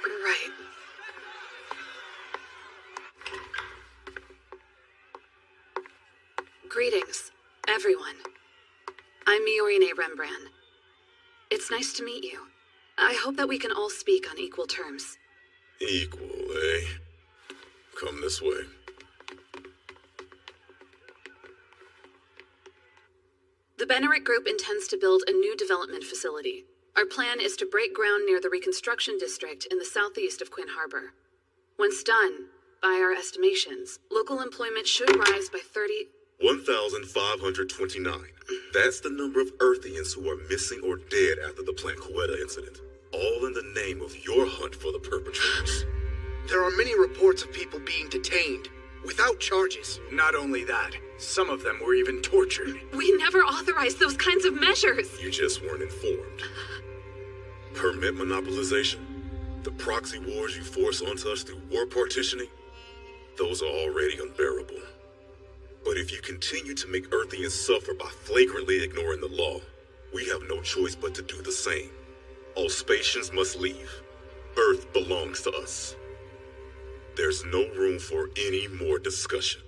Right. Greetings, everyone. I'm Miorine Rembrandt. It's nice to meet you. I hope that we can all speak on equal terms. Equal, eh? Come this way. The Bennerick Group intends to build a new development facility. Our plan is to break ground near the Reconstruction District in the southeast of Quinn Harbor. Once done, by our estimations, local employment should rise by 1,529. That's the number of Earthians who are missing or dead after the Plant Coetta incident. All in the name of your hunt for the perpetrators. There are many reports of people being detained without charges. Not only that, some of them were even tortured. We never authorized those kinds of measures. You just weren't informed. Permit monopolization, the proxy wars you force onto us through war partitioning, those are already unbearable. But if you continue to make Earthians suffer by flagrantly ignoring the law, we have no choice but to do the same. All Spatians must leave. Earth belongs to us. There's no room for any more discussion.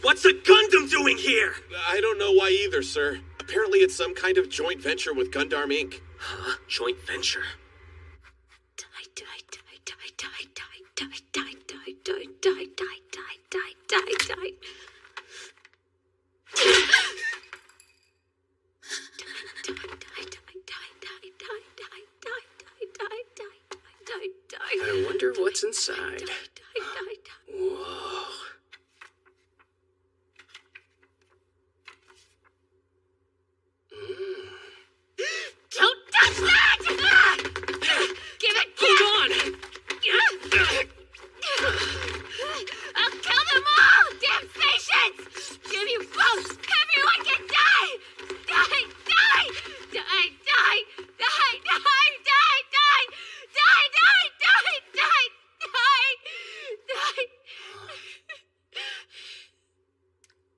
What's a Gundam doing here? I don't know why either, sir. Apparently it's some kind of joint venture with Gundam Inc. Huh? Joint venture? I wonder what's inside. Whoa. Don't touch that! Give it back! Hold on! I'll kill them all! Damn Spatians! Damn you both! Everyone can die! Die! Die! Die! Die! Die! Die! Die! Die! Die! Die! Die! Die! Die!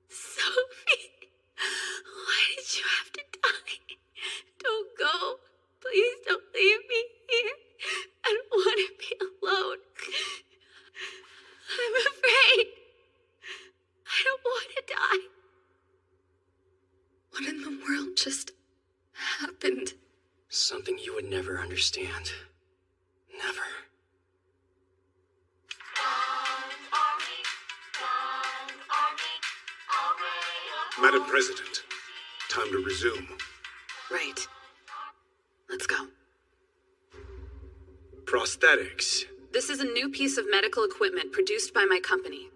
Sophie, why did you have to die? Don't go. Please don't leave me here. I don't want to be alone. I'm afraid. I don't want to die. What in the world just happened? Something you would never understand. Never. Madam President, time to resume. Right. Let's go. Prosthetics. This is a new piece of medical equipment produced by my company.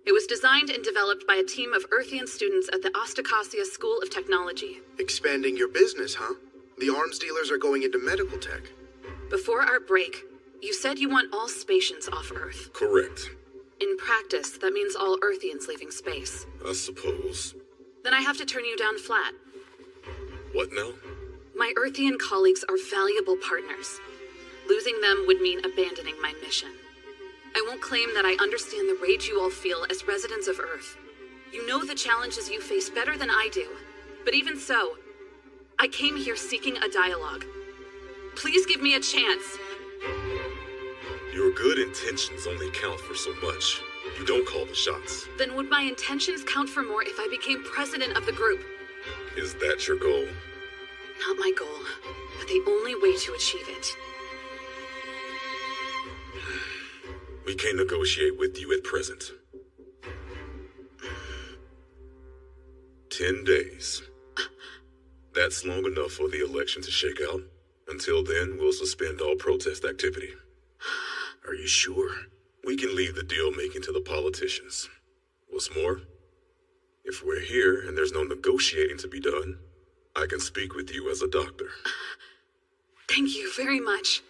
It was designed and developed by a team of Earthian students at the Ostacasia School of Technology. Expanding your business, huh? The arms dealers are going into medical tech. Before our break, you said you want all Spatians off Earth. Correct. In practice, that means all Earthians leaving space. I suppose. Then I have to turn you down flat. What now? My Earthian colleagues are valuable partners. Losing them would mean abandoning my mission. I won't claim that I understand the rage you all feel as residents of Earth. You know the challenges you face better than I do. But even so, I came here seeking a dialogue. Please give me a chance. Your good intentions only count for so much. You don't call the shots. Then would my intentions count for more if I became president of the group? Is that your goal? Not my goal, but the only way to achieve it. We can't negotiate with you at present. 10 days. That's long enough for the election to shake out. Until then, we'll suspend all protest activity. Are you sure? We can leave the deal-making to the politicians. What's more, if we're here and there's no negotiating to be done, I can speak with you as a doctor. Thank you very much.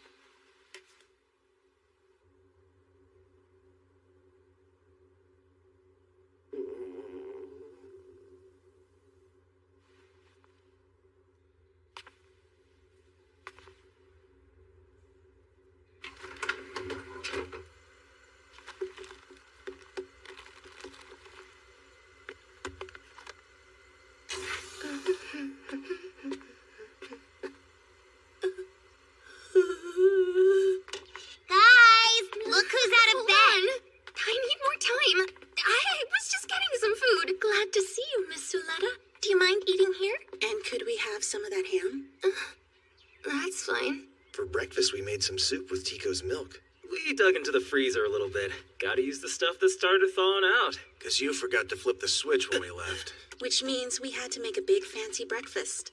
That's fine. For breakfast, we made some soup with Tico's milk. We dug into the freezer a little bit. Gotta use the stuff that started thawing out. 'Cause you forgot to flip the switch when we left. Which means we had to make a big fancy breakfast.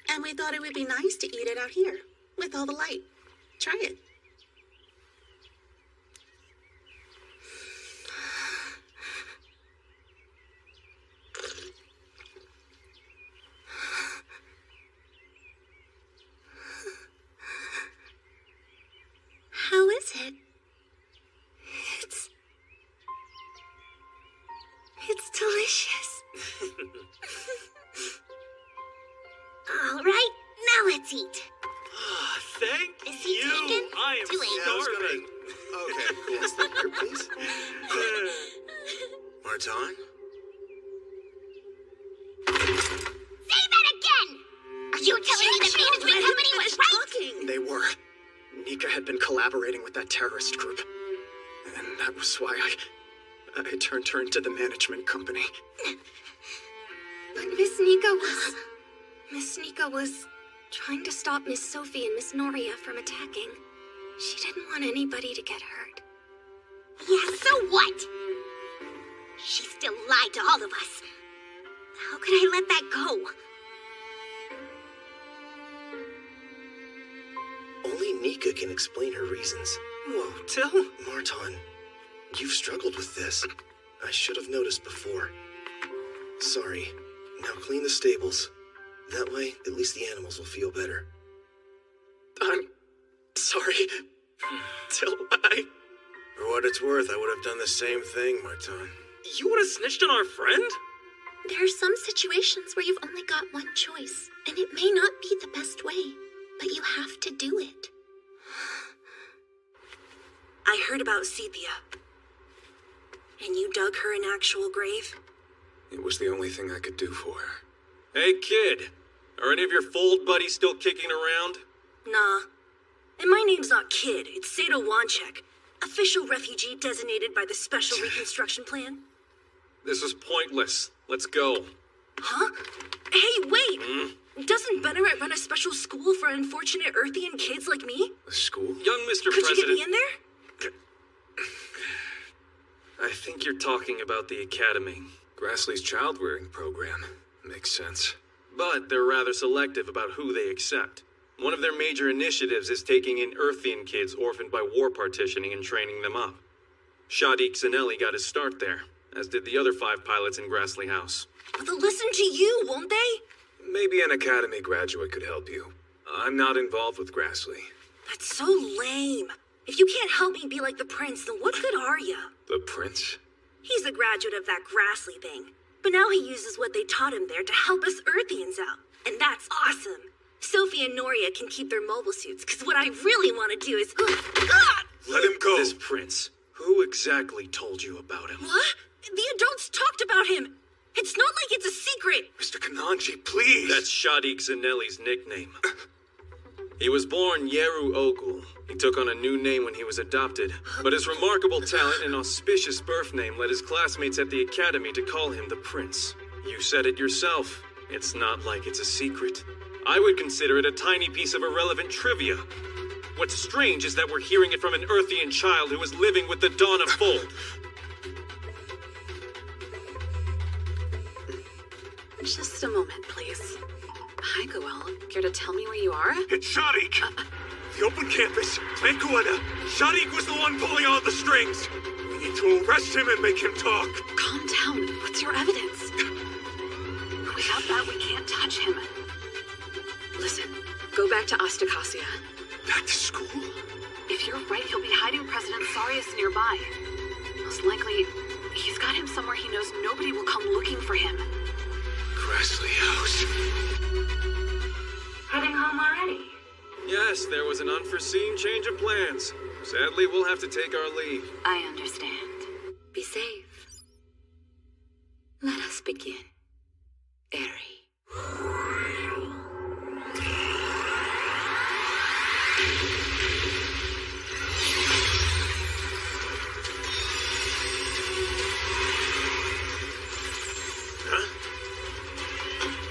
And we thought it would be nice to eat it out here, with all the light. Try it. How is it? It's delicious. All right, now let's eat. Thank Is he you. taken? I am Too late. starving. Okay, cool. Step here, please. Martin? Say that again! Are you telling me the management company was right? They were. Nika had been collaborating with that terrorist group. And that was why I turned her into the management company. But Miss Nika was trying to stop Miss Sophie and Miss Noria from attacking. She didn't want anybody to get hurt. Yeah, so what? She still lied to all of us. How could I let that go? Only Nika can explain her reasons. Whoa, Till? Martin, you've struggled with this. I should have noticed before. Sorry. Now clean the stables. That way, at least the animals will feel better. I'm sorry. Till For what it's worth, I would have done the same thing, Martin. You would have snitched on our friend? There are some situations where you've only got one choice, and it may not be the best way, but you have to do it. I heard about Sepia. And you dug her an actual grave? It was the only thing I could do for her. Hey, kid. Are any of your fold buddies still kicking around? Nah. And my name's not Kid, it's Sato Wanchek, official refugee designated by the Special Reconstruction Plan. This is pointless. Let's go. Huh? Hey, wait! Doesn't Benneret run a special school for unfortunate Earthian kids like me? A school? Young Mr. Could President... you get me in there? I think you're talking about the Academy. Grassley's child-rearing program. Makes sense. But they're rather selective about who they accept. One of their major initiatives is taking in Earthian kids orphaned by war partitioning and training them up. Shadiq Zanelli got his start there, as did the other 5 pilots in Grassley House. But they'll listen to you, won't they? Maybe an Academy graduate could help you. I'm not involved with Grassley. That's so lame. If you can't help me be like the prince, then what good are you? The prince? He's a graduate of that Grassley thing. But now he uses what they taught him there to help us Earthians out. And that's awesome. Sophie and Noria can keep their mobile suits, because what I really want to do is... Let him go! This prince. Who exactly told you about him? What? The adults talked about him. It's not like it's a secret. Mr. Kananji, please! That's Shadiq Zanelli's nickname. He was born Yeru Ogul. He took on a new name when he was adopted, but his remarkable talent and auspicious birth name led his classmates at the academy to call him the Prince. You said it yourself. It's not like it's a secret. I would consider it a tiny piece of irrelevant trivia. What's strange is that we're hearing it from an Earthian child who is living with the dawn of Fold. Just a moment, please. Hi, Goel. Care to tell me where you are? It's Shadiq! The open campus, Mancuena. Shadiq was the one pulling all the strings. We need to arrest him and make him talk. Calm down. What's your evidence? Without that, we can't touch him. Listen, go back to Astakasia. Back to school? If you're right, he'll be hiding President Sarius nearby. Most likely, he's got him somewhere he knows nobody will come looking for him. Grassley House. Heading home already? Yes, there was an unforeseen change of plans. Sadly, we'll have to take our leave. I understand. Be safe. Let us begin. Eri.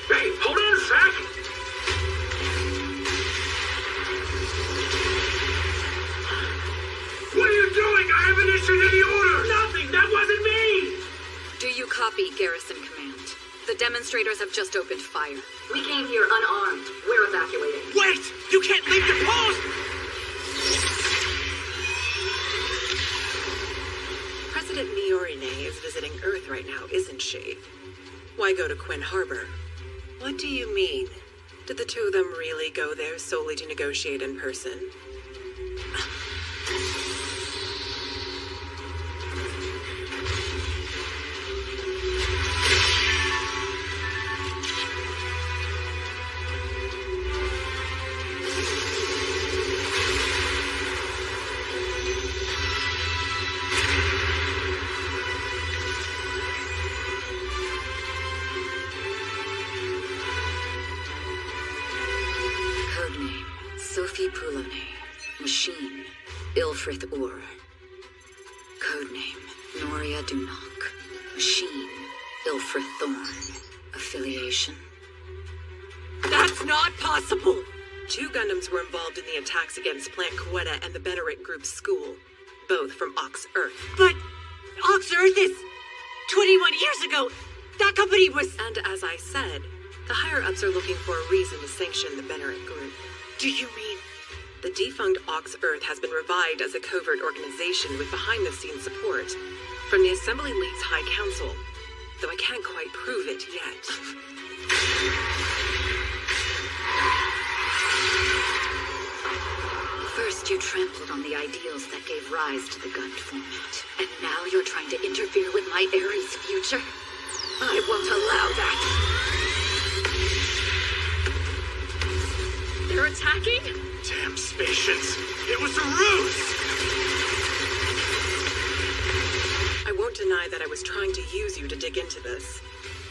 Hey, hold on a sec! objection to the order! Nothing! That wasn't me! Do you copy, Garrison Command? The demonstrators have just opened fire. We came here unarmed. We're evacuating. Wait! You can't leave your post! President Miorine is visiting Earth right now, isn't she? Why go to Quinn Harbor? What do you mean? Did the two of them really go there solely to negotiate in person? Machine, Ilfrith Ur. Codename, Noria Dunok. Machine, Ilfrith Thorn. Affiliation? That's not possible! 2 Gundams were involved in the attacks against Plant Quetta and the Benneric Group's school. Both from Ox Earth. But Ox Earth is 21 years ago! That company was... And as I said, the higher-ups are looking for a reason to sanction the Benneric Group. Do you mean... The defunct Ox Earth has been revived as a covert organization with behind-the-scenes support from the Assembly League's High Council, though I can't quite prove it yet. First, you trampled on the ideals that gave rise to the Gund format, and now you're trying to interfere with my Ares' future? I won't allow that! They're attacking? Damn spaceships! It was a ruse! I won't deny that I was trying to use you to dig into this.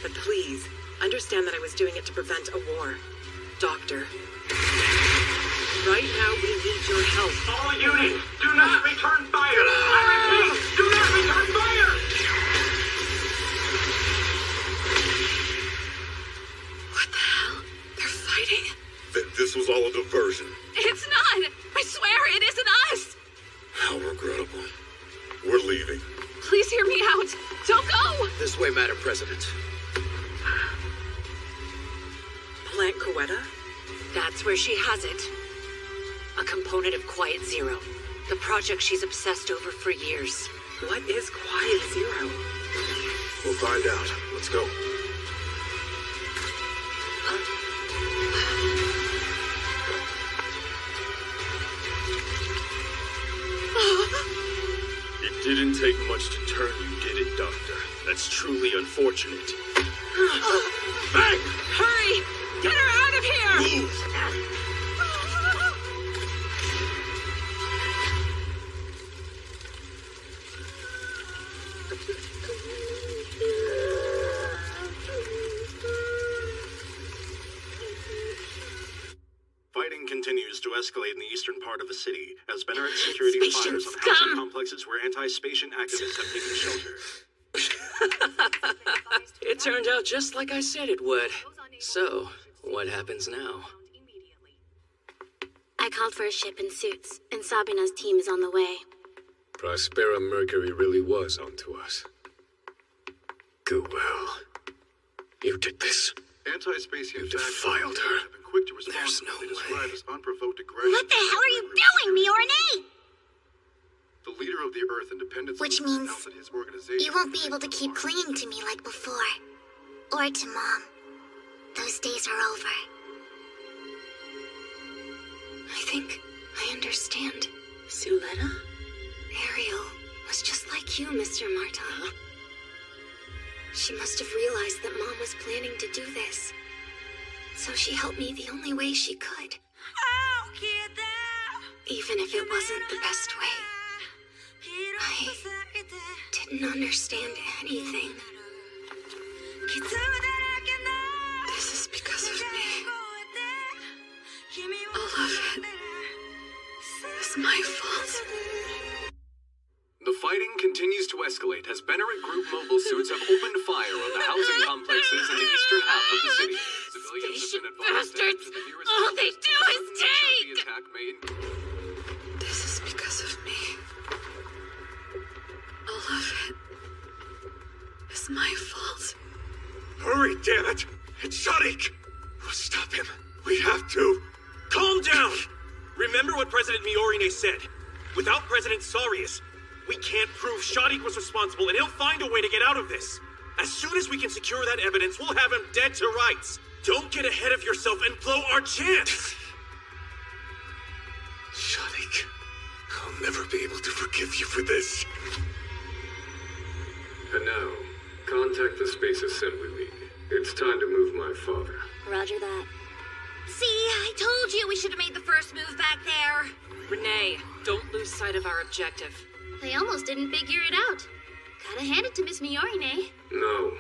But please, understand that I was doing it to prevent a war. Doctor. Right now, we need your help. All units, do not return fire! I repeat, do not return fire! What the hell? They're fighting? This was all a diversion. It's not! I swear it isn't us! How regrettable. We're leaving. Please hear me out. Don't go! This way, Madam President. Plant Quetta? That's where she has it. A component of Quiet Zero. The project she's obsessed over for years. What is Quiet Zero? We'll find out. Let's go. It didn't take much to turn you, did it, Doctor? That's truly unfortunate. Bang! Hurry! Get her out of here! Move! Fighting continues to escalate in the eastern part of the city as Benneric security fires on housing complexes where anti-Spatian activists have taken shelter. It turned out just like I said it would. So, what happens now? I called for a ship in suits, and Sabina's team is on the way. Prospera Mercury really was onto us. Goodwill. You did this. Anti-Spatian You defiled her. have been quick to respond There's to no what they way. describe as unprovoked aggression. What the hell are you doing, Miorine? The leader of the Earth Independence Which Movement means announced that his organization you won't be able to keep clinging to me like before. Or to Mom. Those days are over. I think I understand. Suletta? Ariel was just like you, Mr. Martin. She must have realized that Mom was planning to do this. So she helped me the only way she could. Even if it wasn't the best way. I didn't understand anything. This is because of me. All of it is my fault. The fighting continues to escalate as Benneric Group mobile suits have opened fire on the housing complexes in the eastern half of the city. Civilians have been advised that Bastards! the nearest All they do is take! the attack may This is because of me. It's my fault. Hurry, damn it! It's Shadik! Stop him. We have to. Calm down! Remember what President Miorine said. Without President Sarius, we can't prove Shadik was responsible, and he'll find a way to get out of this. As soon as we can secure that evidence, we'll have him dead to rights. Don't get ahead of yourself and blow our chance! Shadik, I'll never be able to forgive you for this. And now, contact the Space Assembly League. It's time to move my father. Roger that. See, I told you we should have made the first move back there. Renee, don't lose sight of our objective. They almost didn't figure it out. Gotta hand it to Miss Miorine. No,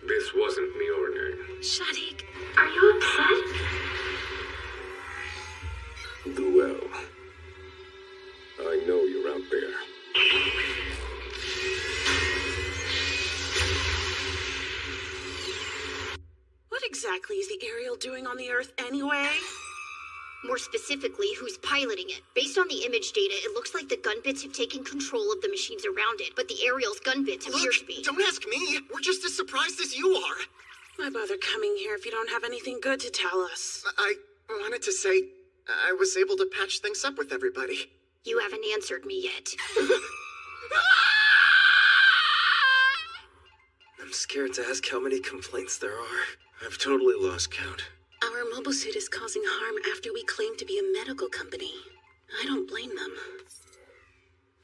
this wasn't Miorine. Shadik, are you upset? Duel. I know you're out there. What exactly is the Ariel doing on the Earth anyway? More specifically, who's piloting it? Based on the image data, it looks like the gun bits have taken control of the machines around it, but the Ariel's gun bits appear to be. Don't ask me. We're just as surprised as you are. Why bother coming here if you don't have anything good to tell us? I wanted to say I was able to patch things up with everybody. You haven't answered me yet. I'm scared to ask how many complaints there are. I've totally lost count. Our mobile suit is causing harm after we claim to be a medical company. I don't blame them.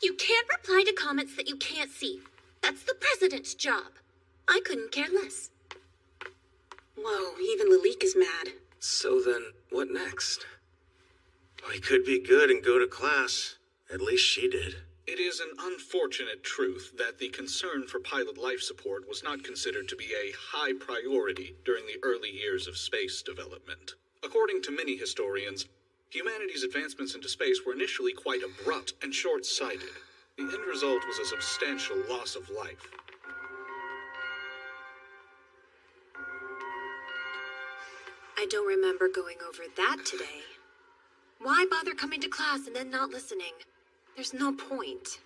You can't reply to comments that you can't see. That's the president's job. I couldn't care less. Whoa, even Lalik is mad. So then, what next? We could be good and go to class. At least she did. It is an unfortunate truth that the concern for pilot life support was not considered to be a high priority during the early years of space development. According to many historians, humanity's advancements into space were initially quite abrupt and short-sighted. The end result was a substantial loss of life. I don't remember going over that today. Why bother coming to class and then not listening? There's no point.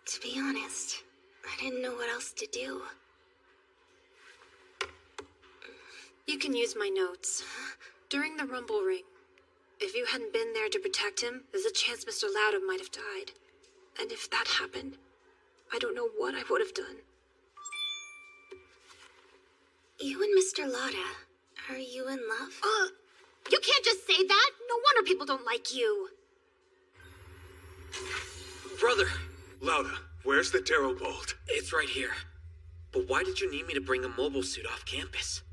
To be honest, I didn't know what else to do. You can use my notes. During the rumble ring, if you hadn't been there to protect him, there's a chance Mr. Lauda might have died. And if that happened, I don't know what I would have done. You and Mr. Lauda, are you in love? You can't just say that! No wonder people don't like you. Brother! Lauda, where's the Darrow bolt? It's right here. But why did you need me to bring a mobile suit off campus?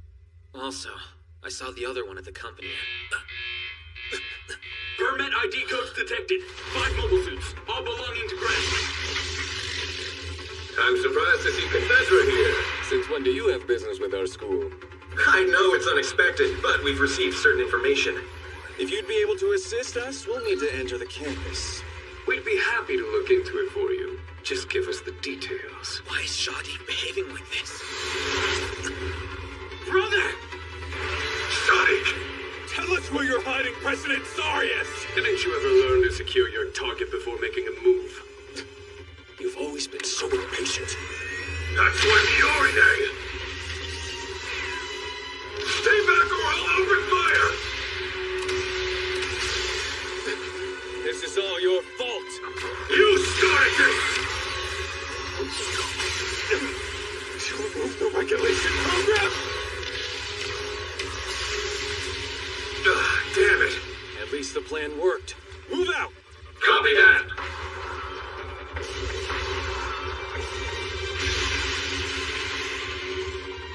Also, I saw the other one at the company. Permit ID codes detected. 5 mobile suits, all belonging to Grant. I'm surprised to see Cathedra here. Since when do you have business with our school? I know it's unexpected, but we've received certain information. If you'd be able to assist us, we'll need to enter the campus. We'd be happy to look into it for you. Just give us the details. Why is Shadik behaving like this? Brother! Shadik! Tell us where you're hiding President Sarius! Didn't you ever learn to secure your target before making a move? You've always been so impatient. That's what you're doing! Stay back or I'll open fire! This is all your fault! You started this! You removed the regulation program! Damn it! At least the plan worked. Move out! Copy that!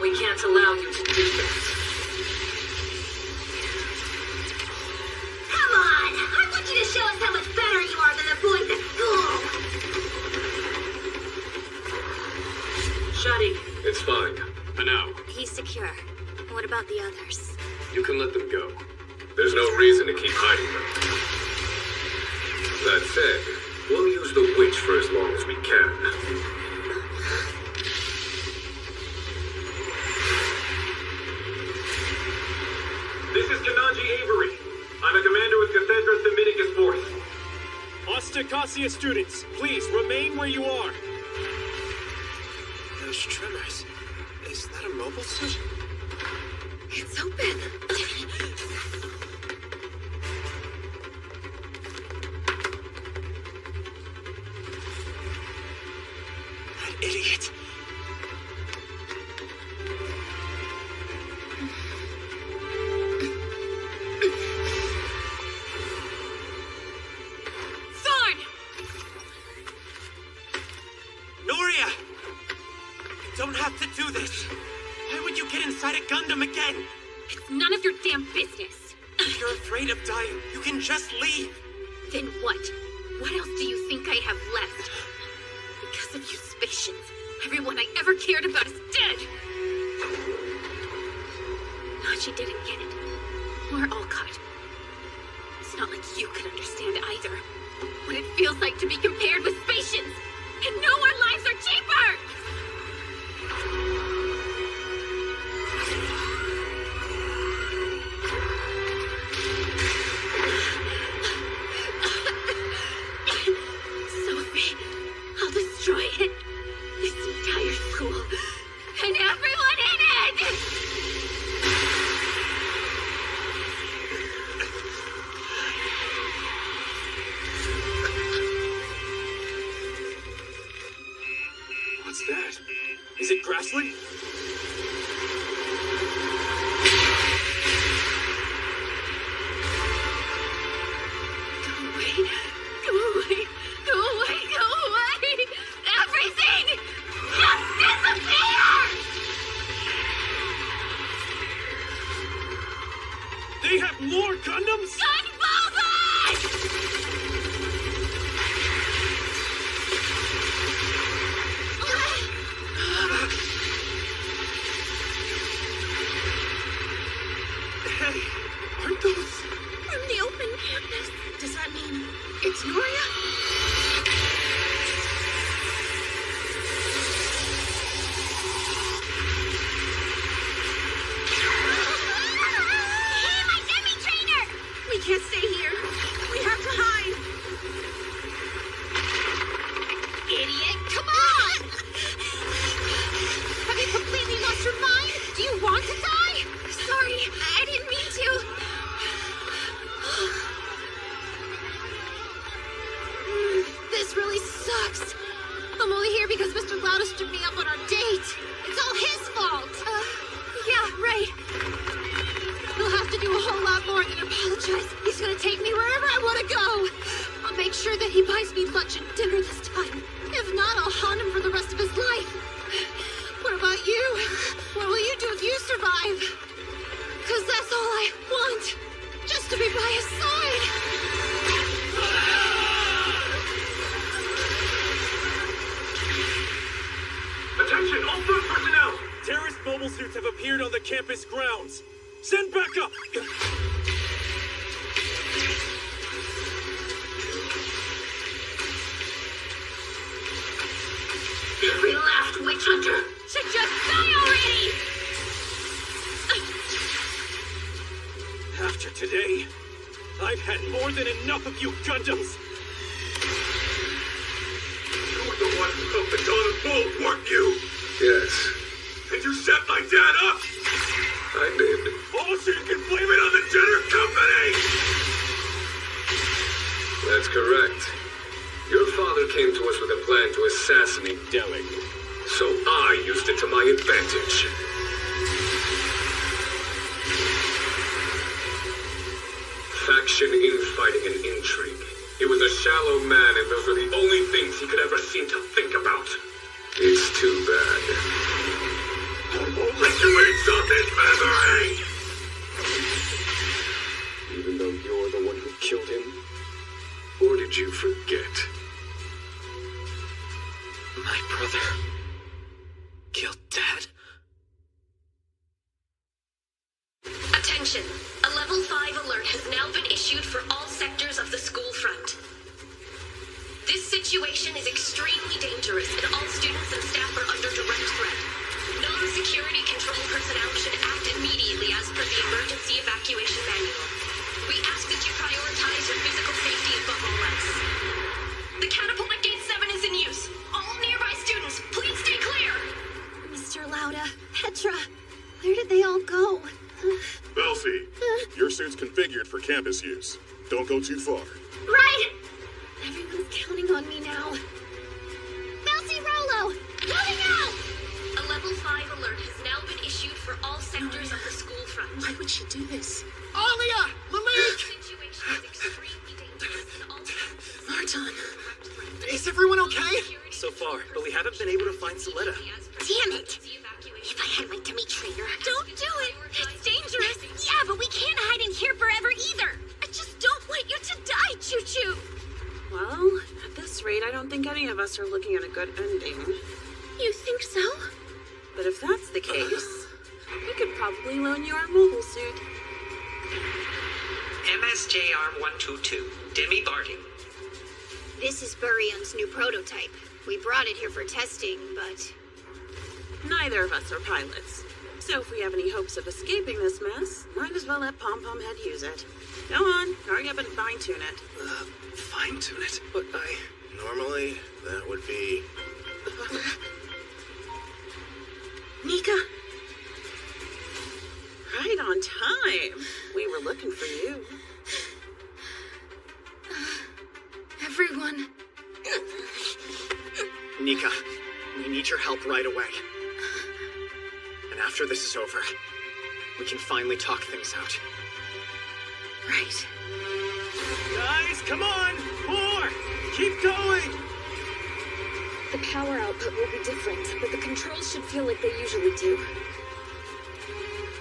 We can't allow you to do this. Come on! I want you to show us how much better you are than the boys at school! Shadik. It's fine. For now. He's secure. What about the others? You can let them go. There's no reason to keep hiding them. That said, we'll use the witch for as long as we can. This is Ganaji Avery. I'm a commander with Cathedra's Dominicus Force. Osta Cassia students, please remain where you are. Those tremors. Is that a mobile suit? It's open. That idiot. Thorn! Noria! You don't have to do this. Why would you get inside a Gundam again? It's none of your damn business. If you're afraid of dying, you can just leave. Then what? What else do you think I have left? Because of you Spacians, everyone I ever cared about is dead! Nachi didn't get it. Or Alcott. It's not like you could understand either. What it feels like to be compared with Spacians! And know our lives are cheaper! Sophie, I'll destroy it. This entire school. And everyone in it! What's that? Is it Grassling? Go away. Go away. Go away. Go away. Everything! Just disappear! They have more Gundams? Hey, aren't those From the open campus. Does that mean it's Noria? Hey, my demi-trainer! We can't stay here. We have to hide. Idiot, come on! Have you completely lost your mind? Do you want to die? Sorry, I didn't mean to. This really sucks. I'm only here because Mr. Loudon stood me up on our date. It's all his fault. Yeah, right. He'll have to do a whole lot more than apologize. He's gonna take me wherever I want to go. I'll make sure that he buys me lunch and dinner this time. If not, I'll haunt him for the rest of his life. What about you? What will you do if you survive? Because that's all I want. Just to be by his side. Attention, all first personnel! Terrorist mobile suits have appeared on the campus grounds. Send backup! Every last witch hunter should just die already! After today, I've had more than enough of you Gundams! You were the one who helped the Dawn of Bold, weren't you? Yes, And you set my dad up! I did. Oh, so you can blame it on the Jenner Company! That's correct. Your father came to us with a plan to assassinate Delling. So I used it to my advantage. Faction, infighting, and intrigue. He was a shallow man, and those were the only things he could ever seem to think about. It's too bad. I won't let you insult his memory! Even though you're the one who killed him? Or did you forget? My brother killed Dad? Attention! A level 5 alert has now been issued for all sectors of the school front. This situation is extremely dangerous and all students and staff are under direct threat. Non-security control personnel should act immediately as per the emergency evacuation manual. We ask that you prioritize your physical safety above all else. The catapult at Gate 7 is in use. All nearby students, please stay clear! reconfigured for campus use. Don't go too far. Right! Everyone's counting on me now. Bouncy Rolo! Moving out! A level 5 alert has now been issued for all sectors of the school front. Why would she do this? Alia! Malik! The situation is extremely dangerous and all Martin! Is everyone okay? So far, but we haven't been able to find Suletta. Damn it! If I had my dummy trainer. Don't do it! It's dangerous! Yeah, but we can't hide in here forever either! I just don't want you to die, Choo-Choo! Well, at this rate, I don't think any of us are looking at a good ending. You think so? But if that's the case, we could probably loan you our mobile suit. MSJR-122, Demi Barty. This is Burion's new prototype. We brought it here for testing, but... Neither of us are pilots. So if we have any hopes of escaping this mess, might as well let Pom-Pom Head use it. Go on, hurry up and fine-tune it. Fine-tune it? But normally, that would be... Nika! Right on time. We were looking for you. Everyone. Nika, we need your help right away. And after this is over, we can finally talk things out. Right. Guys, come on! More! Keep going! The power output will be different, but the controls should feel like they usually do.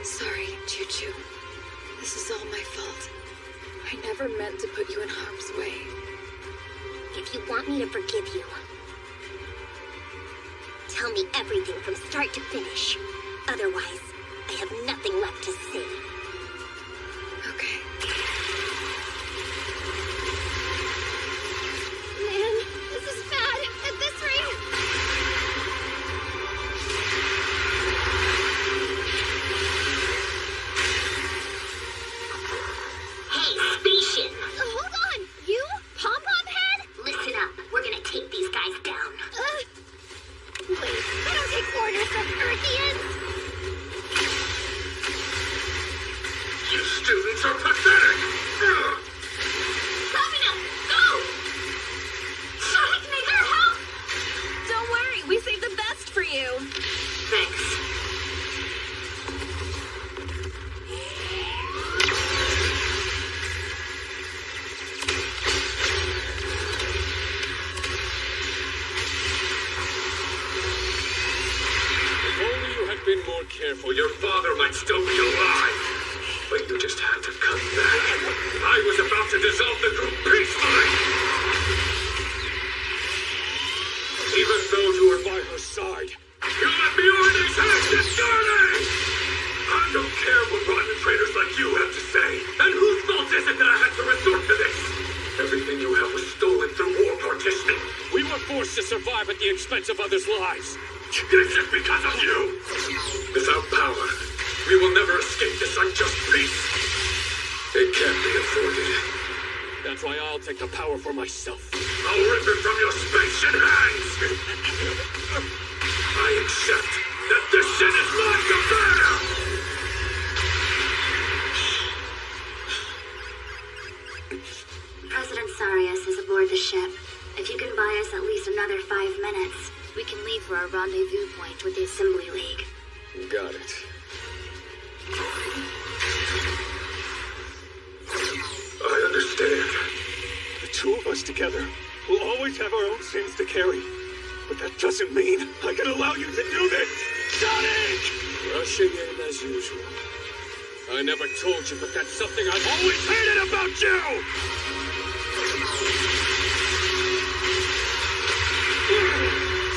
Sorry, Choo-Choo. This is all my fault. I never meant to put you in harm's way. If you want me to forgive you, tell me everything from start to finish. Otherwise, I have nothing left to say. Okay. Man, this is bad. At this rate... Hey, Station! hold on! You? Pom-Pom Head? Listen up. We're gonna take these guys down. Wait, I don't take orders from Earthians! You students are pathetic! Coming up! Go! Sonic Maker, help! Don't worry, we saved the best for you. Thanks. If only you had been more careful, Your father might still be alive. But you just had to cut back. I was about to dissolve the group peacefully. even those who were by her side. You let me on these heads this journey! I don't care what rotten traitors like you have to say. And whose fault is it that I had to resort to this? Everything you have was stolen through war partitioning. We were forced to survive at the expense of others' lives. This is because of you. Without power, we will never escape this unjust peace. It can't be afforded. That's why I'll take the power for myself. I'll rip it from your spacious hands. I accept that this sin is mine to bear. President Sarius is aboard the ship. If you can buy us at least another 5 minutes, we can leave for our rendezvous point with the Assembly League. Got it. I understand. The two of us together will always have our own sins to carry. But that doesn't mean I can allow you to do this! Sonic! Rushing in as usual. I never told you, but that's something I've always hated about you!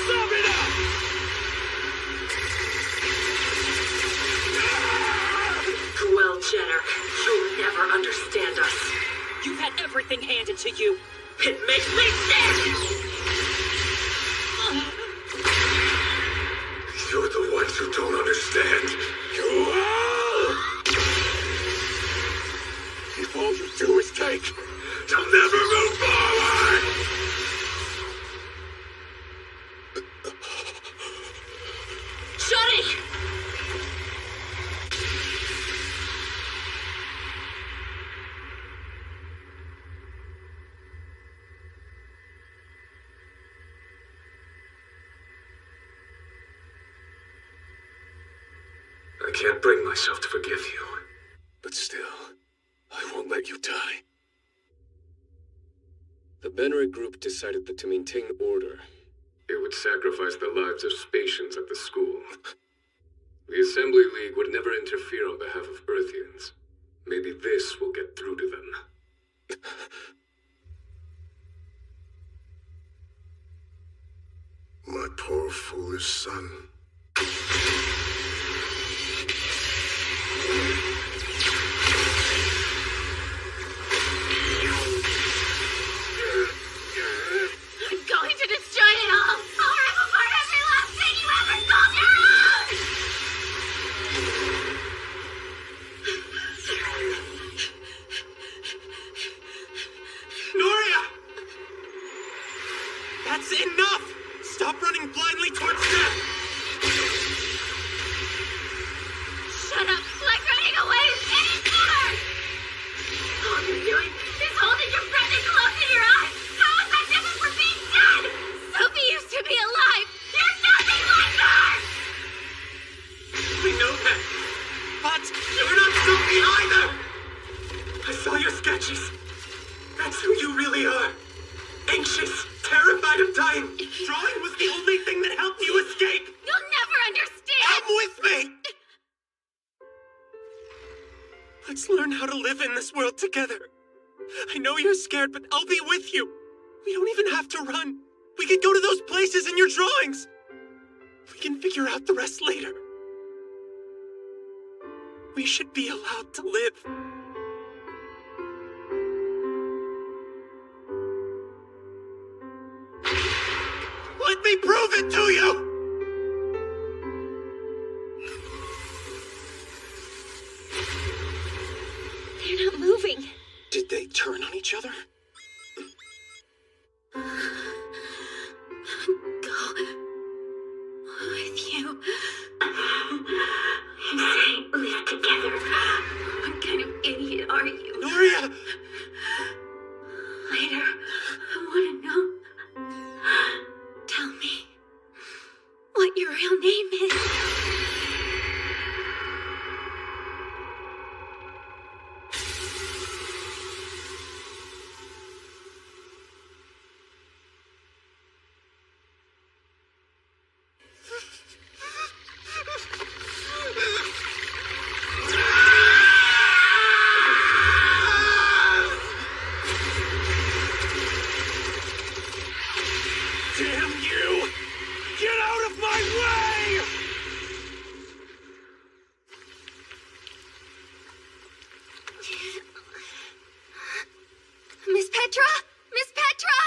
Sum it up! Well, Jenner, you'll never understand us. You've had everything handed to you. It makes me sick! You're the ones who don't understand. If all you do is take, you'll never move forward! Johnny! can't bring myself to forgive you. But still, I won't let you die. The Benric group decided that to maintain order, it would sacrifice the lives of Spatians at the school. The Assembly League would never interfere on behalf of Earthians. Maybe this will get through to them. My poor foolish son. I'm going to destroy it all! I'll rip apart every last thing you ever called your own! Noria! That's enough! Stop running blindly towards death! Shut up! Like running away is any better! All you're doing is holding your friend and closing your eyes! How is that different from being dead? Sophie used to be alive! You're nothing like her! I know that, but you're not Sophie either! I saw your sketches. That's who you really are. Anxious, terrified of dying. Drawing was the only thing that helped you escape. You'll never understand! Come with me! Let's learn how to live in this world together. I know you're scared, but I'll be with you. We don't even have to run. We can go to those places in your drawings. We can figure out the rest later. We should be allowed to live. Let me prove it to you! They're not moving. Did they turn on each other? Go with you. You say live together. What kind of idiot are you? Noria! Later, I want to know. Tell me what your real name is. Damn you! Get out of my way! Miss Petra? Miss Petra!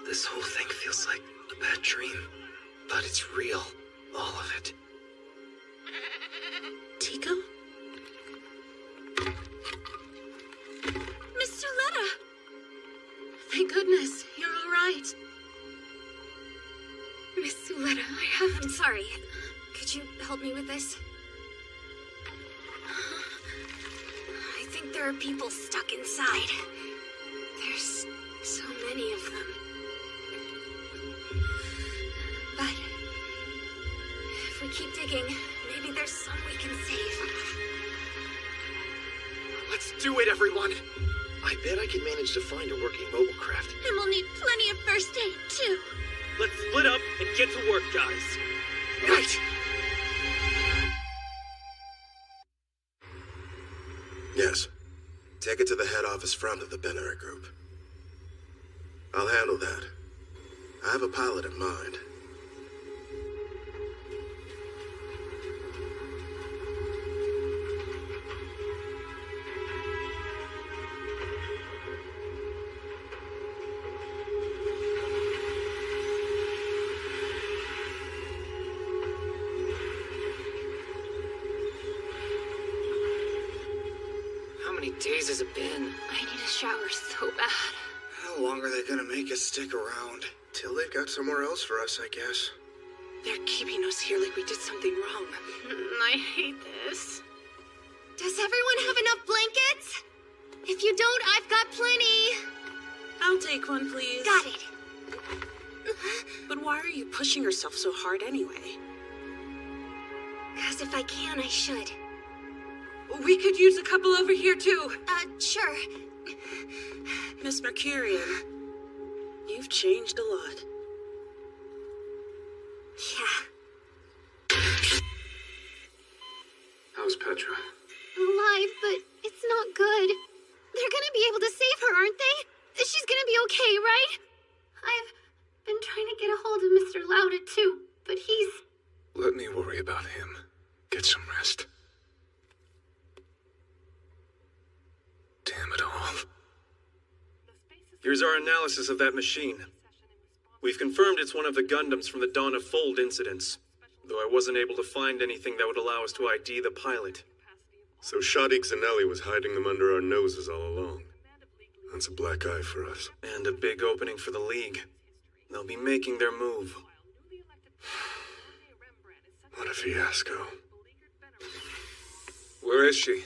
This whole thing feels like a bad dream, but it's real, all of it. Tico? Miss Suletta! Thank goodness, you're all right. Miss Suletta, I'm sorry. Could you help me with this? I think there are people stuck inside. There's so many of them. But if we keep digging, maybe there's some we can save. Let's do it, everyone! I bet I can manage to find a working mobile craft. And we'll need plenty of first aid, too. Let's split up and get to work, guys. Right! Yes. Take it to the head office front of the Benner Group. I'll handle that. I have a pilot in mind. How many days has it been? I need a shower so bad. How long are they gonna make us stick around? Till they've got somewhere else for us, I guess. They're keeping us here like we did something wrong. I hate this. Does everyone have enough blankets? If you don't, I've got plenty. I'll take one, please. Got it. But why are you pushing yourself so hard anyway? 'Cause if I can, I should. We could use a couple over here, too. Sure. Miss Mercurian, you've changed a lot. Yeah. How's Petra? Alive, but it's not good. They're gonna be able to save her, aren't they? She's gonna be okay, right? I've been trying to get a hold of Mr. Lauda, too, but he's... Let me worry about him. Get some rest. Damn it all. Here's our analysis of that machine. We've confirmed it's one of the Gundams from the Dawn of Fold incidents, though I wasn't able to find anything that would allow us to ID the pilot. So Shadi Zanelli was hiding them under our noses all along. That's a black eye for us. And a big opening for the League. They'll be making their move. What a fiasco. Where is she?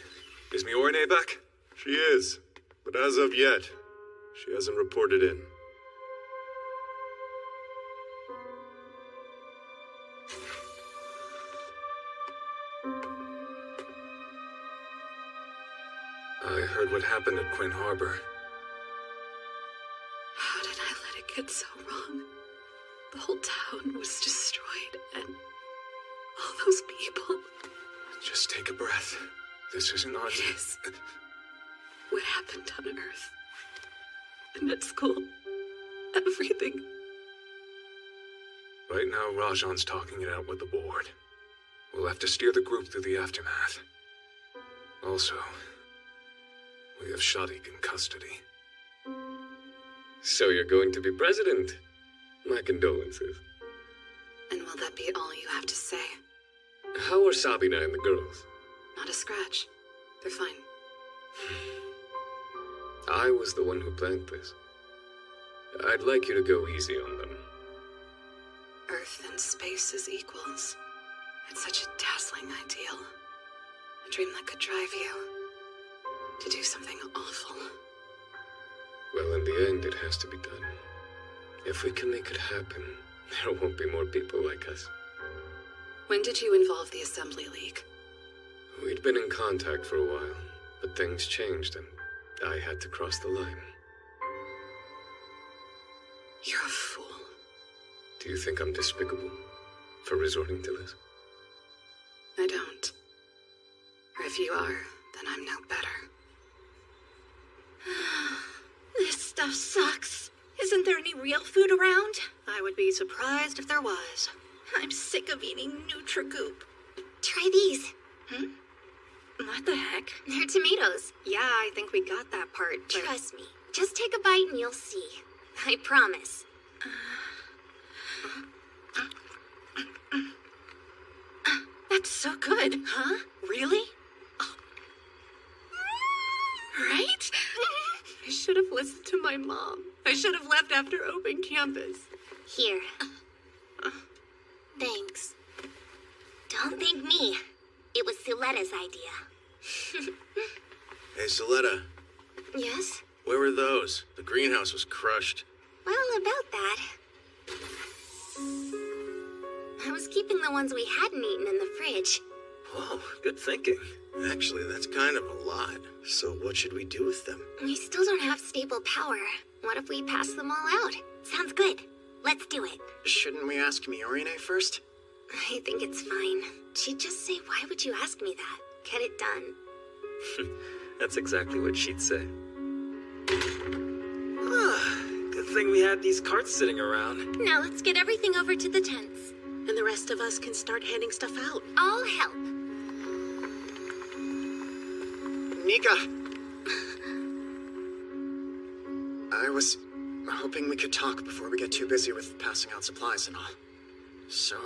Is Miorine back? She is, but as of yet, she hasn't reported in. I heard what happened at Quinn Harbor. How did I let it get so wrong? The whole town was destroyed, and all those people. Just take a breath. This isn't our... Yes. What happened on Earth? And at school. Everything. Right now, Rajan's talking it out with the board. We'll have to steer the group through the aftermath. Also, we have Shadik in custody. So you're going to be president? My condolences. And will that be all you have to say? How are Sabina and the girls? Not a scratch. They're fine. I was the one who planned this. I'd like you to go easy on them. Earth and space as equals. It's such a dazzling ideal. A dream that could drive you to do something awful. Well, in the end, it has to be done. If we can make it happen, there won't be more people like us. When did you involve the Assembly League? We'd been in contact for a while, but things changed and I had to cross the line. You're a fool. Do you think I'm despicable for resorting to this? I don't. Or if you are, then I'm no better. This stuff sucks. Isn't there any real food around? I would be surprised if there was. I'm sick of eating Nutrigoop. Try these. What the heck? They're tomatoes. Yeah, I think we got that part, but... Trust me. Just take a bite and you'll see. I promise. That's so good. Huh? Really? Oh. Right? I should have listened to my mom. I should have left after open campus. Here. Thanks. Don't thank me. It was Suletta's idea. Hey, Suletta. Yes? Where were those? The greenhouse was crushed. Well, about that. I was keeping the ones we hadn't eaten in the fridge. Whoa, good thinking. Actually, that's kind of a lot. So what should we do with them? We still don't have stable power. What if we pass them all out? Sounds good. Let's do it. Shouldn't we ask Miorine first? I think it's fine. She'd just say, why would you ask me that? Get it done. That's exactly what she'd say. Good thing we had these carts sitting around. Now let's get everything over to the tents. And the rest of us can start handing stuff out. I'll help. Nika! I was hoping we could talk before we get too busy with passing out supplies and all. So,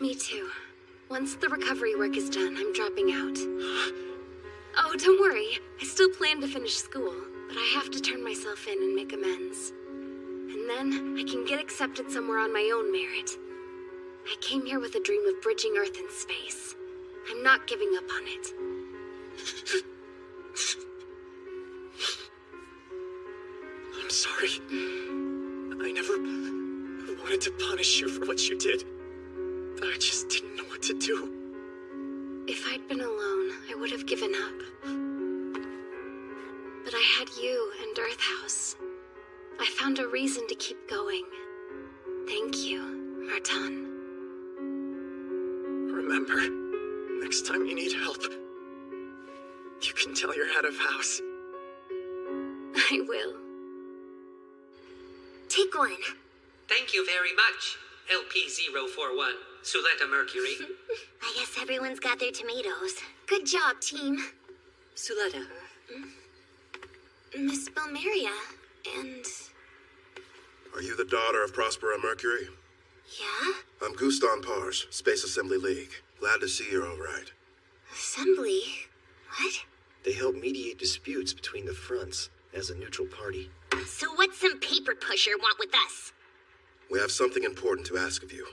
Me too. Once the recovery work is done, I'm dropping out. Oh, don't worry. I still plan to finish school, but I have to turn myself in and make amends. And then I can get accepted somewhere on my own merit. I came here with a dream of bridging Earth and space. I'm not giving up on it. I'm sorry. I never wanted to punish you for what you did. I just didn't know what to do. If I'd been alone, I would have given up. But I had you and Earth House. I found a reason to keep going. Thank you, Martin. Remember, next time you need help, you can tell your head of house. I will. Take one. Thank you very much, LP041, Suletta Mercury. I guess everyone's got their tomatoes. Good job, team. Suletta. Miss Belmeria, and... Are you the daughter of Prospera Mercury? Yeah? I'm Guston Pars, Space Assembly League. Glad to see you're all right. Assembly? What? They help mediate disputes between the fronts as a neutral party. So what's some paper pusher want with us? We have something important to ask of you.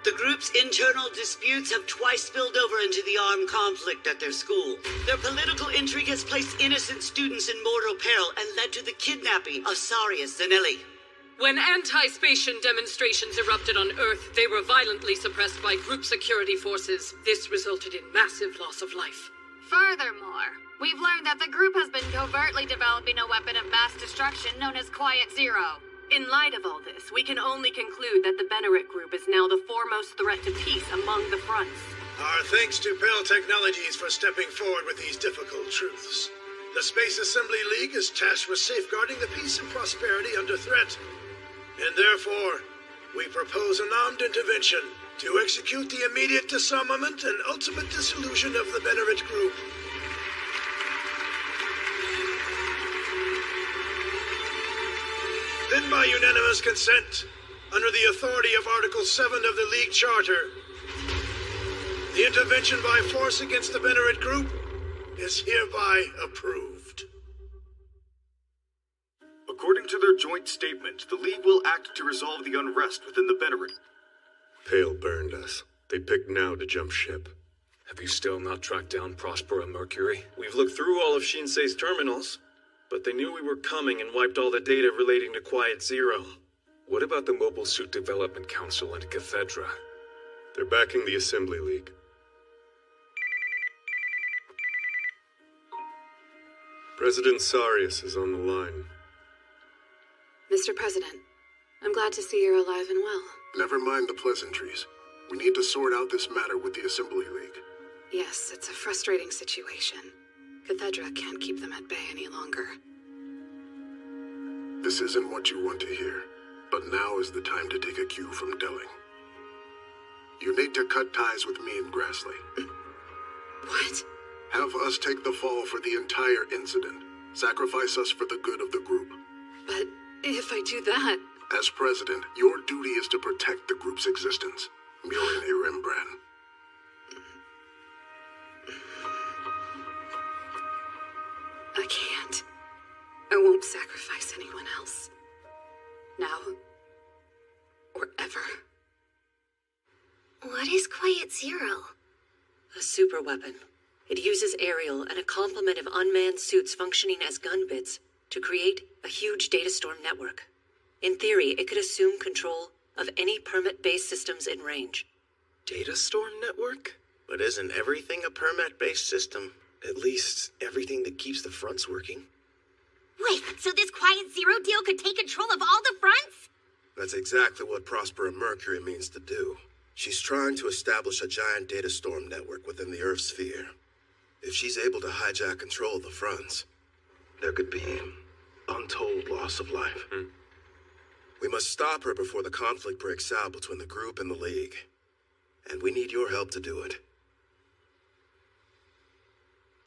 The group's internal disputes have twice spilled over into the armed conflict at their school. Their political intrigue has placed innocent students in mortal peril and led to the kidnapping of Sarius Zanelli. When anti-Spatian demonstrations erupted on Earth, they were violently suppressed by group security forces. This resulted in massive loss of life. Furthermore, we've learned that the group has been covertly developing a weapon of mass destruction known as Quiet Zero. In light of all this, we can only conclude that the Benerit Group is now the foremost threat to peace among the fronts. Our thanks to Pale Technologies for stepping forward with these difficult truths. The Space Assembly League is tasked with safeguarding the peace and prosperity under threat. And therefore, we propose an armed intervention to execute the immediate disarmament and ultimate dissolution of the Benerit Group. Then by unanimous consent, under the authority of Article 7 of the League Charter, the intervention by force against the Benerit Group is hereby approved. According to their joint statement, the League will act to resolve the unrest within the Benerit. Pale burned us. They picked now to jump ship. Have you still not tracked down Prospera Mercury? We've looked through all of Shinsei's terminals, but they knew we were coming and wiped all the data relating to Quiet Zero. What about the Mobile Suit Development Council and Cathedra? They're backing the Assembly League. President Sarius is on the line. Mr. President, I'm glad to see you're alive and well. Never mind the pleasantries. We need to sort out this matter with the Assembly League. Yes, it's a frustrating situation. Cathedra can't keep them at bay any longer. This isn't what you want to hear, but now is the time to take a cue from Delling. You need to cut ties with me and Grassley. What? Have us take the fall for the entire incident. Sacrifice us for the good of the group. But if I do that... As president, your duty is to protect the group's existence. Mjolnir Rembrandt. I can't. I won't sacrifice anyone else. Now. Or ever. What is Quiet Zero? A super weapon. It uses Ariel and a complement of unmanned suits functioning as gun bits to create a huge data storm network. In theory, it could assume control of any permit-based systems in range. Data storm network? But isn't everything a permit-based system? At least, everything that keeps the fronts working. Wait, so this Quiet Zero deal could take control of all the fronts? That's exactly what Prospera Mercury means to do. She's trying to establish a giant data storm network within the Earth sphere. If she's able to hijack control of the fronts, there could be untold loss of life. We must stop her before the conflict breaks out between the group and the League. And we need your help to do it.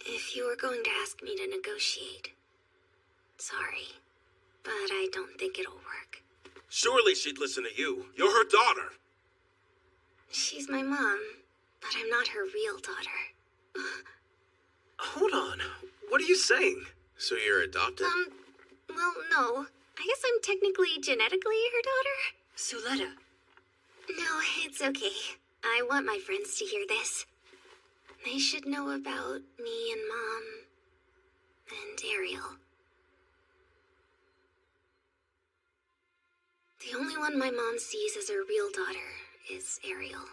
If you were going to ask me to negotiate, sorry, but I don't think it'll work. Surely she'd listen to you. You're her daughter. She's my mom, but I'm not her real daughter. Hold on. What are you saying? So you're adopted? Well, no. I guess I'm technically genetically her daughter. Suletta. No, it's okay. I want my friends to hear this. They should know about me and Mom and Ariel. The only one my mom sees as her real daughter is Ariel.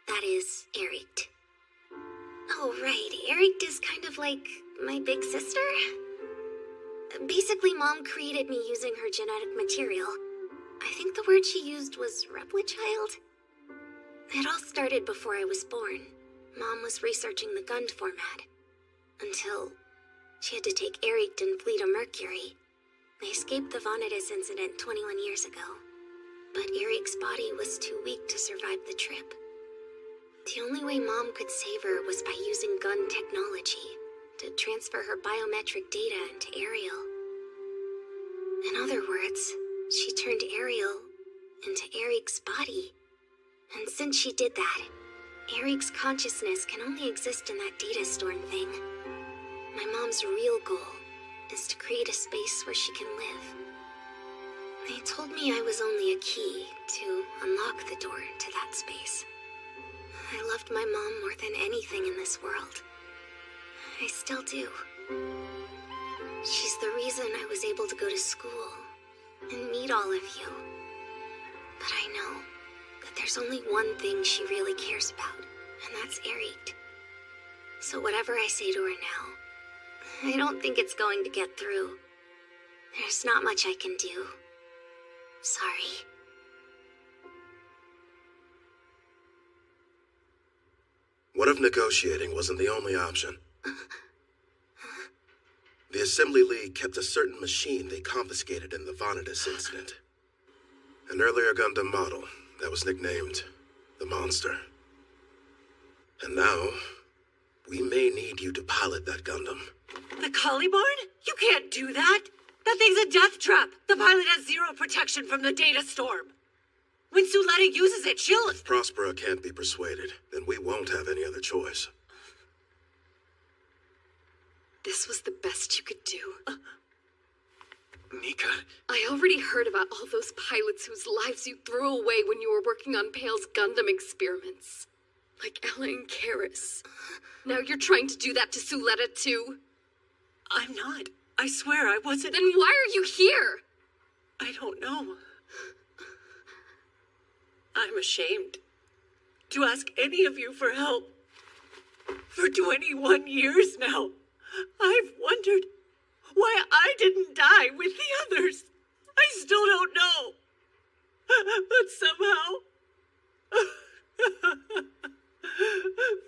That is Erikt. Oh, right. Erikt is kind of like my big sister. Basically, Mom created me using her genetic material. I think the word she used was replichild. It all started before I was born. Mom was researching the Gund format. Until she had to take Erikt and flee to Mercury. They escaped the Vanitas incident 21 years ago. But Erikt's body was too weak to survive the trip. The only way Mom could save her was by using Gund technology to transfer her biometric data into Ariel. In other words, she turned Ariel into Erikt's body. And since she did that, Erikt's consciousness can only exist in that data storm thing. My mom's real goal is to create a space where she can live. They told me I was only a key to unlock the door to that space. I loved my mom more than anything in this world. I still do. She's the reason I was able to go to school and meet all of you. But I know that there's only one thing she really cares about, and that's Erikt. So whatever I say to her now, I don't think it's going to get through. There's not much I can do. Sorry. What if negotiating wasn't the only option? The Assembly League kept a certain machine they confiscated in the Vanitas incident. An earlier Gundam model that was nicknamed the Monster. And now, we may need you to pilot that Gundam. The Collie-Barn? You can't do that! That thing's a death trap! The pilot has zero protection from the data storm! When Suletta uses it, she'll... If Prospera can't be persuaded, then we won't have any other choice. This was the best you could do. Nika? I already heard about all those pilots whose lives you threw away when you were working on Pale's Gundam experiments. Like Ella and Karis. Now you're trying to do that to Suletta too? I'm not. I swear I wasn't... Then why are you here? I don't know. I'm ashamed to ask any of you for help. For 21 years now, I've wondered why I didn't die with the others. I still don't know. But somehow...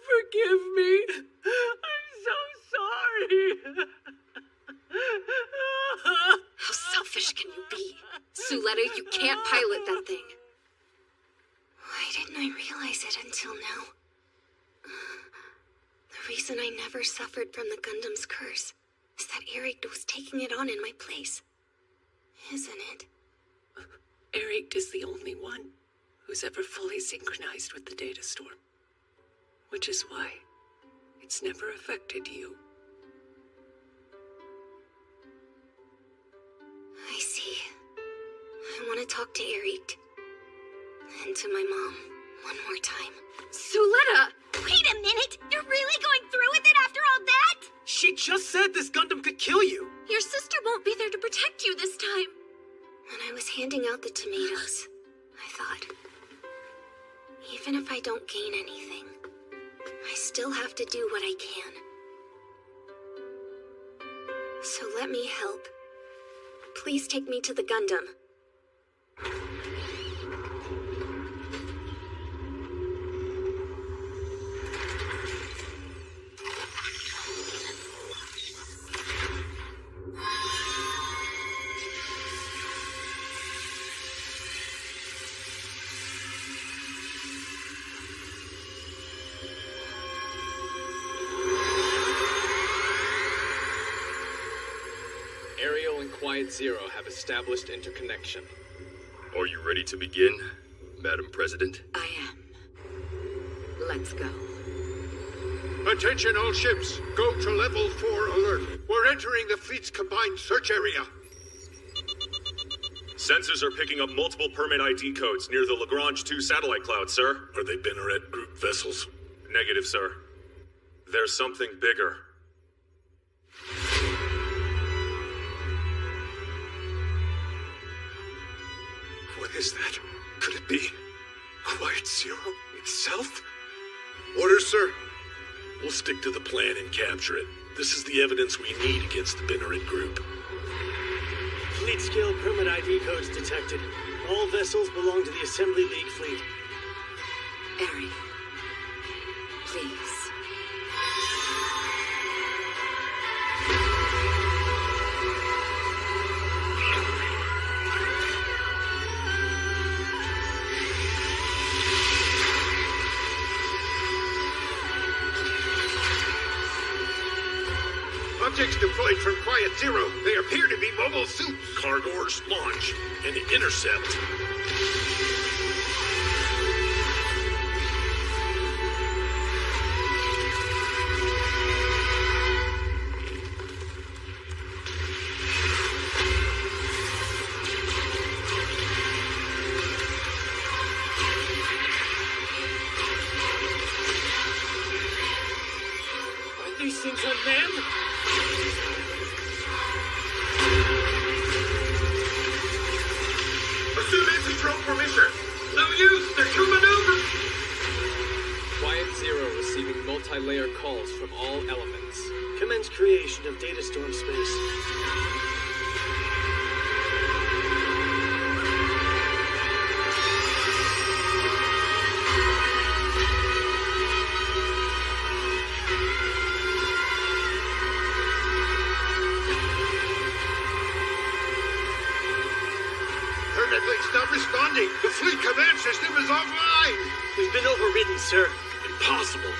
Forgive me. I'm so sorry. How selfish can you be? Suletta, you can't pilot that thing. Why didn't I realize it until now? The reason I never suffered from the Gundam's curse is that Erikt was taking it on in my place. Isn't it? Erikt is the only one who's ever fully synchronized with the data storm. Which is why it's never affected you. I see. I want to talk to Erikt. And to my mom. One more time. Suletta! Wait a minute! You're really going through with it after all that? She just said this Gundam could kill you! Your sister won't be there to protect you this time. When I was handing out the tomatoes, I thought, even if I don't gain anything, I still have to do what I can. So Let me help. Please take me to the Gundam. Ariel and Quiet Zero have established interconnection. Are you ready to begin, Madam President? I am. Let's go. Attention all ships. Go to level 4 alert. We're entering the fleet's combined search area. Sensors are picking up multiple permit ID codes near the Lagrange 2 satellite cloud, sir. Are they Benneret group vessels? Negative, sir. There's something bigger. What is that? Could it be Quiet Zero itself? Orders, sir. We'll stick to the plan and capture it. This is the evidence we need against the Benneret group. Fleet-scale permit ID codes detected. All vessels belong to the Assembly League fleet. Ari, please. Objects deployed from Quiet Zero. They appear to be mobile suits. Cargors launch and intercept. Are these things unmanned? Assume anti-drone formation. No use. They're too maneuvered. Quiet Zero receiving multi-layer calls from all elements. Commence creation of data storm space. It's not responding. The fleet command system is offline. We've been overridden, sir. Impossible.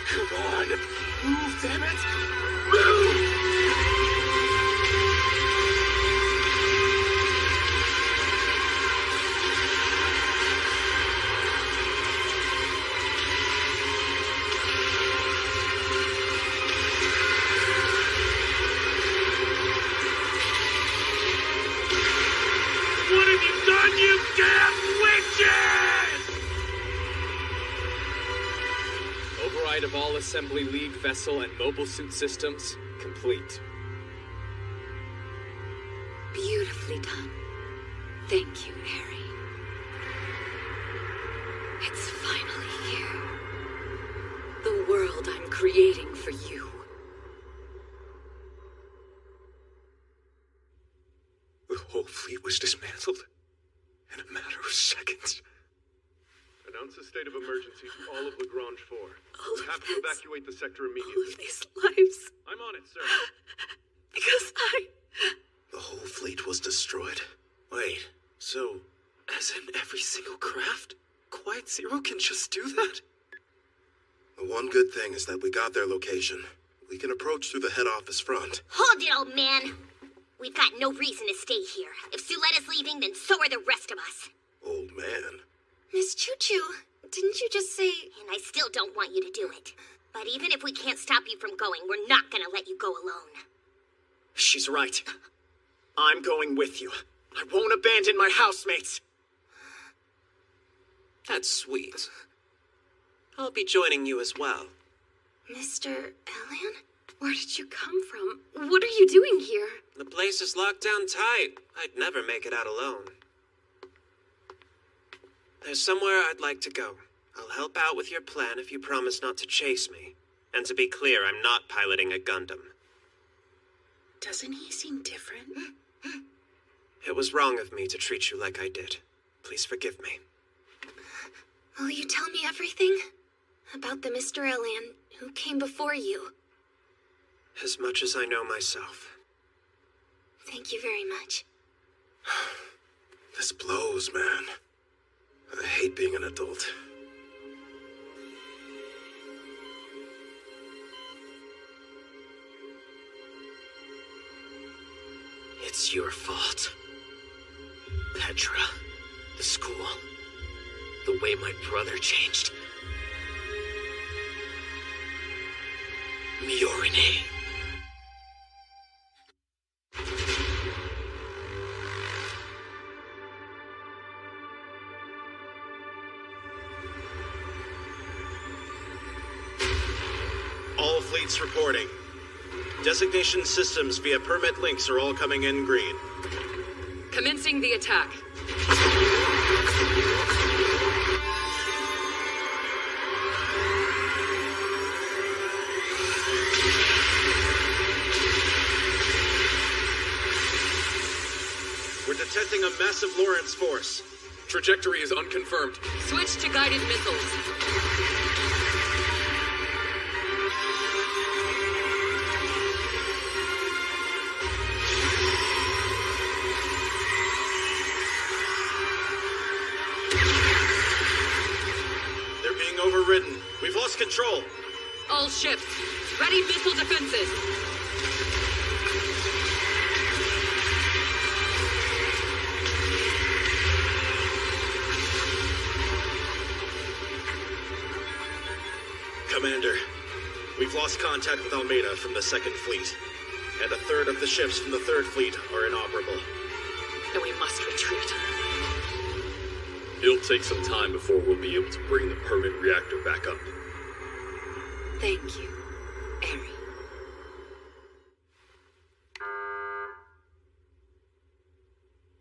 Come on. Move, damn it. Move! What have you done, you damn witches? Override of all Assembly League vessel and mobile suit systems complete. Beautifully done. Thank you, Ari. It's finally here. The world I'm creating for you. The whole fleet was dismantled in a matter of seconds. Announce a state of emergency to all of Lagrange 4. We have to evacuate the sector All immediately. of these lives. I'm on it, sir. Because The whole fleet was destroyed. Wait, so, as in every single craft? Quiet Zero can just do that? The one good thing is that we got their location. We can approach through the head office front. Hold it, old man. We've got no reason to stay here. If Suletta's leaving, then so are the rest of us. Old man. Miss Choo-Choo, didn't you just say... And I still don't want you to do it. But even if we can't stop you from going, we're not gonna let you go alone. She's right. I'm going with you. I won't abandon my housemates. That's sweet. I'll be joining you as well. Mr. Elian? Where did you come from? What are you doing here? The place is locked down tight. I'd never make it out alone. There's somewhere I'd like to go. I'll help out with your plan if you promise not to chase me. And to be clear, I'm not piloting a Gundam. Doesn't he seem different? It was wrong of me to treat you like I did. Please forgive me. Will you tell me everything? About the Mr. Alien who came before you? As much as I know myself. Thank you very much. This blows, man. I hate being an adult. It's your fault. Petra, the school, the way my brother changed. Miorine. All fleets reporting. Designation systems via permit links are all coming in green. Commencing the attack. We're detecting a massive Lorentz force. Trajectory is unconfirmed. Switch to guided missiles. They're being overridden. We've lost control. All ships, ready missile defenses. Commander, we've lost contact with Almeida from the 2nd Fleet, and a third of the ships from the 3rd Fleet are inoperable. Then we must retreat. It'll take some time before we'll be able to bring the permanent reactor back up. Thank you, Ari.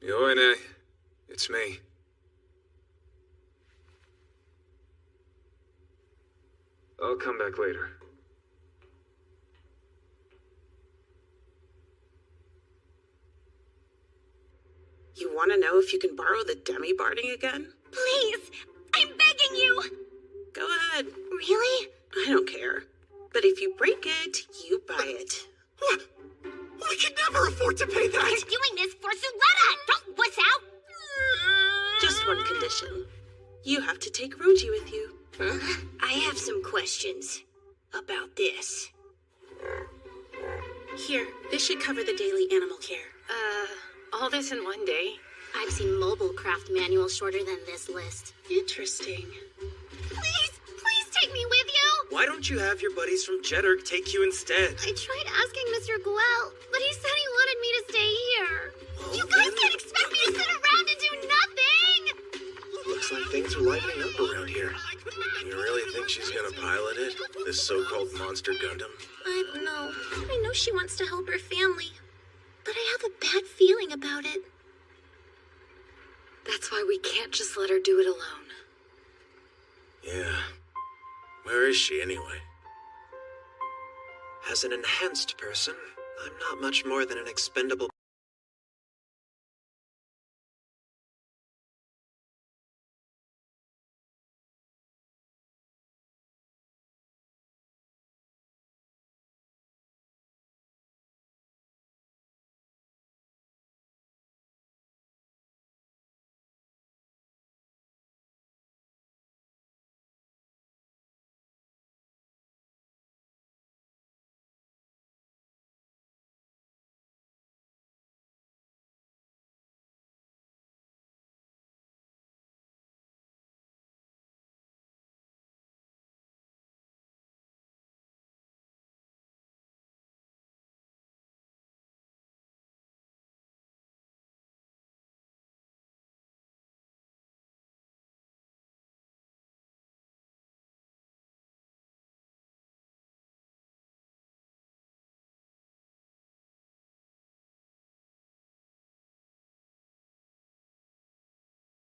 Miorine, it's me. I'll come back later. You want to know if you can borrow the demi-barding again? Please! I'm begging you! Go ahead. Really? I don't care. But if you break it, you buy it. What? We could never afford to pay that! You're doing this for Suletta! Don't wuss out! Just one condition. You have to take Roji with you. I have some questions about this. Here, this should cover the daily animal care. All this in one day? I've seen mobile craft manuals shorter than this list. Interesting. Please take me with you! Why don't you have your buddies from Jetter take you instead? I tried asking Mr. Guel, but he said he wanted me to stay here. You guys can't expect me to sit around and do nothing! Looks like things are lightening up around here. You really think she's gonna pilot it? This so-called monster Gundam? I don't know. I know she wants to help her family, but I have a bad feeling about it. That's why we can't just let her do it alone. Yeah. Where is she anyway? As an enhanced person, I'm not much more than an expendable.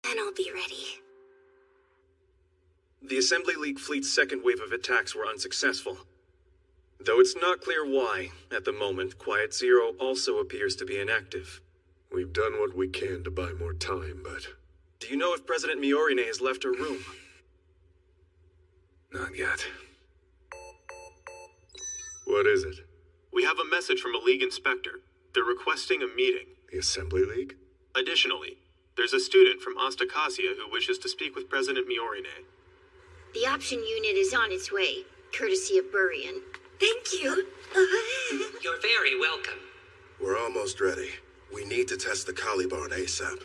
Then I'll be ready. The Assembly League Fleet's 2nd wave of attacks were unsuccessful. Though it's not clear why, at the moment, Quiet Zero also appears to be inactive. We've done what we can to buy more time, but... Do you know if President Miorine has left her room? Not yet. What is it? We have a message from a League inspector. They're requesting a meeting. The Assembly League? Additionally, there's a student from Ostacasia who wishes to speak with President Miorine. The option unit is on its way, courtesy of Burian. Thank you. You're very welcome. We're almost ready. We need to test the Kali barn ASAP.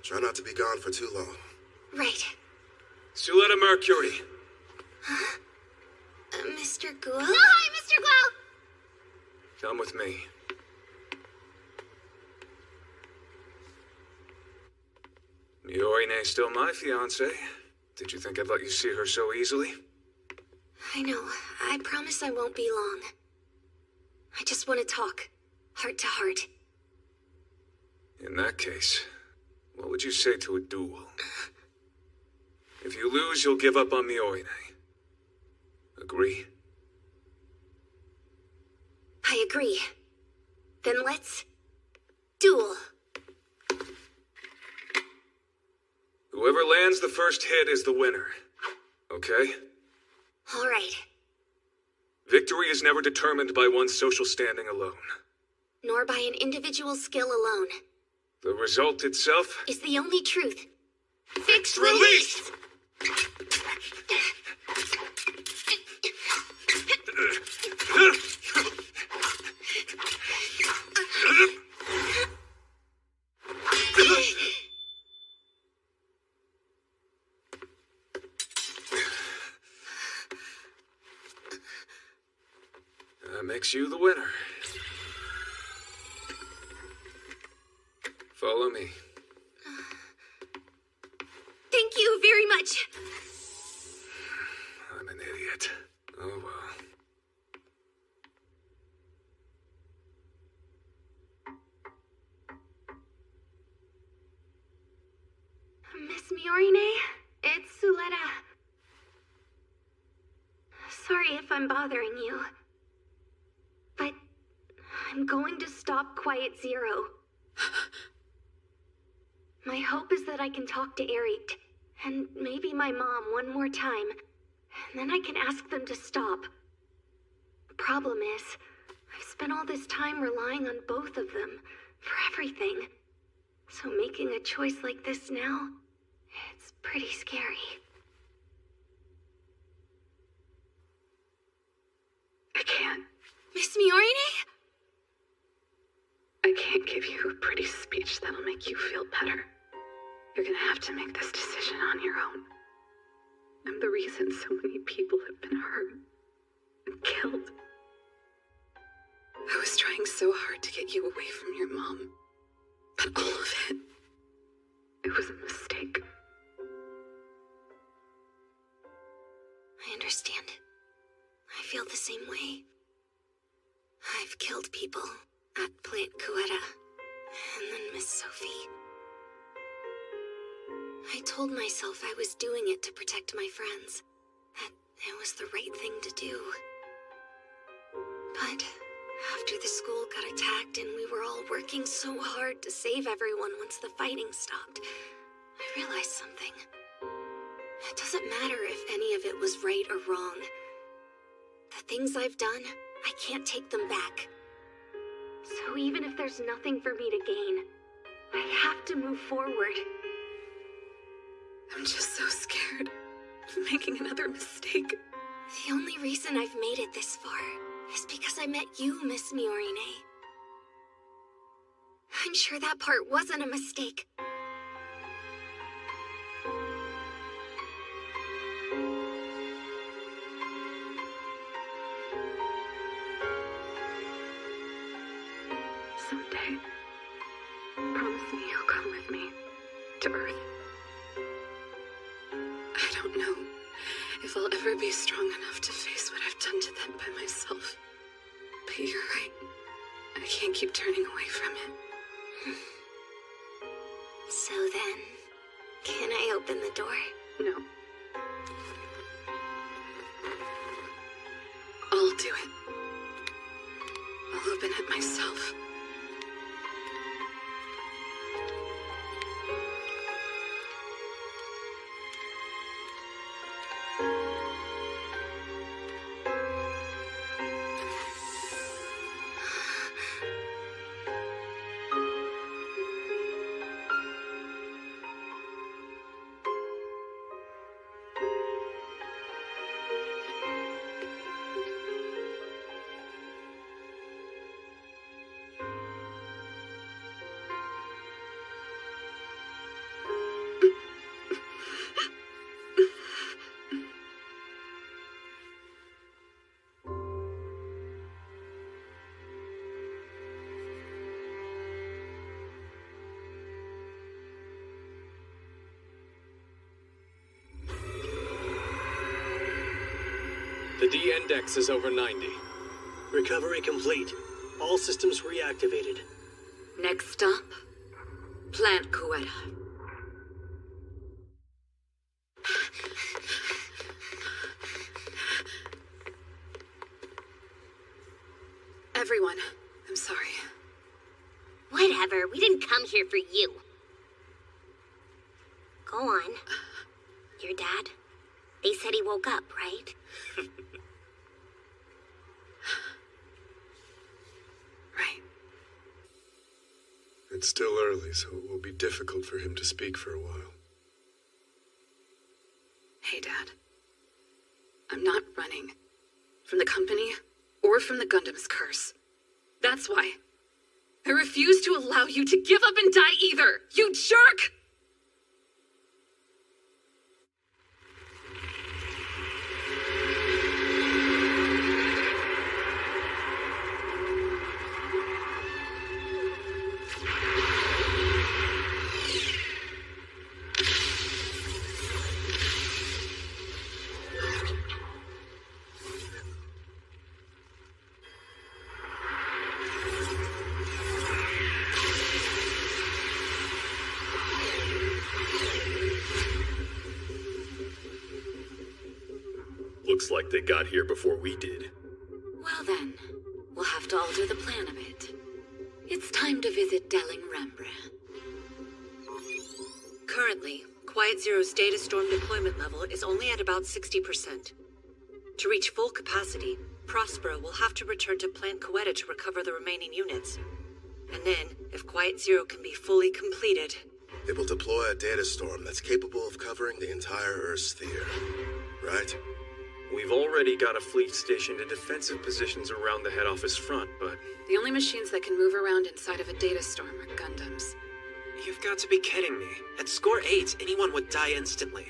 Try not to be gone for too long. Right. Suletta Mercury. Mr. Guel? Oh, hi, Mr. Guel! Come with me. Miorine still my fiancé. Did you think I'd let you see her so easily? I know. I promise I won't be long. I just want to talk. Heart to heart. In that case, what would you say to a duel? If you lose, you'll give up on Miorine. Agree? I agree. Then let's... duel. Whoever lands the first hit is the winner. Okay? All right. Victory is never determined by one's social standing alone. Nor by an individual skill alone. The result itself is the only truth. Fixed release! That makes you the winner. Follow me. Thank you very much. I'm an idiot. Oh well. Miss Miorine, it's Suletta. Sorry if I'm bothering you. But I'm going to stop Quiet Zero. My hope is that I can talk to Eric, and maybe my mom one more time, and then I can ask them to stop. The problem is, I've spent all this time relying on both of them for everything. So making a choice like this now, it's pretty scary. I can't. Miss Miorine? I can't give you a pretty speech that'll make you feel better. You're gonna have to make this decision on your own. I'm the reason so many people have been hurt and killed. I was trying so hard to get you away from your mom, but all of it was a mistake. I understand. I feel the same way. I've killed people at Plant Coetta, and then Miss Sophie. I told myself I was doing it to protect my friends, that it was the right thing to do. But after the school got attacked and we were all working so hard to save everyone once the fighting stopped, I realized something. It doesn't matter if any of it was right or wrong. The things I've done, I can't take them back. So even if there's nothing for me to gain, I have to move forward. I'm just so scared of making another mistake. The only reason I've made it this far is because I met you, Miss Miorine. I'm sure that part wasn't a mistake. Someday, promise me you'll come with me to Earth. I don't know if I'll ever be strong enough to face what I've done to them by myself. But you're right. I can't keep turning away from it. So then, can I open the door? No. I'll do it. myself. The D-index is over 90. Recovery complete. All systems reactivated. Next stop, Plant Coetta. Everyone, I'm sorry. Whatever, we didn't come here for you. Go on. Your dad? They said he woke up, right? Right. It's still early, so it will be difficult for him to speak for a while. Hey, Dad. I'm not running. From the company, or from the Gundam's curse. That's why. I refuse to allow you to give up and die either, you jerk! Looks like they got here before we did. Well then, we'll have to alter the plan a bit. It's time to visit Delling Rembrandt. Currently, Quiet Zero's data storm deployment level is only at about 60%. To reach full capacity, Prospero will have to return to Plant Coetta to recover the remaining units. And then, if Quiet Zero can be fully completed, It will deploy a data storm that's capable of covering the entire Earth sphere. Right? We've already got a fleet stationed in defensive positions around the head office front, but... The only machines that can move around inside of a data storm are Gundams. You've got to be kidding me. At score 8, anyone would die instantly.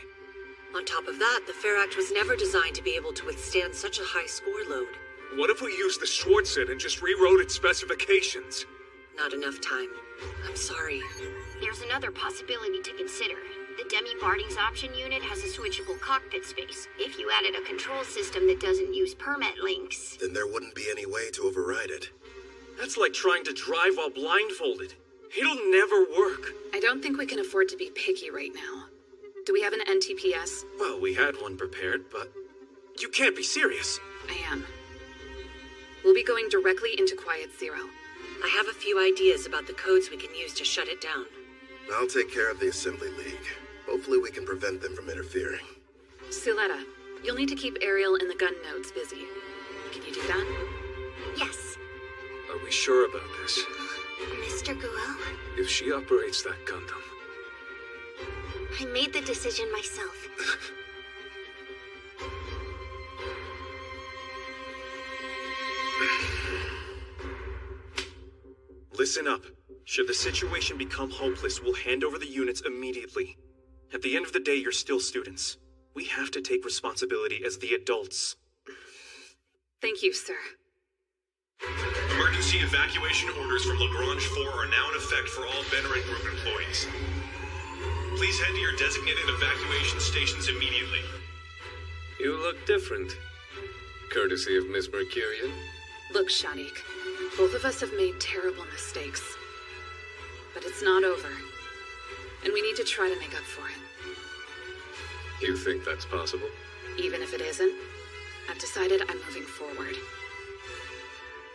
on top of that, the Fair Act was never designed to be able to withstand such a high score load. What if we used the Schwarzit and just rewrote its specifications? Not enough time. I'm sorry. There's another possibility to consider. The Demi-Barding's option unit has a switchable cockpit space. If you added a control system that doesn't use permit links... Then there wouldn't be any way to override it. That's like trying to drive while blindfolded. It'll never work. I don't think we can afford to be picky right now. Do we have an NTPS? Well, we had one prepared, but... You can't be serious. I am. We'll be going directly into Quiet Zero. I have a few ideas about the codes we can use to shut it down. I'll take care of the Assembly League. Hopefully we can prevent them from interfering. Suletta, you'll need to keep Ariel and the gun nodes busy. Can you do that? Yes. Are we sure about this? Mr. Guo, If she operates that Gundam, I made the decision myself. Listen up. Should the situation become hopeless, we'll hand over the units immediately. At the end of the day, you're still students. We have to take responsibility as the adults. Thank you, sir. Emergency evacuation orders from Lagrange 4 are now in effect for all Benner and Group employees. Please head to your designated evacuation stations immediately. you look different. Courtesy of Miss Mercurian. Look, Shadik, both of us have made terrible mistakes. But it's not over. And we need to try to make up for it. You think that's possible? Even if it isn't, I've decided I'm moving forward.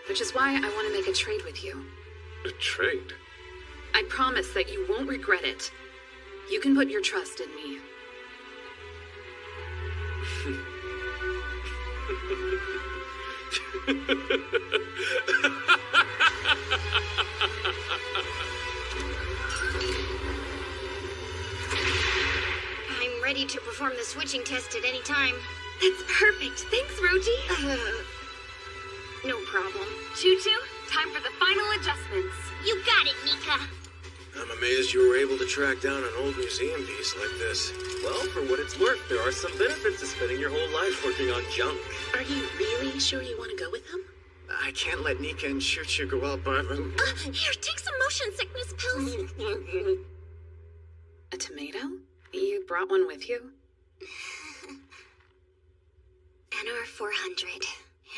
which is why I want to make a trade with you. A trade? I promise that you won't regret it. You can put your trust in me. I'm ready to perform the switching test at any time. That's perfect. Thanks, Roji. No problem. Choo-choo, time for the final adjustments. You got it, Nika. I'm amazed you were able to track down an old museum piece like this. Well, for what it's worth, there are some benefits to spending your whole life working on junk. Are you really sure you want to go with him? I can't let Nika and Choo-Choo go out by them. Here, take some motion sickness pills. A tomato? You brought one with you? NR 400.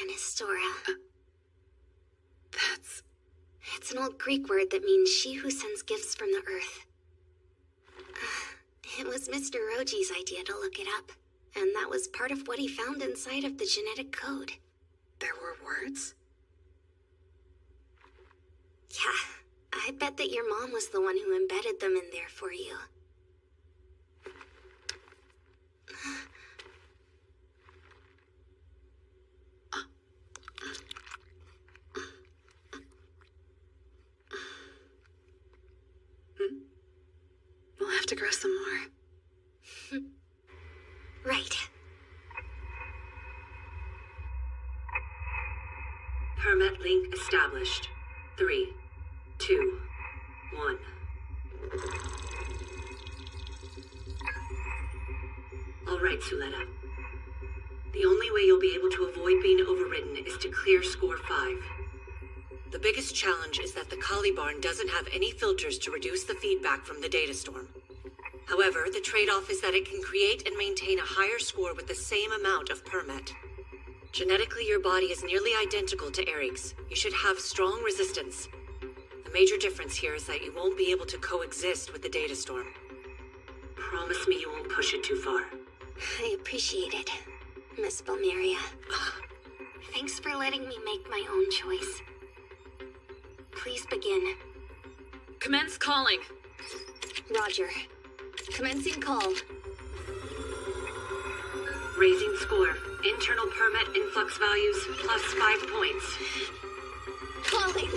Anistora. That's... It's an old Greek word that means she who sends gifts from the earth. It was Mr. Roji's idea to look it up, and that was part of what he found inside of the genetic code. There were words? Yeah, I bet that your mom was the one who embedded them in there for you. We'll have to grow some more. Right. Permit link established. 3, 2, 1. All right, Suletta. The only way you'll be able to avoid being overridden is to clear score 5. The biggest challenge is that the Kali Barn doesn't have any filters to reduce the feedback from the data storm. However, the trade-off is that it can create and maintain a higher score with the same amount of permit. Genetically, your body is nearly identical to Eric's. You should have strong resistance. The major difference here is that you won't be able to coexist with the data storm. Promise me you won't push it too far. I appreciate it, Miss Balmeria. Thanks for letting me make my own choice. Please begin. Commence calling. Roger. Commencing call. Raising score. Internal permit influx values plus 5 points. Calling.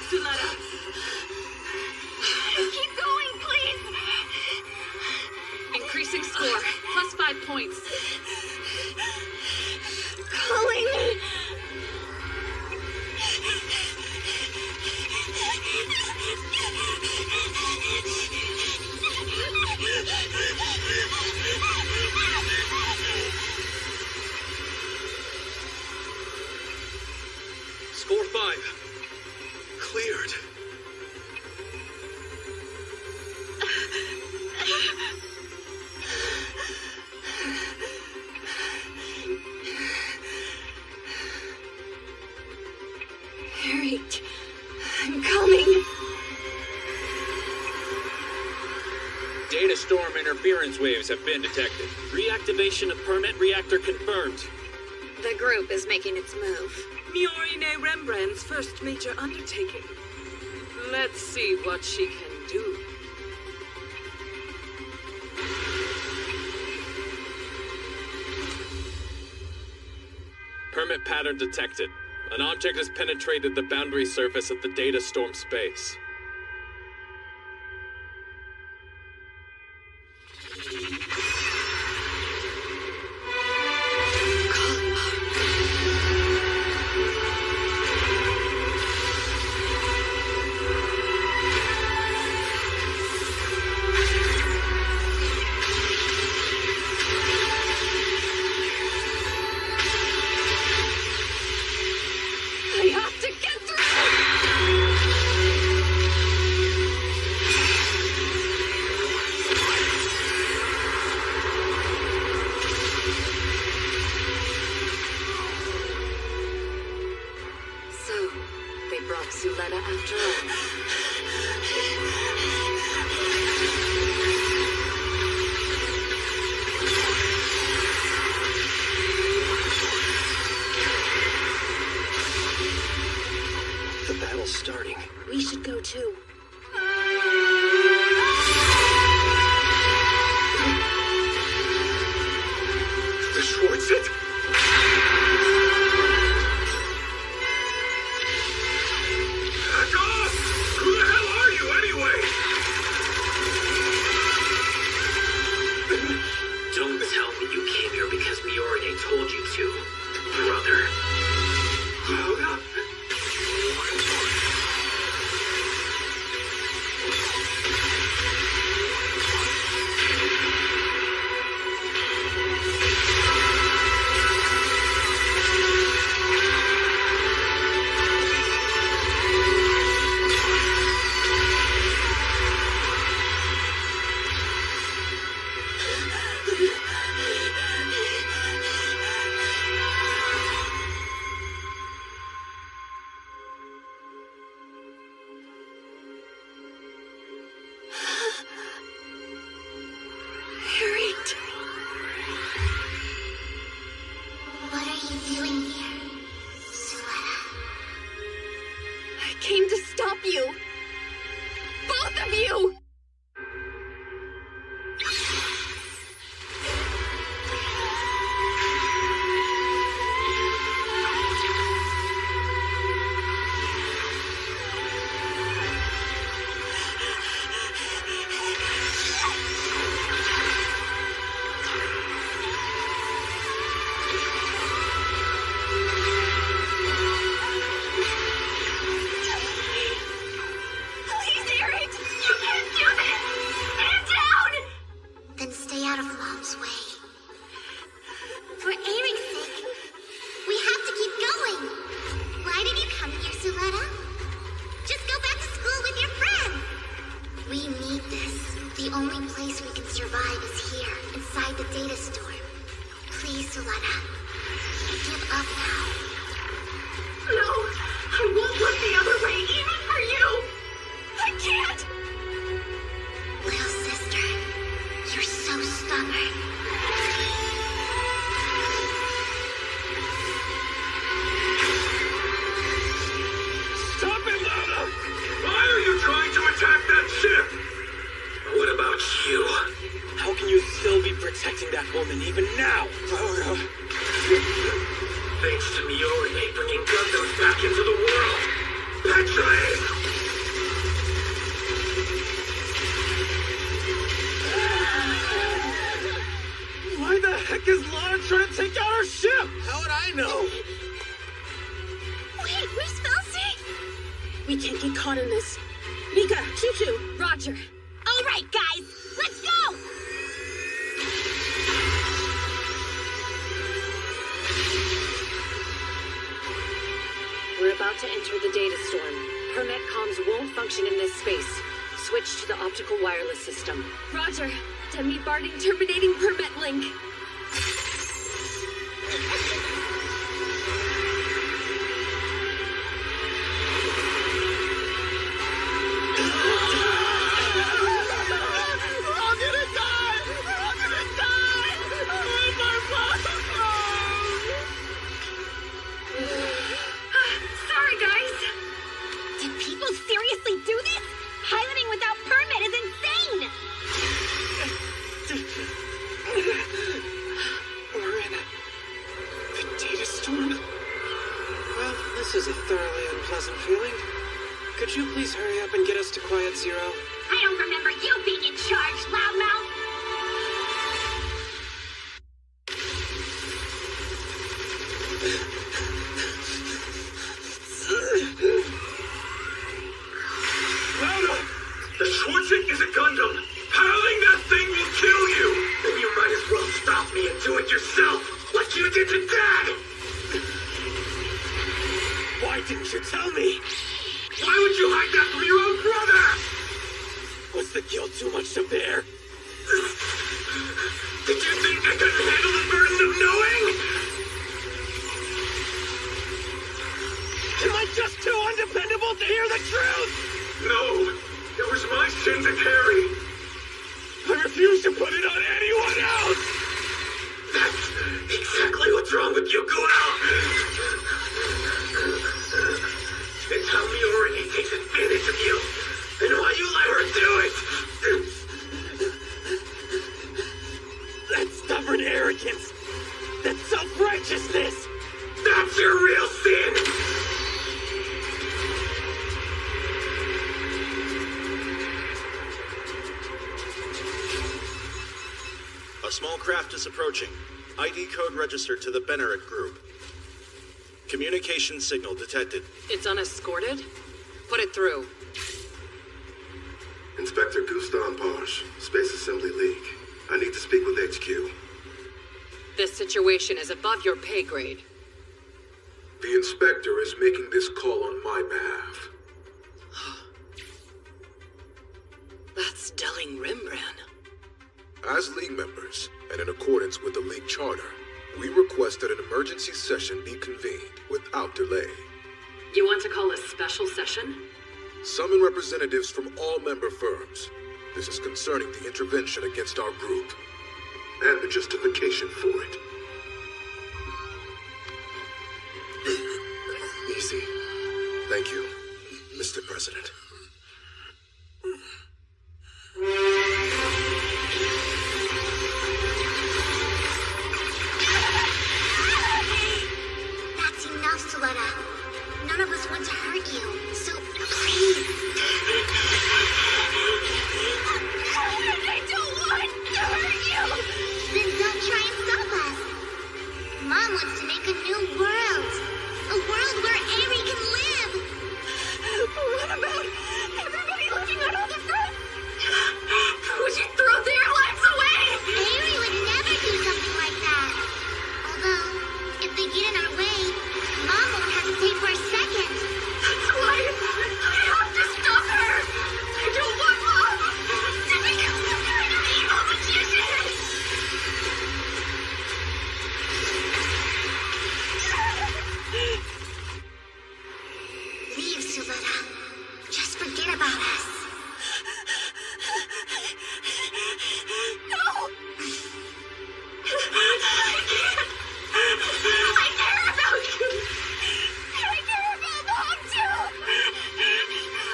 Suletta. Keep going, please. Increasing score. Plus 5 points. Calling. Score 5. Cleared. Eric, I'm coming. Data storm interference waves have been detected. Reactivation of permit reactor confirmed. The group is making its move. Miorine Rembrandt's first major undertaking. Let's see what she can do. Permit pattern detected. An object has penetrated the boundary surface of the data storm space. I have to get through. too. The Schwartzit? Back off! Who the hell are you, anyway? Don't tell me you came here because Miorine told you to, brother. What are you doing here, Suletta? I came to stop you! Both of you! Then stay out of Mom's way. For Eric's sake, we have to keep going. Why did you come here, Suletta? Just go back to school with your friends. We need this. The only place we can survive is here, inside the data storm. Please, Suletta. Give up now. No! I won't look the other way, even for you! I can't! Little sister, you're so stubborn. Stop it, Lana! Why are you trying to attack that ship? What about you? How can you still be protecting that woman even now? Thanks to Miorine bringing Gundams back into the world. Petrae! Why the heck is Lana trying to take out our ship? How would I know? Wait, where's Felsi? We can't get caught in this. Mika, Choo-Choo. Roger. All right, guys, let's go! We're about to enter the data storm. Permet comms won't function in this space. Switch to the optical wireless system. Roger. Demi Barding terminating permit link. Sorry, guys. Did people seriously do this? Piloting without permit is insane! We're in the data storm. Well, this is a thoroughly unpleasant feeling. Could you please hurry up and get us to Quiet Zero? I don't remember you being in charge, loudmouth. Lana! The Schwartzit is a Gundam! Piloting that thing will kill you! Then you might as well stop me and do it yourself, like you did to Dad! Why didn't you tell me? Why would you hide that from your own brother? Was the guilt too much to bear? Did you think I couldn't handle the burden of knowing? Am I just too undependable to hear the truth? No, it was my sin to carry. I refuse to put it on anyone else. That's exactly what's wrong with you, Guel. It's how Miorine takes advantage of you. A small craft is approaching. ID code registered to the Benneret group. Communication signal detected. It's unescorted? Put it through. Inspector Guston Posh, Space Assembly League. I need to speak with HQ. This situation is above your pay grade. The inspector is making this call on my behalf. That's Delling Rembrandt. As League members, and in accordance with the League Charter, we request that an emergency session be convened without delay. You want to call a special session? Summon representatives from all member firms. This is concerning the intervention against our group, and the justification for it. Easy. Thank you, Mr. President. That's enough, Suletta. None of us want to hurt you, so please. I don't want to hurt you! Then don't try and stop us. Mom wants to make a new world. A world where Aerie can live. What about everybody living on all the fronts? Would you throw their lives away? Aerie would never do something like that. Although, if they get in our way, Mom won't hesitate for a second. That's why I have to stop her. I don't want Mom to become some kind of evil magician. Leave, Suletta. Just forget about us. No! I can't! I care about you! And I care about Mom, too!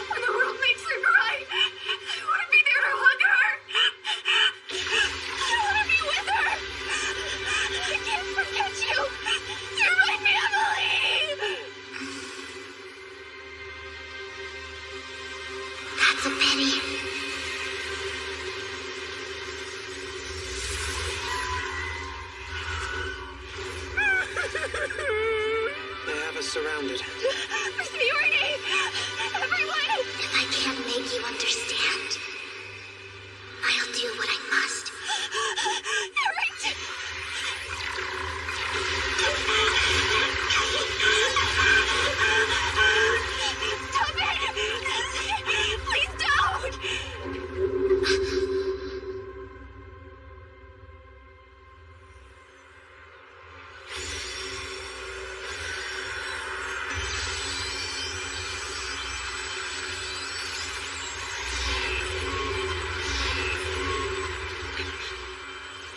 When the world makes her cry, I want to be there to hug her! I want to be with her! I can't forget you! You're my family! That's a pity. They have us surrounded. Miss Murray! Everyone! If I can't make you understand, I'll do what I must. Alright! Stop it! Please don't!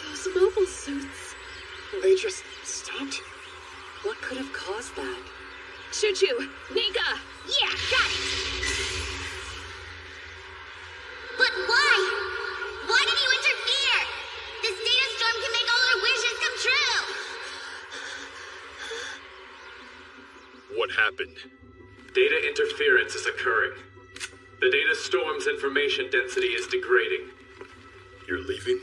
Those mobile suits. They just stopped? What could have caused that? Choo-choo! Nika! Yeah, got it! But why? Why did you interfere? This data storm can make all our wishes come true! What happened? Data interference is occurring. The data storm's information density is degrading. You're leaving?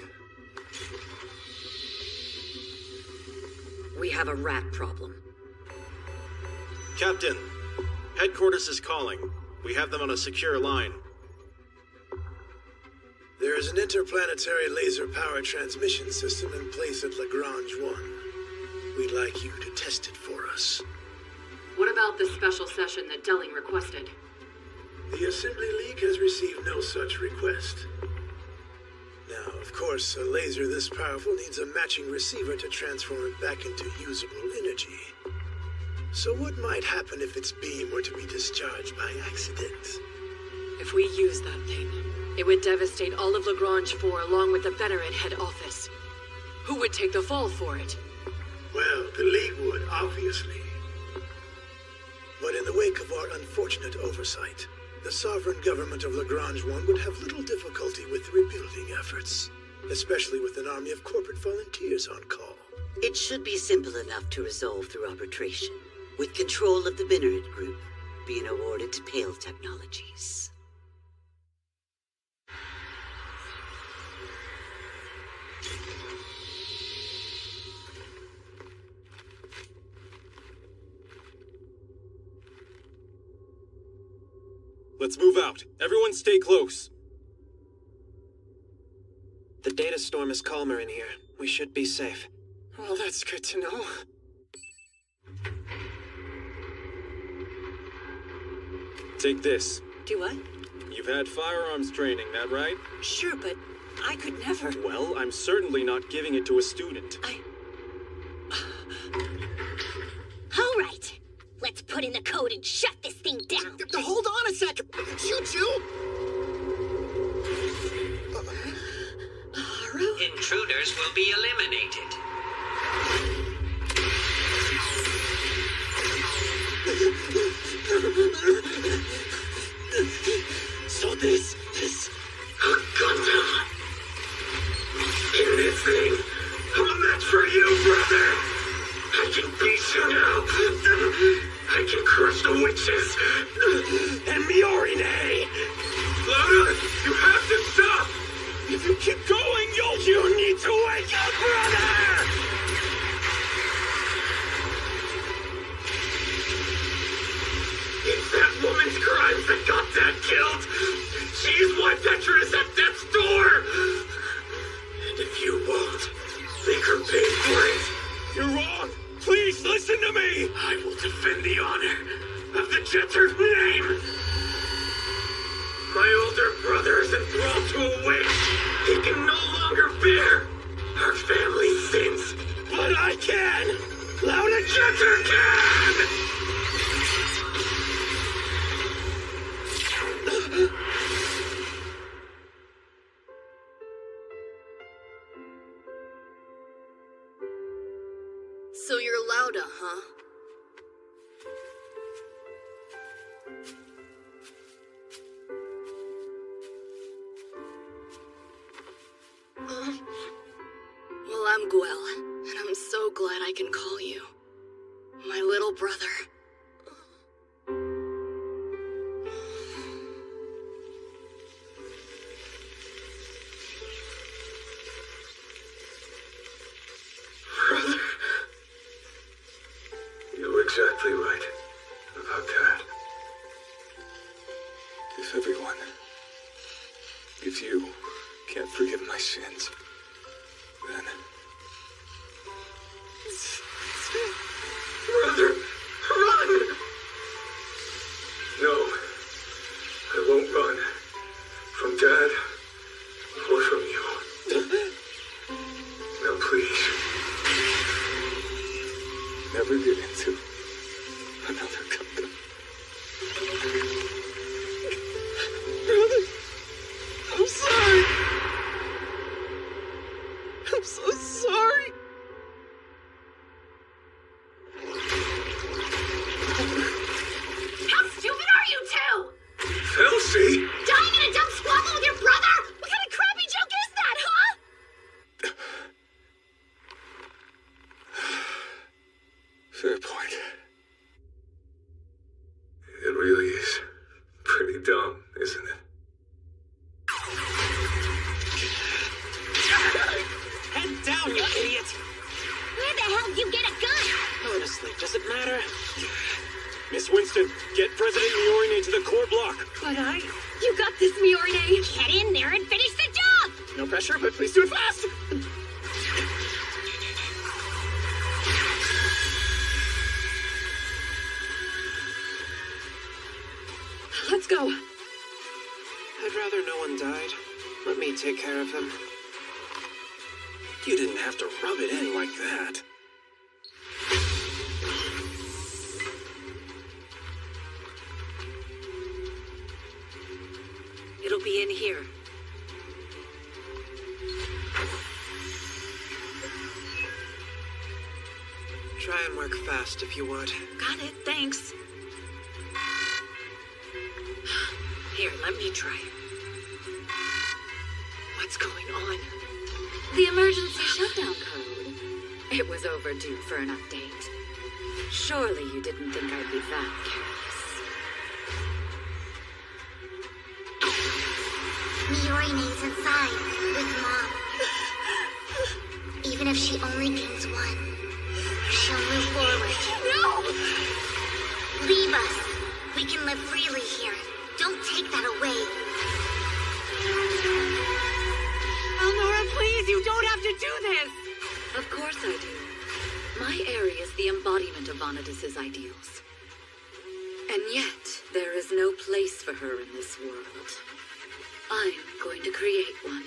We have a rat problem. Captain, headquarters is calling. We have them on a secure line. There is an interplanetary laser power transmission system in place at Lagrange 1. We'd like you to test it for us. What about the special session that Delling requested? The Assembly League has received no such request. Now, of course, a laser this powerful needs a matching receiver to transform it back into usable energy. So what might happen if its beam were to be discharged by accident? If we use that thing, it would devastate all of Lagrange 4 along with the Benneret head office. Who would take the fall for it? Well, the League would, obviously. But in the wake of our unfortunate oversight, the sovereign government of Lagrange 1 would have little difficulty with rebuilding efforts, especially with an army of corporate volunteers on call. It should be simple enough to resolve through arbitration, with control of the Benneret group being awarded to Pale Technologies. Let's move out. Everyone stay close. The data storm is calmer in here. We should be safe. Well, that's good to know. Take this. Do what? You've had firearms training, that right? Sure, but I could never. Well, I'm certainly not giving it to a student. All right. Let's put in the code and shut this thing down. Hold on a sec. Choo-choo. Intruders will be eliminated. So this Gundam. In this thing, I'm a match for you, brother. I can beat you now. I can crush the witches. And Miorine. Laura, you have to stop. If you keep going, you need to wake up, brother. It's that woman's crimes that got Dad killed. She's why Petra is at death's door. And if you won't, make her pay for it. You're wrong. Please listen to me. I will defend the honor of the Jetter's name. My older brother is enthralled to a witch. He can no longer bear our family's sins. But I can. Laura Jetter can. So you're Lauda, huh? Well, I'm Guel, and I'm so glad I can call you my little brother. Brother, you were exactly right about that. If everyone, if you can't forgive my sins, then... Brother, run! No, I won't run. From Dad, or from you. No, please. Never get into another Gundam. Brother, I'm sorry. I'm so sorry. How stupid are you two? Elsie! Dying in a dumb squabble with your brother? What kind of crappy joke is that, huh? Fair point. It really is pretty dumb, isn't it? Head down, you idiot! Where the hell did you get a gun? Honestly, does it matter? Miss Winston, get President Miorine to the core block. But You got this, Miorine! Get in there and finish the job! No pressure, but please do it fast! Let's go. I'd rather no one died. Let me take care of them. You didn't have to rub it in like that. It'll be in here. Try and work fast if you would. Got it, thanks. Here, let me try. What's going on? The emergency shutdown code. It was overdue for an update. Surely you didn't think I'd be that careless. Miorine's inside with Mom. Even if she only gains one, she'll move forward. No! Leave us. We can live freely here. Don't take that away. Elnora, please, you don't have to do this! Of course I do. My area is the embodiment of Vanadis's ideals. And yet, there is no place for her in this world. I'm going to create one.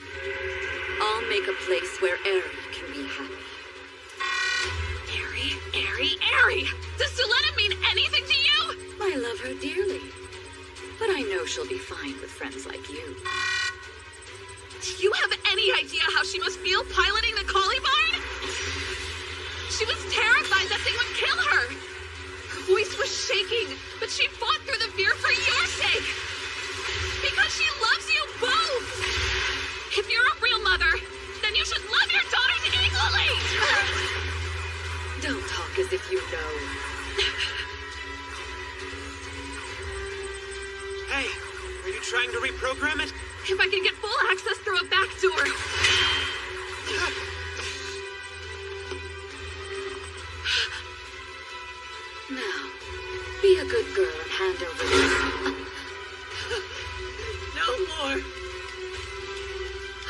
I'll make a place where Eri can be happy. Eri! Does Suletta mean anything to you? I love her dearly. But I know she'll be fine with friends like you. Do you have any idea how she must feel piloting the collie barn? She was terrified that they would kill her. Her voice was shaking, but she fought through the fear for your sake. Because she loves you both. If you're a real mother, then you should love your daughters equally. Don't talk as if you know. Hey, are you trying to reprogram it? If I can get full access through a back door. Now, be a good girl and hand over this. No more.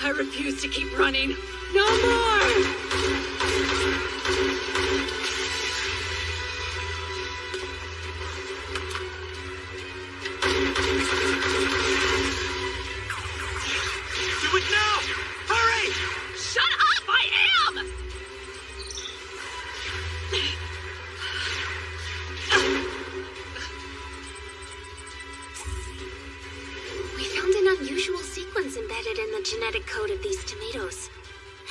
I refuse to keep running. No more! Do it now! Hurry! Shut up! I am! We found an unusual sequence embedded in the genetic code of these tomatoes.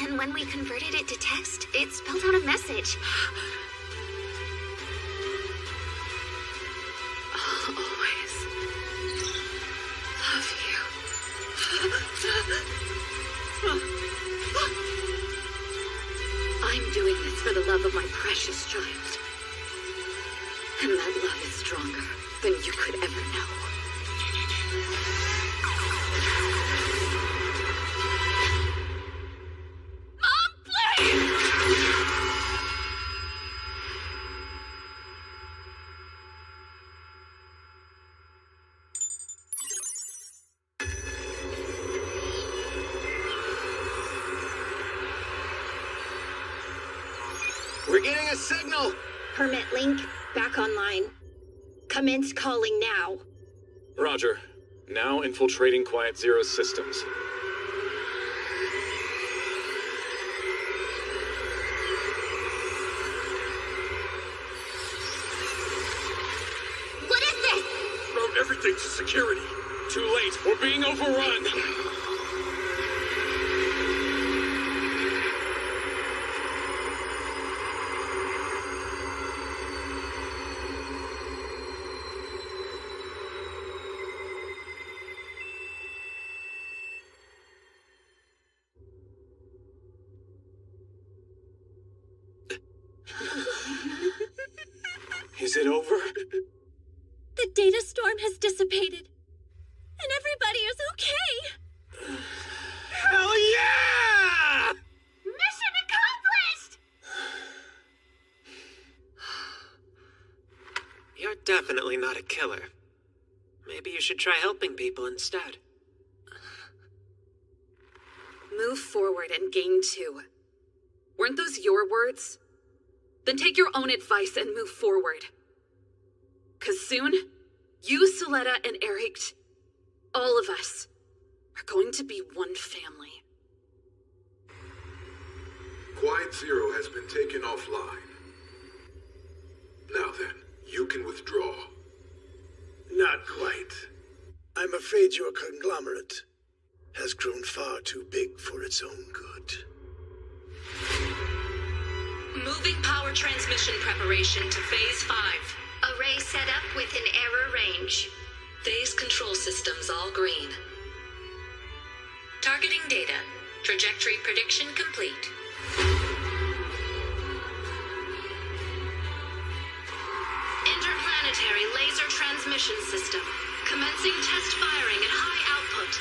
And when we converted it to text, it spelled out a message. I'll always love you. I'm doing this for the love of my precious child. And that love is stronger than you could ever know. We're getting a signal! Permit link, back online. Commence calling now. Roger. Now infiltrating Quiet Zero's systems. What is this? Route everything to security. Too late. We're being overrun. Is it over? The data storm has dissipated. And everybody is okay. Hell yeah! Mission accomplished! You're definitely not a killer. Maybe you should try helping people instead. Move forward and gain 2. Weren't those your words? Then take your own advice and move forward. 'Cause soon, you, Suletta, and Eric, all of us, are going to be one family. Quiet Zero has been taken offline. Now then, you can withdraw. Not quite. I'm afraid your conglomerate has grown far too big for its own good. Moving power transmission preparation to Phase 5. Array set up within error range. Phase control systems all green. Targeting data. Trajectory prediction complete. Interplanetary laser transmission system. Commencing test firing at high output.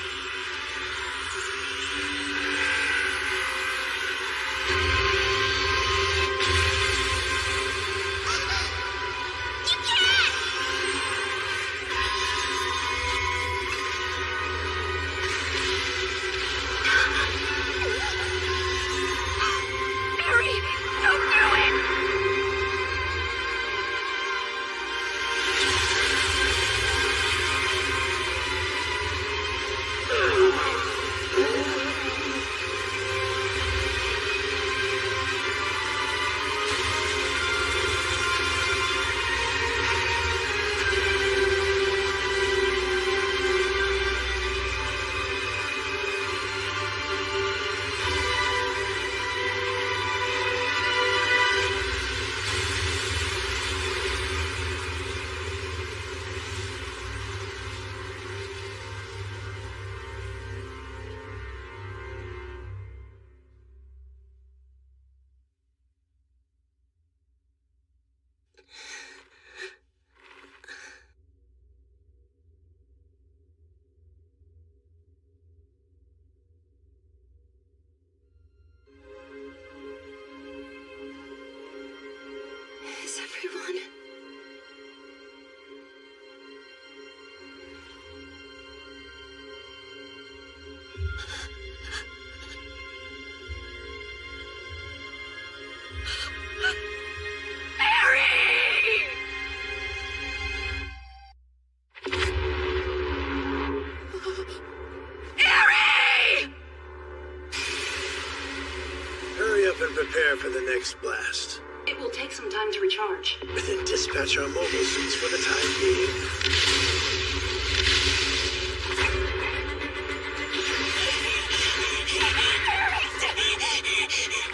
Hurry up and prepare for the next blast. It will take some time to recharge. Then dispatch our mobile suits for the time being.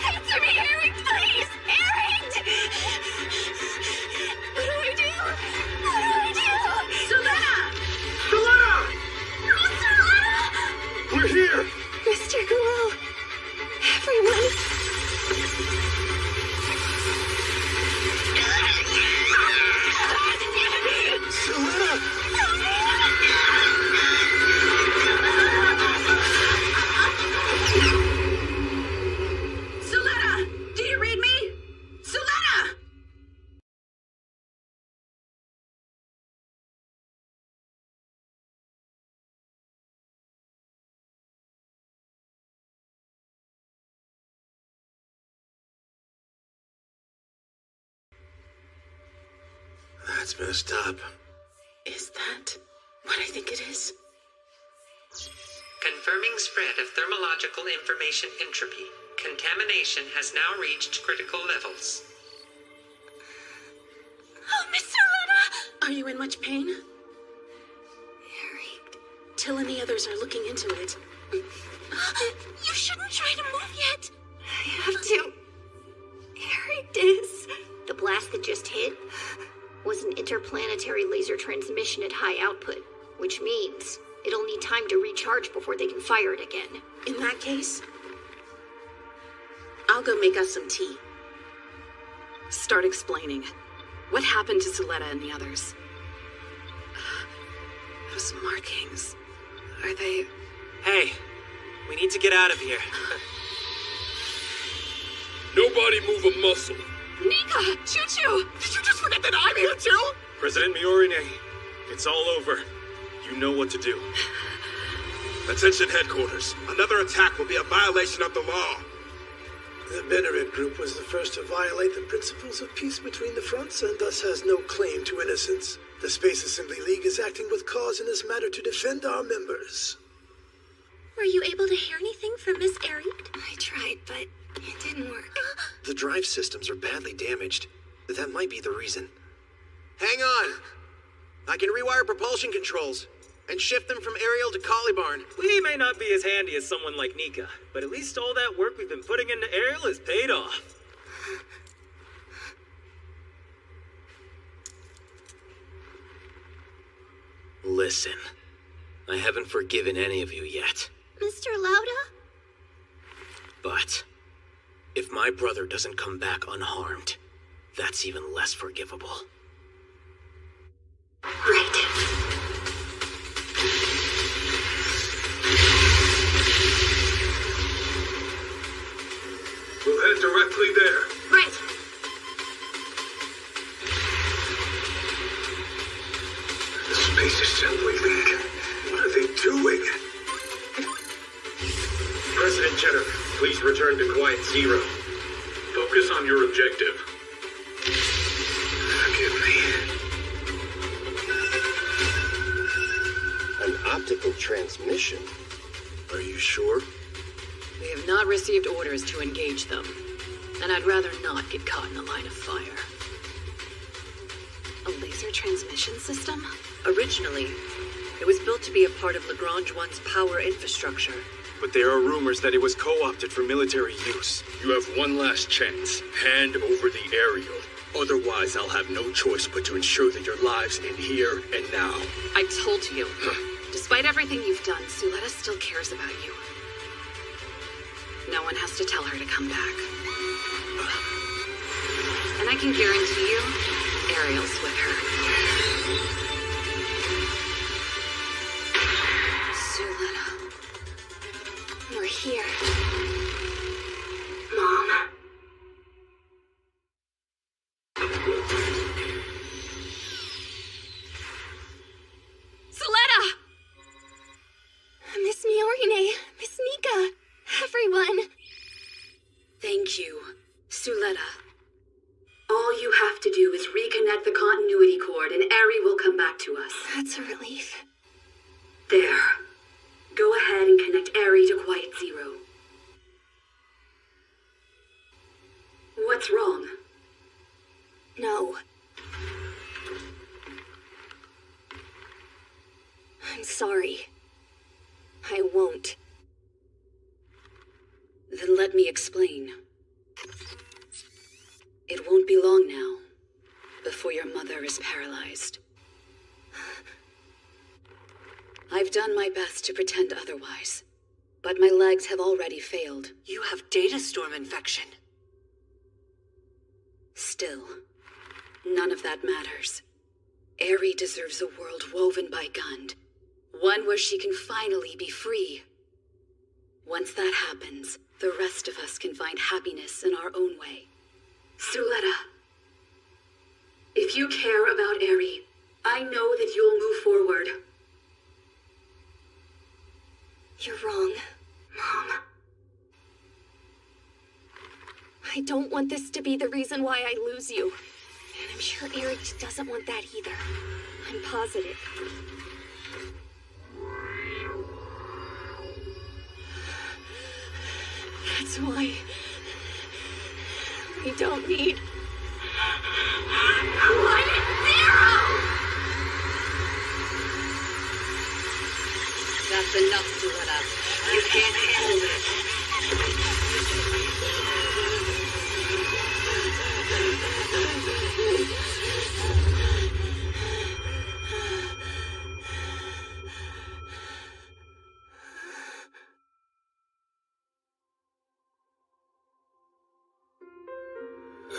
Answer me, Eric, please! Eric! What do I do? What do I do? Suletta! Suletta! We're here! Mr. Guel! Everyone! Suletta! Do you read me? Suletta! That's messed up. Is that what I think it is? Confirming spread of thermological information entropy. Contamination has now reached critical levels. Oh, Miss Suletta! Are you in much pain? Eric. Till and the others are looking into it. You shouldn't try to move yet. I have to. Eric is. The blast that just hit was an interplanetary laser transmission at high output, which means it'll need time to recharge before they can fire it again. In that case, I'll go make us some tea. Start explaining. What happened to Suletta and the others? Those markings. Are they... Hey, we need to get out of here. Nobody move a muscle. Nika! Choo-choo! Did you just forget that I'm here too? President Miorine, it's all over. You know what to do. Attention headquarters. Another attack will be a violation of the law. The Benneret Group was the first to violate the principles of peace between the fronts and thus has no claim to innocence. The Space Assembly League is acting with cause in this matter to defend our members. Were you able to hear anything from Miss Eric? I tried, but it didn't work. The drive systems are badly damaged. That might be the reason. Hang on! I can rewire propulsion controls and shift them from Ariel to Calibarn. We may not be as handy as someone like Nika, but at least all that work we've been putting into Ariel has paid off. Listen, I haven't forgiven any of you yet. Mr. Lauda? But if my brother doesn't come back unharmed, that's even less forgivable. Right. We'll head directly there. Right. The Space Assembly League. What are they doing? President Jenner, please return to Quiet Zero. Focus on your objective. Forgive me. An optical transmission? Are you sure? We have not received orders to engage them, and I'd rather not get caught in the line of fire. A laser transmission system? Originally, it was built to be a part of Lagrange 1's power infrastructure. But there are rumors that it was co-opted for military use. You have one last chance. Hand over the Ariel. Otherwise, I'll have no choice but to ensure that your lives end here and now. I told you. Despite everything you've done, Suletta still cares about you. No one has to tell her to come back. And I can guarantee you, Ariel's with her. Suletta. We're here. Mom. Suletta! Miss Miorine, Miss Nika, everyone. Thank you, Suletta. forward and Eri will come back to us. That's a relief. There. Go ahead and connect Eri to Quiet Zero. What's wrong? No. I'm sorry. I won't. Then let me explain. It won't be long now before your mother is paralyzed. I've done my best to pretend otherwise, but my legs have already failed. You have data storm infection. Still, none of that matters. Eri deserves a world woven by Gund. One where she can finally be free. Once that happens, the rest of us can find happiness in our own way. Suletta, if you care about Eri, I know that you'll move forward. You're wrong, Mom. I don't want this to be the reason why I lose you. And I'm sure Eric doesn't want that either. I'm positive. That's why we don't need Quiet Zero! That's enough, Suletta. You can't handle this.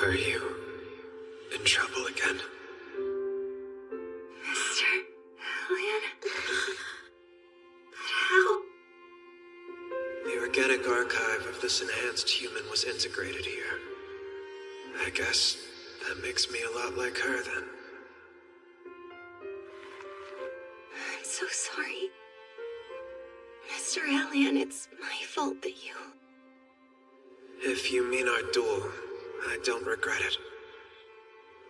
Are you in trouble again? Mr. Alien? How? The organic archive of this enhanced human was integrated here. I guess that makes me a lot like her then. I'm so sorry. Mr. Alien, it's my fault that you... If you mean our duel, I don't regret it.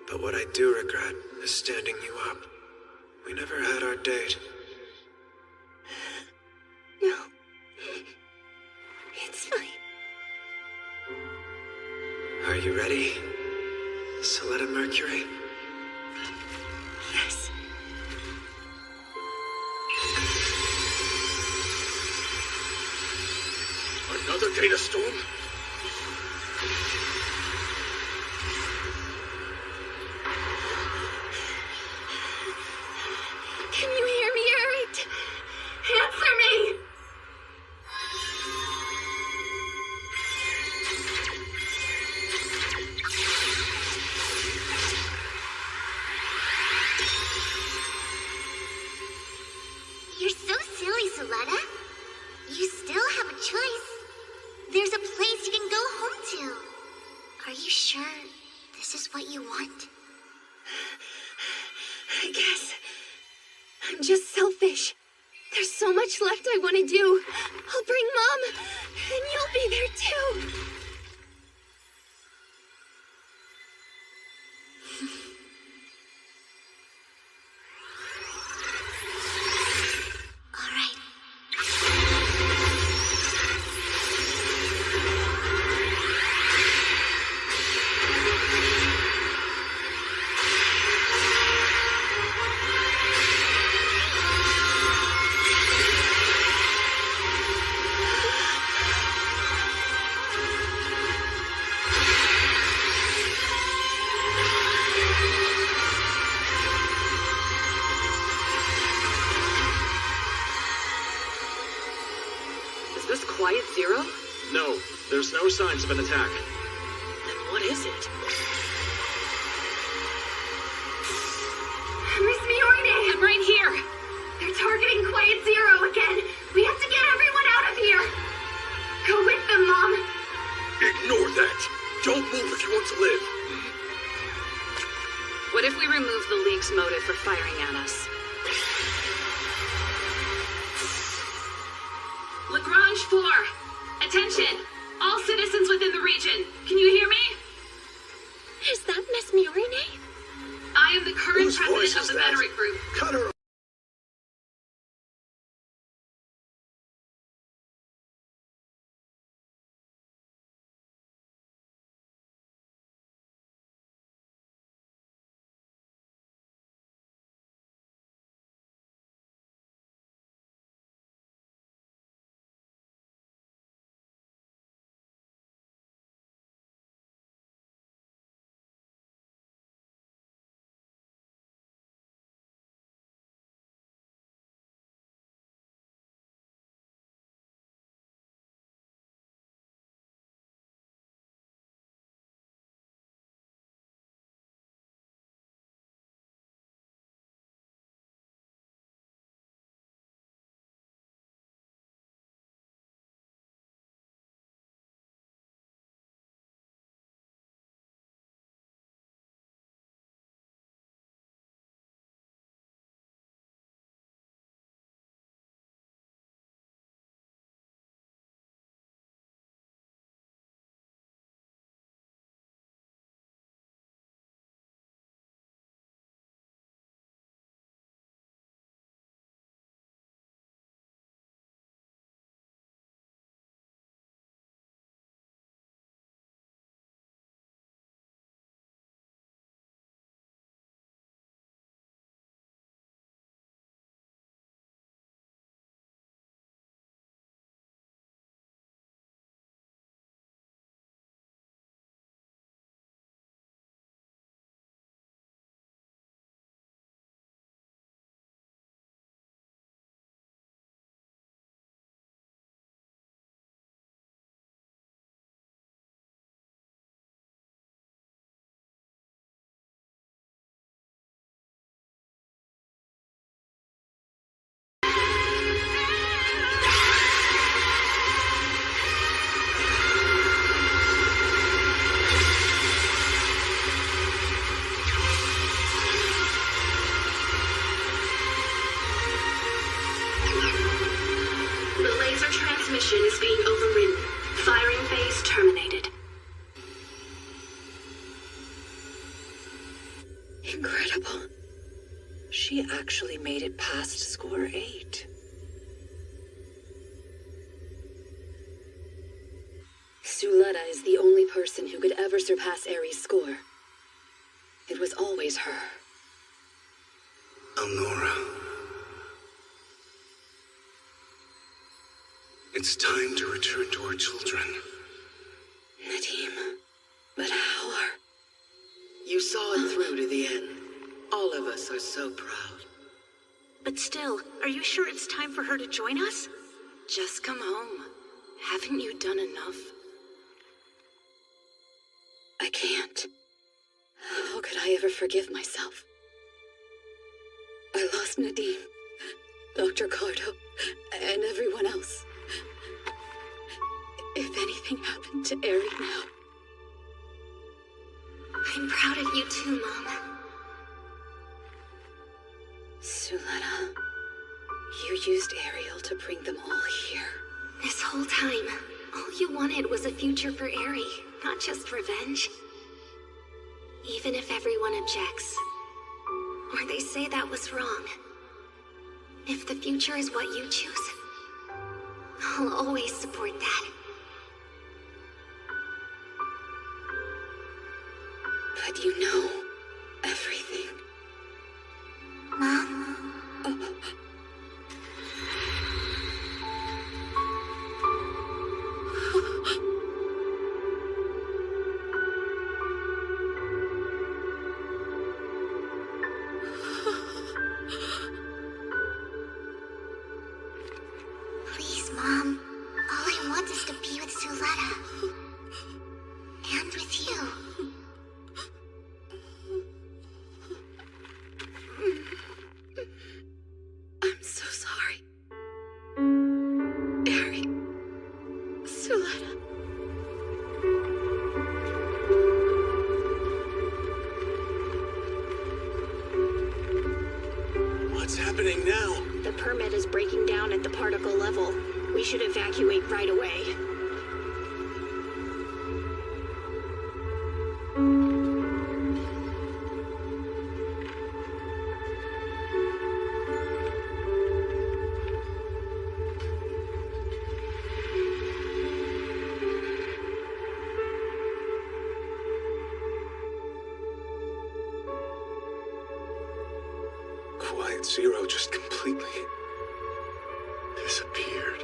But what I do regret is standing you up. We never had our date. No. It's fine. Are you ready, Suletta Mercury? Yes. Another data storm? Can you hear me, Eric? Answer me! You're so silly, Suletta. You still have a choice. There's a place you can go home to. Are you sure this is what you want? I guess. I'm just selfish. There's so much left I want to do. I'll bring Mom, and you'll be there too. All right. Is this Quiet Zero? No, there's no signs of an attack. Then what is it? Miss Miorne! I'm right here. They're targeting Quiet Zero again. We have to get everyone out of here. Go with them, Mom. Ignore that. Don't move if you want to live. What if we remove the League's motive for firing at us? Lagrange 4. Attention. All citizens within the region. Can you hear me? Is that Miss Miorne? I am the current Whose president voice actually made it past score 8. Suletta is the only person who could ever surpass Aries' score. It was always her. Elnora. It's time to return to our children. Nadim, but how are... You saw it through to the end. All of us are so proud. But still, are you sure it's time for her to join us? Just come home. Haven't you done enough? I can't. How could I ever forgive myself? I lost Nadim, Dr. Cardo, and everyone else. If anything happened to Eri now... I'm proud of you too, Mom. Suletta, you used Ariel to bring them all here. This whole time, all you wanted was a future for Eri, not just revenge. Even if everyone objects, or they say that was wrong, if the future is what you choose, I'll always support that. But you know everything. Mom? Please, Mom. All I want is to be with Suletta. And with you. I'm so sorry. Eri. Suletta. What's happening now? The permit is breaking down at the particle level. We should evacuate right away. Quiet Zero just completely disappeared.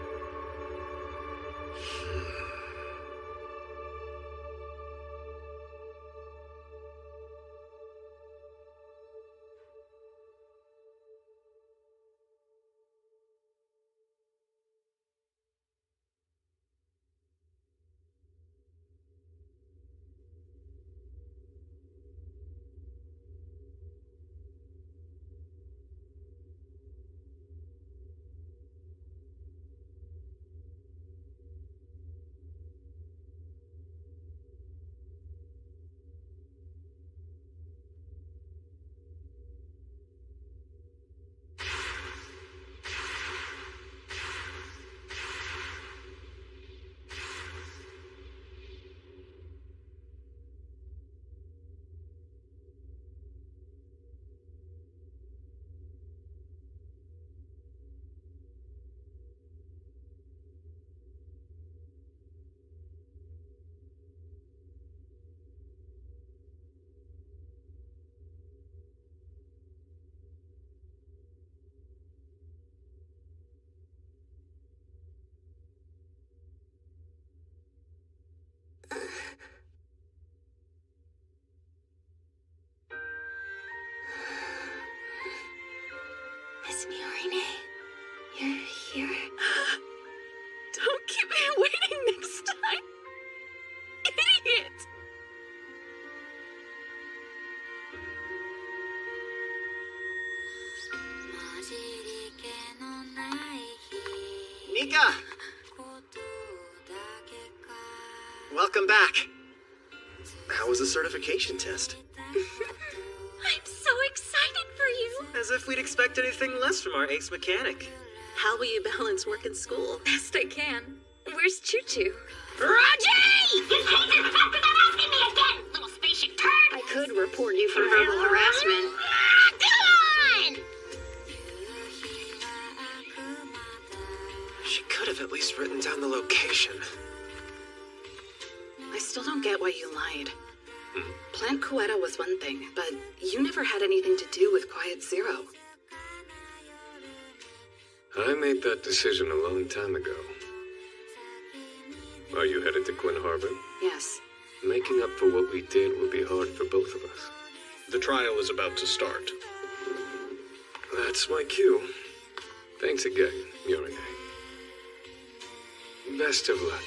Miss Miorine, you're here. Don't keep me waiting next time. Idiot! Nika! Welcome back. How was the certification test? I'm so excited for you. As if we'd expect anything less from our ace mechanic. How will you balance work and school? Best I can. Where's Choo-Choo? Roger! You can't just talk without asking me again, little spaceship turd! I could report you for verbal harassment. Go on! have at least written down the location. I still don't get why you lied. Plant Coetta was one thing, but you never had anything to do with Quiet Zero. I made that decision a long time ago. Are you headed to Quinn Harbor? Yes. Making up for what we did will be hard for both of us. The trial is about to start. That's my cue. Thanks again, Yorine. Best of luck.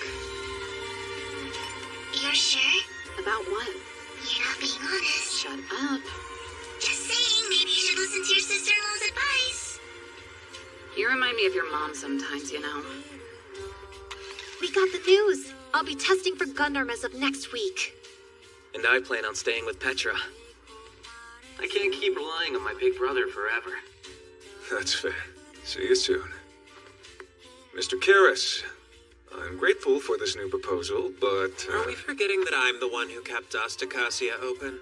You're sure? About what? You're not being honest. Shut up. Just saying, maybe you should listen to your sister-in-law's advice. You remind me of your mom sometimes, you know. We got the news. I'll be testing for Gundam as of next week. And I plan on staying with Petra. I can't keep relying on my big brother forever. That's fair. See you soon. Mr. Karras, I'm grateful for this new proposal, but... Are we forgetting that I'm the one who kept Astacasia open?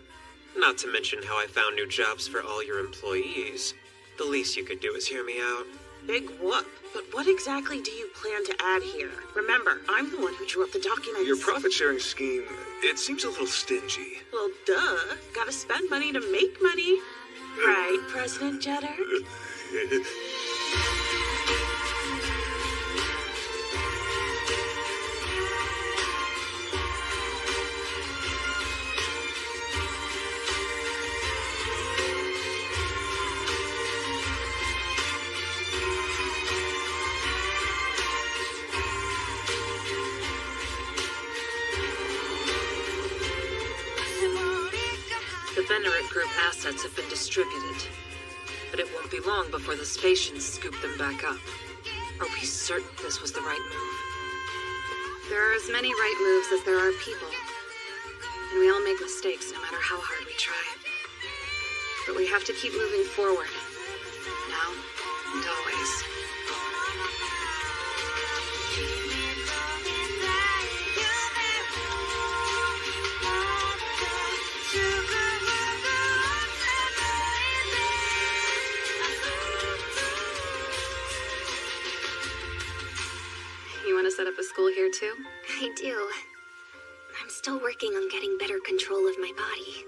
Not to mention how I found new jobs for all your employees. The least you could do is hear me out. Big whoop. But what exactly do you plan to add here? Remember, I'm the one who drew up the documents. Your profit-sharing scheme, it seems a little stingy. Well, duh. Gotta spend money to make money. Right, President Jetter? The Venerate Group assets have been distributed, but it won't be long before the Spatians scoop them back up. Are we certain this was the right move? There are as many right moves as there are people. And we all make mistakes no matter how hard we try. But we have to keep moving forward. Now and always. You want to set up a school here too? I do. I'm still working on getting better control of my body.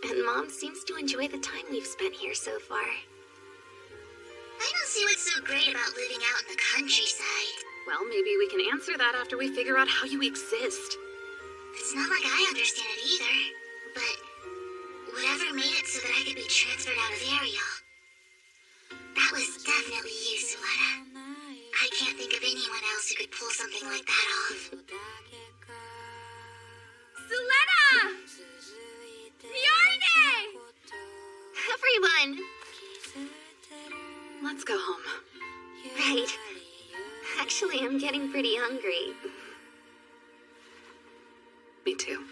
And Mom seems to enjoy the time we've spent here so far. I don't see what's so great about living out in the countryside. Well, maybe we can answer that after we figure out how you exist. It's not like I understand it either. But whatever made it so that I could be transferred out of Ariel, that was definitely you, Suletta. I can't think of anyone else who could pull something like that off. Suletta! Bjarne! Everyone! Let's go home. Right. Actually, I'm getting pretty hungry. Me too.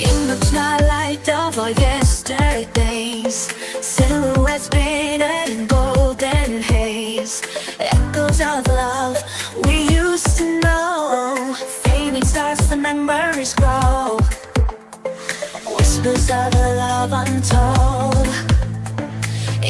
In the twilight of our yesterdays, silhouettes painted in golden haze, echoes of love we used to know, fading stars, the memories grow, whispers of a love untold,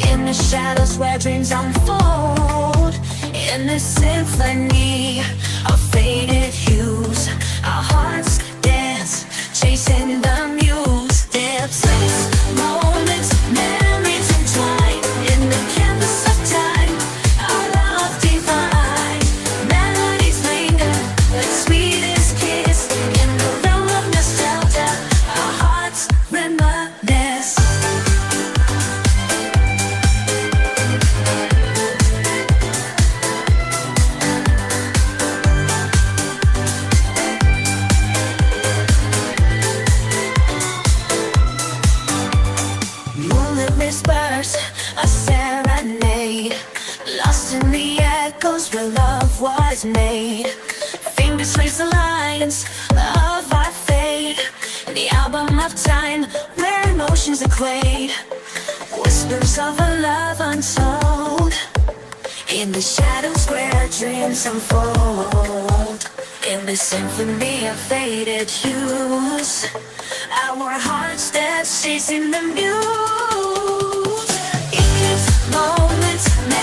in the shadows where dreams unfold, in this symphony of faded hues, our hearts dance, chasing the muse. Their place, moments, memories entwined in the canvas of time. Our love divine, melodies linger like sweetest kiss. In the realm of nostalgia, our hearts reminisce. Whispers, a serenade, lost in the echoes where love was made. Fingers trace the lines of our fate, the album of time where emotions equate. Whispers of a love untold, in the shadows where dreams unfold. In the symphony of faded hues, our hearts dance chasing the muse. moments